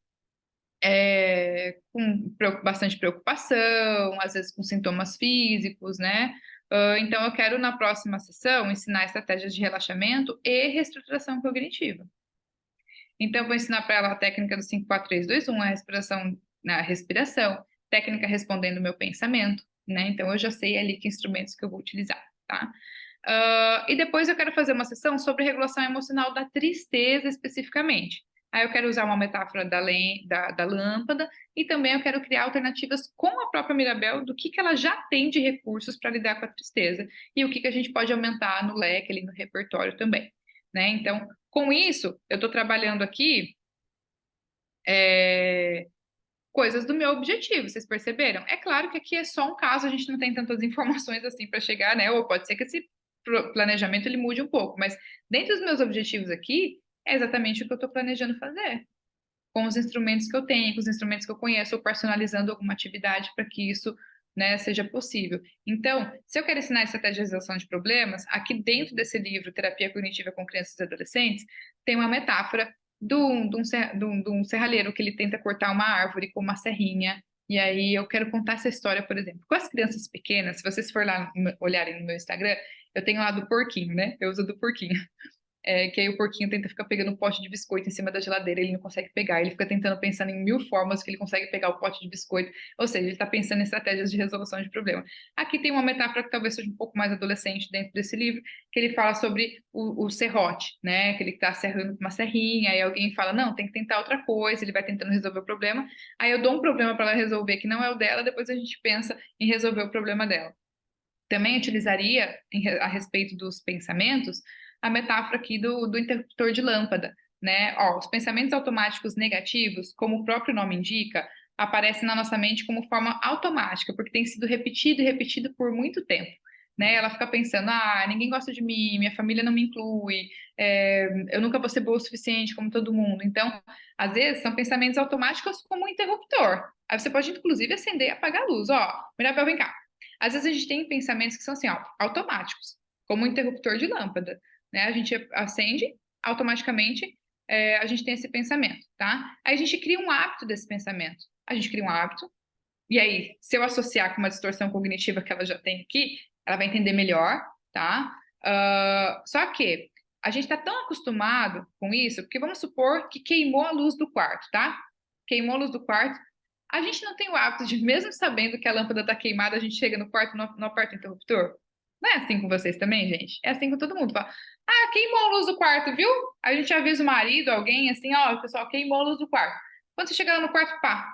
com bastante preocupação, às vezes com sintomas físicos, né? Então, eu quero na próxima sessão ensinar estratégias de relaxamento e reestruturação cognitiva. Então, eu vou ensinar para ela a técnica do 5, 4, 3, 2, 1, a respiração, técnica respondendo o meu pensamento, né? Então, eu já sei ali que instrumentos que eu vou utilizar, tá? E depois eu quero fazer uma sessão sobre regulação emocional da tristeza especificamente. Aí eu quero usar uma metáfora da lâmpada e também eu quero criar alternativas com a própria Mirabel do que ela já tem de recursos para lidar com a tristeza e o que a gente pode aumentar no leque, ali no repertório também, né? Então, com isso, eu estou trabalhando aqui é, coisas do meu objetivo, vocês perceberam? É claro que aqui é só um caso, a gente não tem tantas informações assim para chegar, né? Ou pode ser que esse planejamento ele mude um pouco, mas dentro dos meus objetivos aqui, é exatamente o que eu estou planejando fazer. Com os instrumentos que eu tenho, com os instrumentos que eu conheço, ou personalizando alguma atividade para que isso, né, seja possível. Então, se eu quero ensinar estratégia de resolução de problemas, aqui dentro desse livro, Terapia Cognitiva com Crianças e Adolescentes, tem uma metáfora de um serralheiro que ele tenta cortar uma árvore com uma serrinha. E aí eu quero contar essa história, por exemplo, com as crianças pequenas, se vocês forem lá olharem no meu Instagram, eu tenho lá do porquinho, né? Eu uso do porquinho. Que aí o porquinho tenta ficar pegando um pote de biscoito em cima da geladeira, ele não consegue pegar, ele fica tentando pensando em 1000 formas que ele consegue pegar o pote de biscoito, ou seja, ele está pensando em estratégias de resolução de problema. Aqui tem uma metáfora que talvez seja um pouco mais adolescente dentro desse livro, que ele fala sobre o serrote, né, que ele está serrando com uma serrinha, aí alguém fala, não, tem que tentar outra coisa, ele vai tentando resolver o problema, aí eu dou um problema para ela resolver que não é o dela, depois a gente pensa em resolver o problema dela. Também utilizaria, a respeito dos pensamentos, a metáfora aqui do interruptor de lâmpada, né? Ó, os pensamentos automáticos negativos, como o próprio nome indica, aparecem na nossa mente como forma automática, porque tem sido repetido e repetido por muito tempo. Né? Ela fica pensando, ninguém gosta de mim, minha família não me inclui, eu nunca vou ser boa o suficiente como todo mundo. Então, às vezes, são pensamentos automáticos como um interruptor. Aí você pode, inclusive, acender e apagar a luz. Ó, Mirabel, vem cá. Às vezes a gente tem pensamentos que são assim, ó, automáticos, como um interruptor de lâmpada, né? A gente acende, automaticamente a gente tem esse pensamento, tá? Aí a gente cria um hábito desse pensamento. A gente cria um hábito, e aí, se eu associar com uma distorção cognitiva que ela já tem aqui, ela vai entender melhor, tá? Só que a gente está tão acostumado com isso, porque vamos supor que queimou a luz do quarto, tá? Queimou a luz do quarto, a gente não tem o hábito de, mesmo sabendo que a lâmpada está queimada, a gente chega no quarto e não aperta o interruptor? Não é assim com vocês também, gente? É assim com todo mundo. Fala, queimou a luz do quarto, viu? A gente avisa o marido, alguém, assim, ó, pessoal, queimou a luz do quarto. Quando você chega lá no quarto, pá,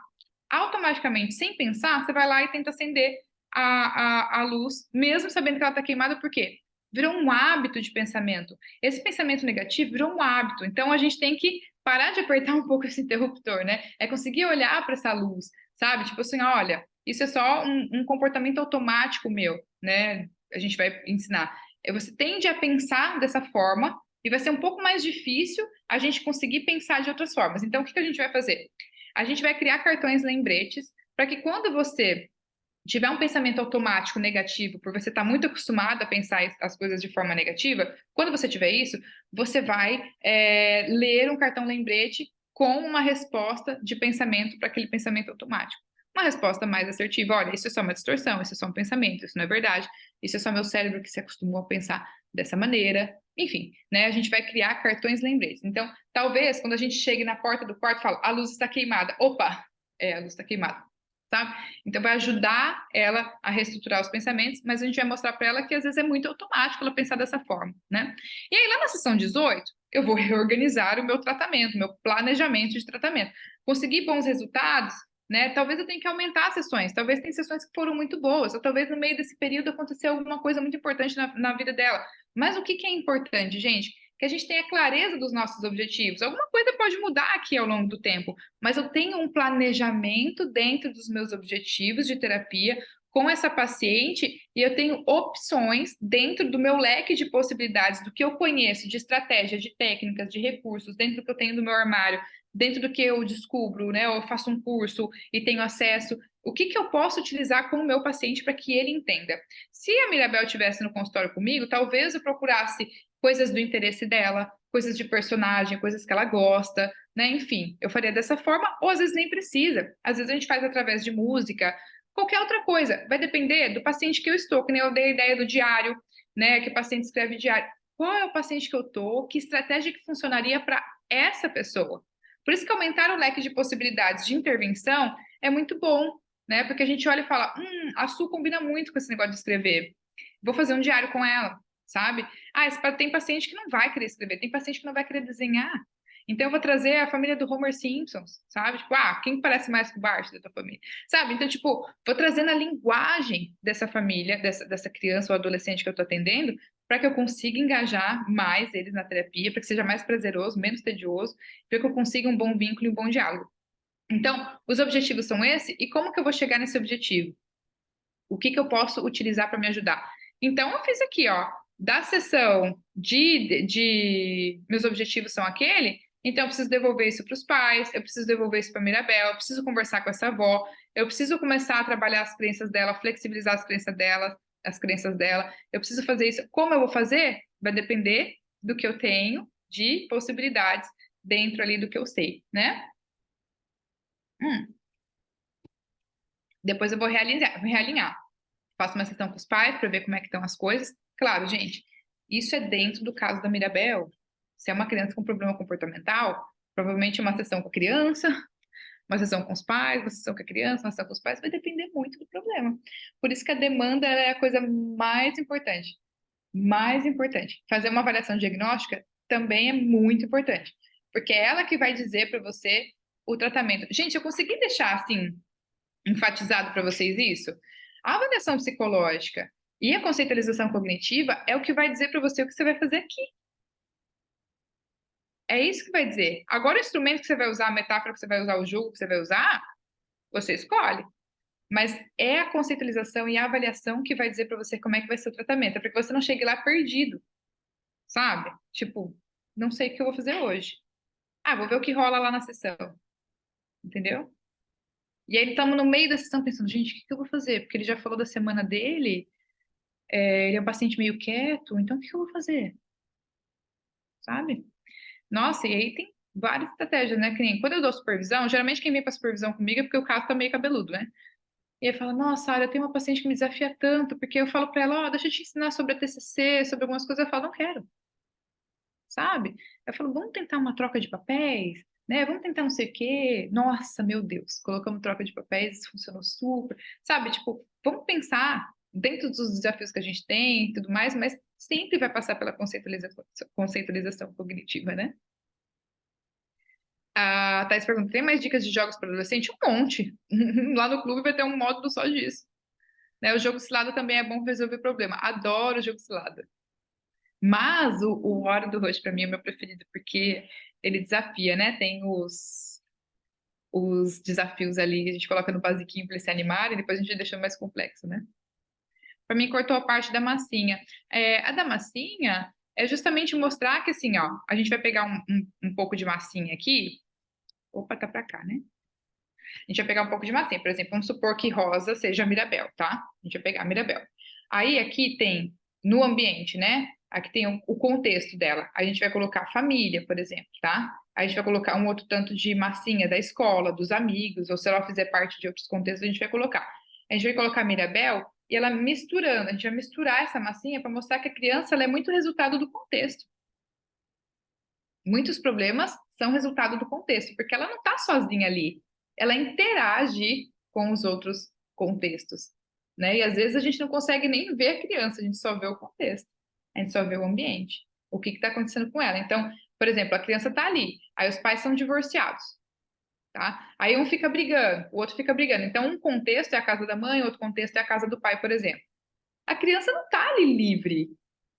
automaticamente, sem pensar, você vai lá e tenta acender a luz, mesmo sabendo que ela está queimada, por quê? Virou um hábito de pensamento. Esse pensamento negativo virou um hábito. Então, a gente tem que parar de apertar um pouco esse interruptor, né? É conseguir olhar para essa luz, sabe? Tipo assim, olha, isso é só um comportamento automático meu, né? A gente vai ensinar. Você tende a pensar dessa forma e vai ser um pouco mais difícil a gente conseguir pensar de outras formas. Então, o que a gente vai fazer? A gente vai criar cartões lembretes para que quando você tiver um pensamento automático negativo, por você estar muito acostumado a pensar as coisas de forma negativa, quando você tiver isso, você vai ler um cartão lembrete com uma resposta de pensamento para aquele pensamento automático. Uma resposta mais assertiva, olha, isso é só uma distorção, isso é só um pensamento, isso não é verdade, isso é só meu cérebro que se acostumou a pensar dessa maneira. Enfim, né, a gente vai criar cartões lembretes. Então, talvez, quando a gente chegue na porta do quarto, fala, a luz está queimada. Opa, a luz está queimada, sabe? Então, vai ajudar ela a reestruturar os pensamentos, mas a gente vai mostrar para ela que às vezes é muito automático ela pensar dessa forma, né? E aí, lá na sessão 18, eu vou reorganizar o meu tratamento, meu planejamento de tratamento. Conseguir bons resultados, né? Talvez eu tenha que aumentar as sessões, talvez tenha sessões que foram muito boas, ou talvez no meio desse período aconteceu alguma coisa muito importante na vida dela. Mas o que é importante, gente? Que a gente tenha clareza dos nossos objetivos. Alguma coisa pode mudar aqui ao longo do tempo, mas eu tenho um planejamento dentro dos meus objetivos de terapia com essa paciente e eu tenho opções dentro do meu leque de possibilidades, do que eu conheço, de estratégia, de técnicas, de recursos, dentro do que eu tenho no meu armário, dentro do que eu descubro, né? Eu faço um curso e tenho acesso. O que eu posso utilizar com o meu paciente para que ele entenda? Se a Mirabel estivesse no consultório comigo, talvez eu procurasse coisas do interesse dela, coisas de personagem, coisas que ela gosta, né? Enfim, eu faria dessa forma, ou às vezes nem precisa. Às vezes a gente faz através de música, qualquer outra coisa. Vai depender do paciente que eu estou, que nem eu dei a ideia do diário, né? Que o paciente escreve diário. Qual é o paciente que eu tô? Que estratégia que funcionaria para essa pessoa? Por isso que aumentar o leque de possibilidades de intervenção é muito bom, né? Porque a gente olha e fala, a Su combina muito com esse negócio de escrever. Vou fazer um diário com ela, sabe? Tem paciente que não vai querer escrever, tem paciente que não vai querer desenhar. Então, eu vou trazer a família do Homer Simpson, sabe? Tipo, quem parece mais com o Bart da tua família? Sabe? Então, tipo, vou trazendo a linguagem dessa família, dessa criança ou adolescente que eu tô atendendo, para que eu consiga engajar mais eles na terapia, para que seja mais prazeroso, menos tedioso, para que eu consiga um bom vínculo e um bom diálogo. Então, os objetivos são esses, e como que eu vou chegar nesse objetivo? O que eu posso utilizar para me ajudar? Então, eu fiz aqui, ó, da sessão meus objetivos são aquele, então eu preciso devolver isso para os pais, eu preciso devolver isso para a Mirabel, eu preciso conversar com essa avó, eu preciso começar a trabalhar as crenças dela, flexibilizar as crenças dela, eu preciso fazer isso. Como eu vou fazer? Vai depender do que eu tenho de possibilidades dentro ali do que eu sei, né? Hum. Depois eu vou realinhar. Faço uma sessão com os pais para ver como é que estão as coisas. Claro, gente, isso é dentro do caso da Mirabel. Se é uma criança com problema comportamental, provavelmente uma sessão com a criança, uma sessão com os pais, uma sessão com a criança, uma sessão com os pais, vai depender muito do problema. Por isso que a demanda é a coisa mais importante. Mais importante. Fazer uma avaliação diagnóstica também é muito importante, porque é ela que vai dizer para você o tratamento. Gente, eu consegui deixar assim enfatizado para vocês isso? A avaliação psicológica e a conceitualização cognitiva é o que vai dizer para você o que você vai fazer aqui. É isso que vai dizer. Agora, o instrumento que você vai usar, a metáfora que você vai usar, o jogo que você vai usar, você escolhe. Mas é a conceitualização e a avaliação que vai dizer para você como é que vai ser o tratamento. É para que você não chegue lá perdido, sabe? Tipo, não sei o que eu vou fazer hoje. Vou ver o que rola lá na sessão. Entendeu? E aí estamos no meio da sessão pensando, gente, o que eu vou fazer? Porque ele já falou da semana dele, ele é um paciente meio quieto, então o que eu vou fazer? Sabe? Nossa, e aí tem várias estratégias, né? Que nem quando eu dou supervisão, geralmente quem vem para supervisão comigo é porque o caso tá meio cabeludo, né? E aí fala, nossa, Sara, eu tenho uma paciente que me desafia tanto, porque eu falo para ela, ó, deixa eu te ensinar sobre a TCC, sobre algumas coisas, eu falo, não quero, sabe? Eu falo, vamos tentar uma troca de papéis, né? Vamos tentar não sei o quê. Nossa, meu Deus, colocamos troca de papéis, isso funcionou super, sabe? Tipo, vamos pensar dentro dos desafios que a gente tem e tudo mais, mas sempre vai passar pela conceitualização cognitiva, né? A Thais pergunta, tem mais dicas de jogos para adolescente? Um monte. Lá no clube vai ter um módulo só disso. Né? O jogo cilada também é bom para resolver problema. Adoro o jogo cilada. Mas o Hora do Rush, para mim, é o meu preferido, porque ele desafia, né? Tem os desafios ali, a gente coloca no basiquinho para eles se animarem, e depois a gente deixa mais complexo, né? Para mim, cortou a parte da massinha. A da massinha é justamente mostrar que, assim, ó, a gente vai pegar um pouco de massinha aqui. Opa, tá para cá, né? A gente vai pegar um pouco de massinha. Por exemplo, vamos supor que rosa seja a Mirabel, tá? A gente vai pegar a Mirabel. Aí aqui tem, no ambiente, né? Aqui tem o contexto dela. A gente vai colocar família, por exemplo, tá? Aí a gente vai colocar um outro tanto de massinha da escola, dos amigos, ou se ela fizer parte de outros contextos, a gente vai colocar. A gente vai colocar a Mirabel e ela misturando. A gente vai misturar essa massinha para mostrar que a criança ela é muito resultado do contexto. Muitos problemas são resultado do contexto, porque ela não está sozinha ali. Ela interage com os outros contextos, né? E às vezes a gente não consegue nem ver a criança, a gente só vê o contexto, a gente só vê o ambiente, o que está acontecendo com ela. Então, por exemplo, a criança está ali, aí os pais são divorciados, tá? Aí um fica brigando, o outro fica brigando. Então, um contexto é a casa da mãe, outro contexto é a casa do pai, por exemplo. A criança não está ali livre,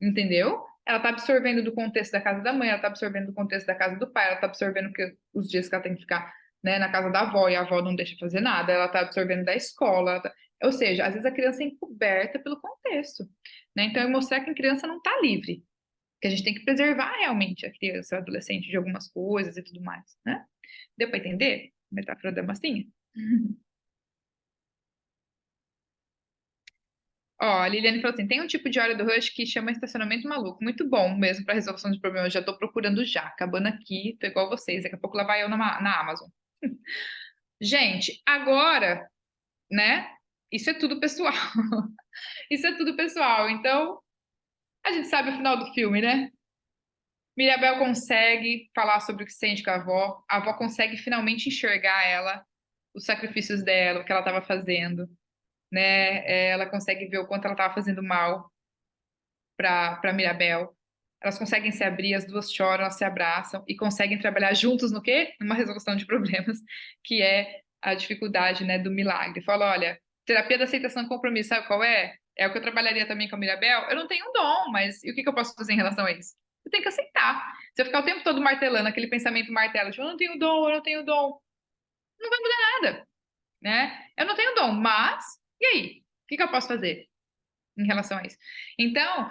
entendeu? Ela está absorvendo do contexto da casa da mãe, ela está absorvendo do contexto da casa do pai, ela está absorvendo os dias que ela tem que ficar, né, na casa da avó e a avó não deixa fazer nada, ela está absorvendo da escola, ou seja, às vezes a criança é encoberta pelo contexto, né? Então, é mostrar que a criança não está livre, que a gente tem que preservar realmente a criança, o adolescente de algumas coisas e tudo mais, né? Deu para entender? Metáfora da massinha? Ó, a Liliane falou assim: tem um tipo de óleo do Rush que chama estacionamento maluco. Muito bom mesmo para resolução de problemas. Já tô procurando já. Acabando aqui, tô igual vocês. Daqui a pouco lá vai eu na Amazon. Gente, agora, né? Isso é tudo pessoal. Isso é tudo pessoal. Então, a gente sabe o final do filme, né? Mirabel consegue falar sobre o que sente com a avó consegue finalmente enxergar ela, os sacrifícios dela, o que ela estava fazendo, né? Ela consegue ver o quanto ela estava fazendo mal para Mirabel. Elas conseguem se abrir, as duas choram, elas se abraçam e conseguem trabalhar juntos no quê? Numa resolução de problemas, que é a dificuldade, né, do milagre. Fala, olha, terapia da aceitação e compromisso, sabe qual é? É o que eu trabalharia também com a Mirabel. Eu não tenho um dom, mas e o que que eu posso fazer em relação a isso? Eu tenho que aceitar. Se eu ficar o tempo todo martelando aquele pensamento martelo, tipo, eu não tenho dom, eu não tenho dom, não vai mudar nada, né? Eu não tenho dom, mas e aí? O que que eu posso fazer em relação a isso? Então,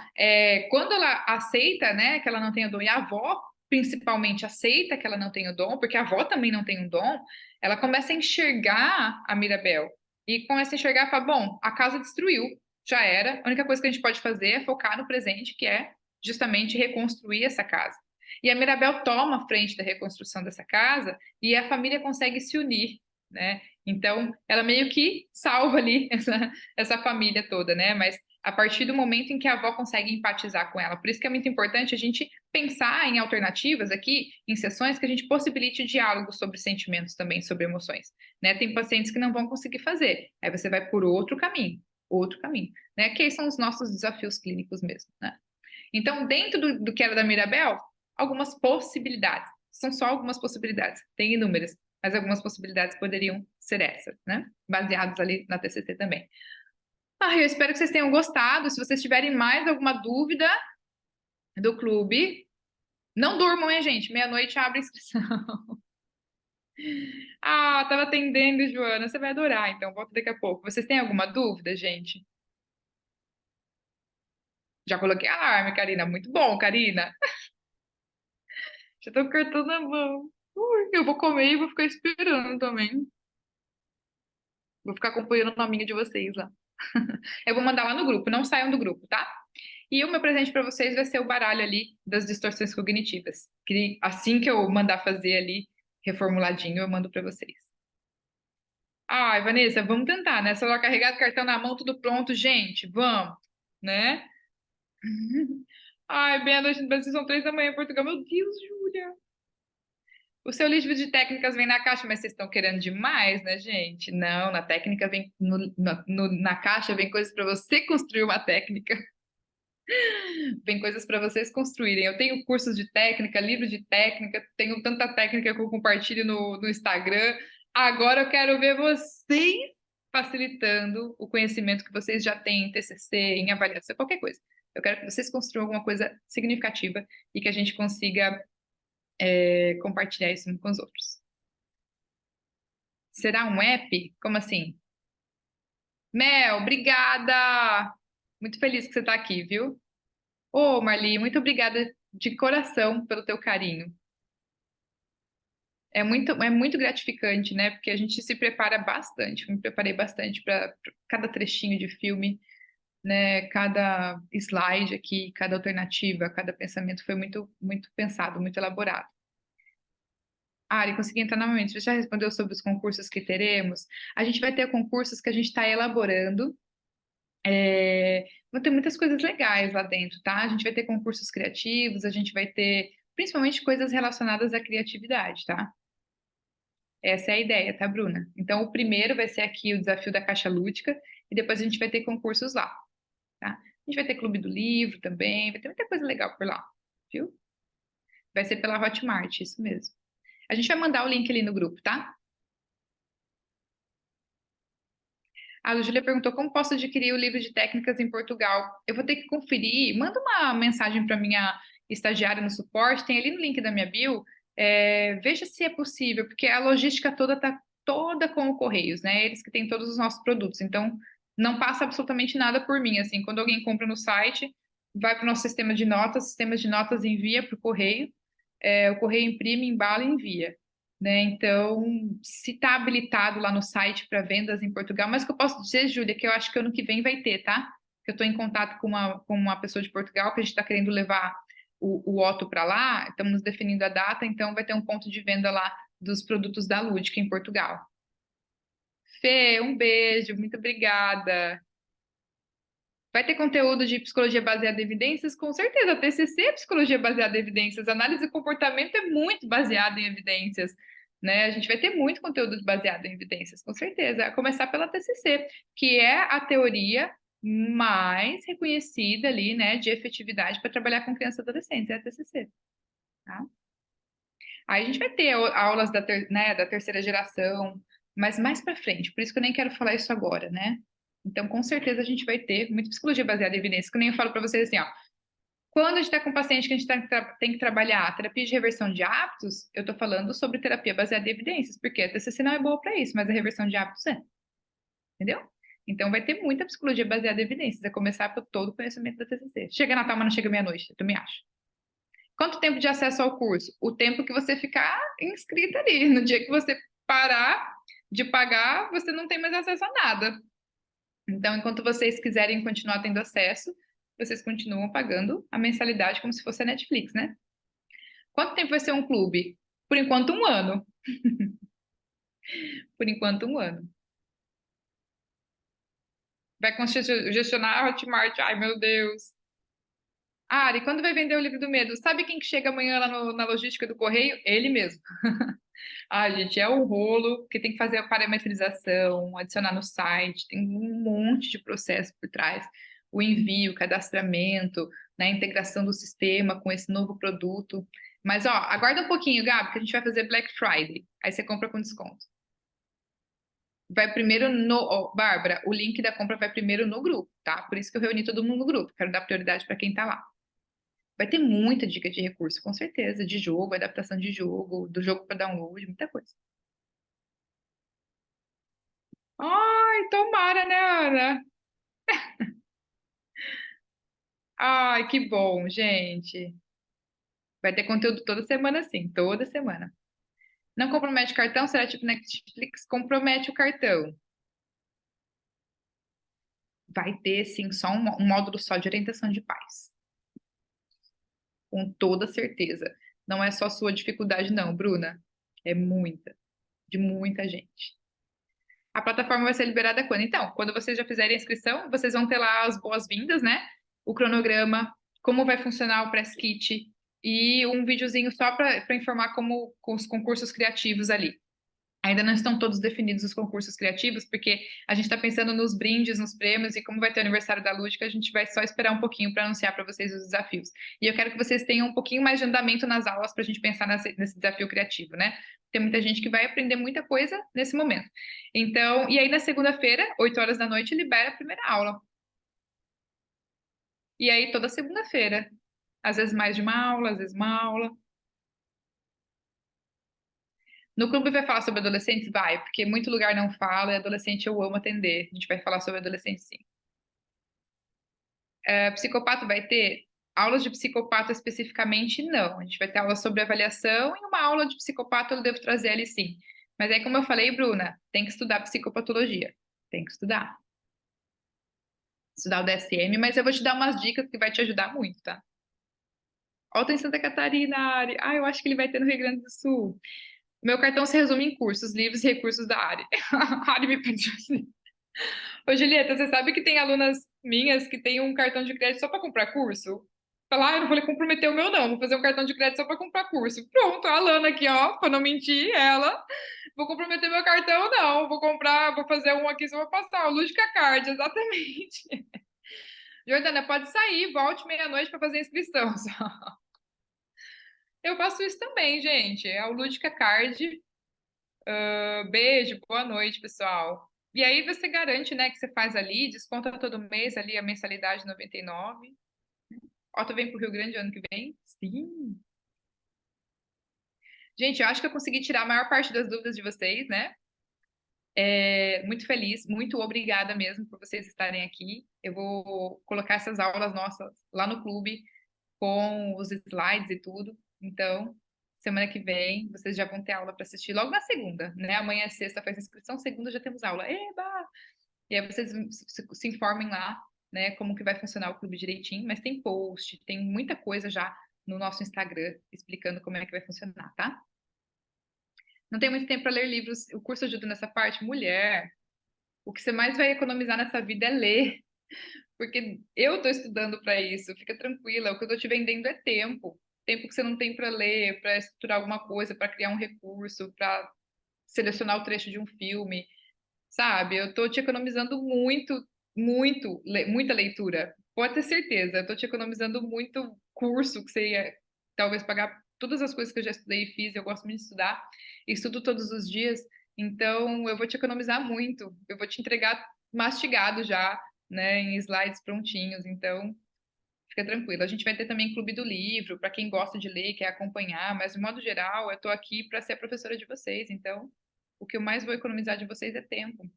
quando ela aceita, né, que ela não tem o dom, e a avó principalmente aceita que ela não tem o dom, porque a avó também não tem o dom, ela começa a enxergar a Mirabel e começa a enxergar e fala, bom, a casa destruiu, já era, a única coisa que a gente pode fazer é focar no presente, que é justamente reconstruir essa casa. E a Mirabel toma a frente da reconstrução dessa casa e a família consegue se unir, né? Então, ela meio que salva ali essa família toda, né? Mas a partir do momento em que a avó consegue empatizar com ela. Por isso que é muito importante a gente pensar em alternativas aqui, em sessões que a gente possibilite diálogo sobre sentimentos também, sobre emoções, né? Tem pacientes que não vão conseguir fazer, aí você vai por outro caminho, né? Que são os nossos desafios clínicos mesmo, né? Então, dentro do que era da Mirabel, algumas possibilidades, são só algumas possibilidades, tem inúmeras, mas algumas possibilidades poderiam ser essas, né? Baseados ali na TCC também. Ah, eu espero que vocês tenham gostado. Se vocês tiverem mais alguma dúvida do clube, não durmam, hein, gente? Meia-noite abre a inscrição. Ah, tava atendendo, Joana. Você vai adorar, então volta daqui a pouco. Vocês têm alguma dúvida, gente? Já coloquei alarme, Karina. Muito bom, Karina. Já tô com o cartão na mão. Ui, eu vou comer e vou ficar esperando também. Vou ficar acompanhando a minha de vocês lá. Eu vou mandar lá no grupo. Não saiam do grupo, tá? E o meu presente para vocês vai ser o baralho ali das distorções cognitivas. Que assim que eu mandar fazer ali, reformuladinho, eu mando para vocês. Ai, Vanessa, vamos tentar, né? Celular carregado, cartão na mão, tudo pronto, gente, vamos, né? Ai, meia-noite no Brasil, são 3 da manhã em Portugal. Meu Deus, Júlia. O seu livro de técnicas vem na caixa, mas vocês estão querendo demais, né, gente? Não, na técnica vem, na caixa vem coisas para você construir uma técnica. Vem coisas para vocês construírem. Eu tenho cursos de técnica, livro de técnica, tenho tanta técnica que eu compartilho no Instagram. Agora eu quero ver vocês facilitando o conhecimento que vocês já têm em TCC, em avaliação, qualquer coisa. Eu quero que vocês construam alguma coisa significativa e que a gente consiga compartilhar isso uns com os outros. Será um app? Como assim? Mel, obrigada! Muito feliz que você está aqui, viu? Ô, Marli, muito obrigada de coração pelo teu carinho. é muito gratificante, né? Porque a gente se prepara bastante. Me preparei bastante para cada trechinho de filme, né? Cada slide aqui, cada alternativa, cada pensamento foi muito, muito pensado, muito elaborado. Ari, consegui entrar novamente. Você já respondeu sobre os concursos que teremos? A gente vai ter concursos que a gente está elaborando. Vão ter muitas coisas legais lá dentro, tá? A gente vai ter concursos criativos, a gente vai ter principalmente coisas relacionadas à criatividade, tá? Essa é a ideia, tá, Bruna? Então, o primeiro vai ser aqui o desafio da Caixa Lúdica, e depois a gente vai ter concursos lá, tá? A gente vai ter Clube do Livro também, vai ter muita coisa legal por lá, viu? Vai ser pela Hotmart, isso mesmo. A gente vai mandar o link ali no grupo, tá? A Júlia perguntou como posso adquirir o livro de técnicas em Portugal. Eu vou ter que conferir. Manda uma mensagem para minha estagiária no suporte, tem ali no link da minha bio. Veja se é possível, porque a logística toda está toda com o Correios, né? Eles que têm todos os nossos produtos. Então, não passa absolutamente nada por mim. Assim, quando alguém compra no site, vai para o nosso sistema de notas envia para o Correio, o Correio imprime, embala e envia, né? Então, se está habilitado lá no site para vendas em Portugal, mas o que eu posso dizer, Júlia, é que eu acho que ano que vem vai ter, tá? Que eu estou em contato com uma pessoa de Portugal que a gente está querendo levar o Otto para lá, estamos definindo a data, então vai ter um ponto de venda lá dos produtos da Lúdica em Portugal. Fê, um beijo, muito obrigada. Vai ter conteúdo de psicologia baseada em evidências? Com certeza, TCC é psicologia baseada em evidências, análise do comportamento é muito baseada em evidências, né? A gente vai ter muito conteúdo baseado em evidências, com certeza. A começar pela TCC, que é a teoria mais reconhecida ali, né, de efetividade para trabalhar com crianças e adolescentes, é a TCC, tá? Aí a gente vai ter aulas né, da terceira geração, mas mais para frente, por isso que eu nem quero falar isso agora, né? Então, com certeza, a gente vai ter muita psicologia baseada em evidências, que nem eu falo para vocês assim, ó. Quando a gente está com um paciente que a gente tem que trabalhar terapia de reversão de hábitos, eu estou falando sobre terapia baseada em evidências, porque a TCC não é boa para isso, mas a reversão de hábitos é, entendeu? Então, vai ter muita psicologia baseada em evidências, a começar por todo o conhecimento da TCC. Chega Natal, mas não chega meia-noite, eu também acho. Quanto tempo de acesso ao curso? O tempo que você ficar inscrita ali. No dia que você parar de pagar, você não tem mais acesso a nada. Então, enquanto vocês quiserem continuar tendo acesso, vocês continuam pagando a mensalidade como se fosse a Netflix, né? Quanto tempo vai ser um clube? Por enquanto, um ano. Por enquanto, um ano. Vai congestionar a Hotmart. Ai, meu Deus. Ari, quando vai vender o livro do medo? Sabe quem que chega amanhã lá na logística do correio? Ele mesmo. Ah, gente, é um rolo, porque tem que fazer a parametrização, adicionar no site, tem um monte de processo por trás. O envio, o cadastramento, né, a integração do sistema com esse novo produto. Mas, ó, aguarda um pouquinho, Gabi, que a gente vai fazer Black Friday. Aí você compra com desconto. Vai primeiro no... ó, Bárbara, o link da compra vai primeiro no grupo, tá? Por isso que eu reuni todo mundo no grupo. Quero dar prioridade para quem tá lá. Vai ter muita dica de recurso, com certeza, de jogo, adaptação de jogo, do jogo para download, muita coisa. Ai, tomara, né, Ana? Ai, que bom, gente. Vai ter conteúdo toda semana, sim, toda semana. Não compromete o cartão? Será tipo Netflix? Compromete o cartão. Vai ter, sim, só um módulo só de orientação de pais. Com toda certeza. Não é só sua dificuldade, não, Bruna. É muita, de muita gente. A plataforma vai ser liberada quando? Então, quando vocês já fizerem a inscrição, vocês vão ter lá as boas-vindas, né? O cronograma, como vai funcionar o press kit e um videozinho só para informar como com os concursos criativos ali. Ainda não estão todos definidos os concursos criativos, porque a gente está pensando nos brindes, nos prêmios, e como vai ter o aniversário da Lúdica, a gente vai só esperar um pouquinho para anunciar para vocês os desafios. E eu quero que vocês tenham um pouquinho mais de andamento nas aulas para a gente pensar nesse desafio criativo, né? Tem muita gente que vai aprender muita coisa nesse momento. Então, e aí na segunda-feira, 8 horas da noite, libera a primeira aula. E aí toda segunda-feira. Às vezes mais de uma aula, às vezes uma aula. No clube vai falar sobre adolescentes? Vai, porque muito lugar não fala e adolescente eu amo atender. A gente vai falar sobre adolescente, sim. Psicopata vai ter? aulas de psicopato especificamente, não. A gente vai ter aula sobre avaliação e uma aula de psicopato eu devo trazer ali sim. Mas aí, como eu falei, Bruna, tem que estudar psicopatologia. Tem que estudar. Estudar o DSM, mas eu vou te dar umas dicas que vai te ajudar muito, tá? Ó, tô em Santa Catarina, Ari. Ah, eu acho que ele vai ter no Rio Grande do Sul. Meu cartão se resume em cursos, livros e recursos da Ari. A Ari me pediu assim. Ô, Julieta, você sabe que tem alunas minhas que têm um cartão de crédito só para comprar curso? Falar, ah, eu não vou comprometer o meu, não. Vou fazer um cartão de crédito só para comprar curso. Pronto, a Alana aqui, ó, para não mentir, ela. Vou comprometer meu cartão, não. Vou comprar, vou fazer um aqui só para passar. O Lúdica Card, exatamente. Jordana, pode sair, volte meia-noite para fazer a inscrição. Eu faço isso também, gente. É o Lúdica Card. Beijo, boa noite, pessoal. E aí você garante, né, que você faz ali, desconta todo mês ali a mensalidade 99. Otto vem pro Rio Grande ano que vem? Sim. Gente, eu acho que eu consegui tirar a maior parte das dúvidas de vocês, né? Muito feliz, muito obrigada mesmo por vocês estarem aqui. Eu vou colocar essas aulas nossas lá no clube com os slides e tudo. Então, semana que vem vocês já vão ter aula para assistir logo na segunda, né? Amanhã é sexta, faz inscrição, segunda já temos aula. Eba! E aí vocês se informem lá, né, como que vai funcionar o clube direitinho, mas tem post, tem muita coisa já no nosso Instagram explicando como é que vai funcionar, tá? Não tem muito tempo para ler livros, o curso ajuda nessa parte? Mulher, o que você mais vai economizar nessa vida é ler, porque eu estou estudando para isso, fica tranquila, o que eu estou te vendendo é tempo. Tempo que você não tem para ler, para estruturar alguma coisa, para criar um recurso, para selecionar o trecho de um filme, sabe? Eu tô te economizando muita leitura. Pode ter certeza, eu tô te economizando muito curso que você ia talvez pagar todas as coisas que eu já estudei e fiz, eu gosto muito de estudar, estudo todos os dias, então eu vou te economizar muito, eu vou te entregar mastigado já, né, em slides prontinhos, então fica tranquilo. A gente vai ter também clube do livro, para quem gosta de ler, quer acompanhar, mas de modo geral, eu tô aqui para ser a professora de vocês, então o que eu mais vou economizar de vocês é tempo.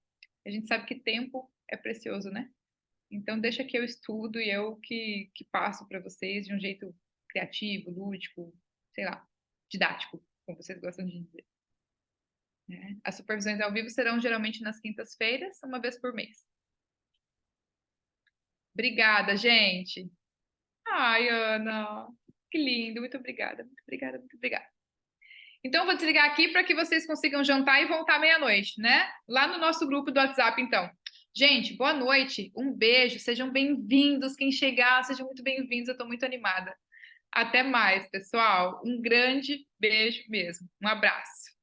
A gente sabe que tempo é precioso, né? Então, deixa que eu estudo e eu que passo para vocês de um jeito criativo, lúdico, sei lá, didático, como vocês gostam de dizer, né? As supervisões ao vivo serão geralmente nas quintas-feiras, uma vez por mês. Obrigada, gente. Ai, Ana, que lindo. Muito obrigada, muito obrigada, muito obrigada. Então, eu vou desligar aqui para que vocês consigam jantar e voltar meia-noite, né? Lá no nosso grupo do WhatsApp, então. Gente, boa noite, um beijo, sejam bem-vindos. Quem chegar, sejam muito bem-vindos, eu estou muito animada. Até mais, pessoal. Um grande beijo mesmo. Um abraço.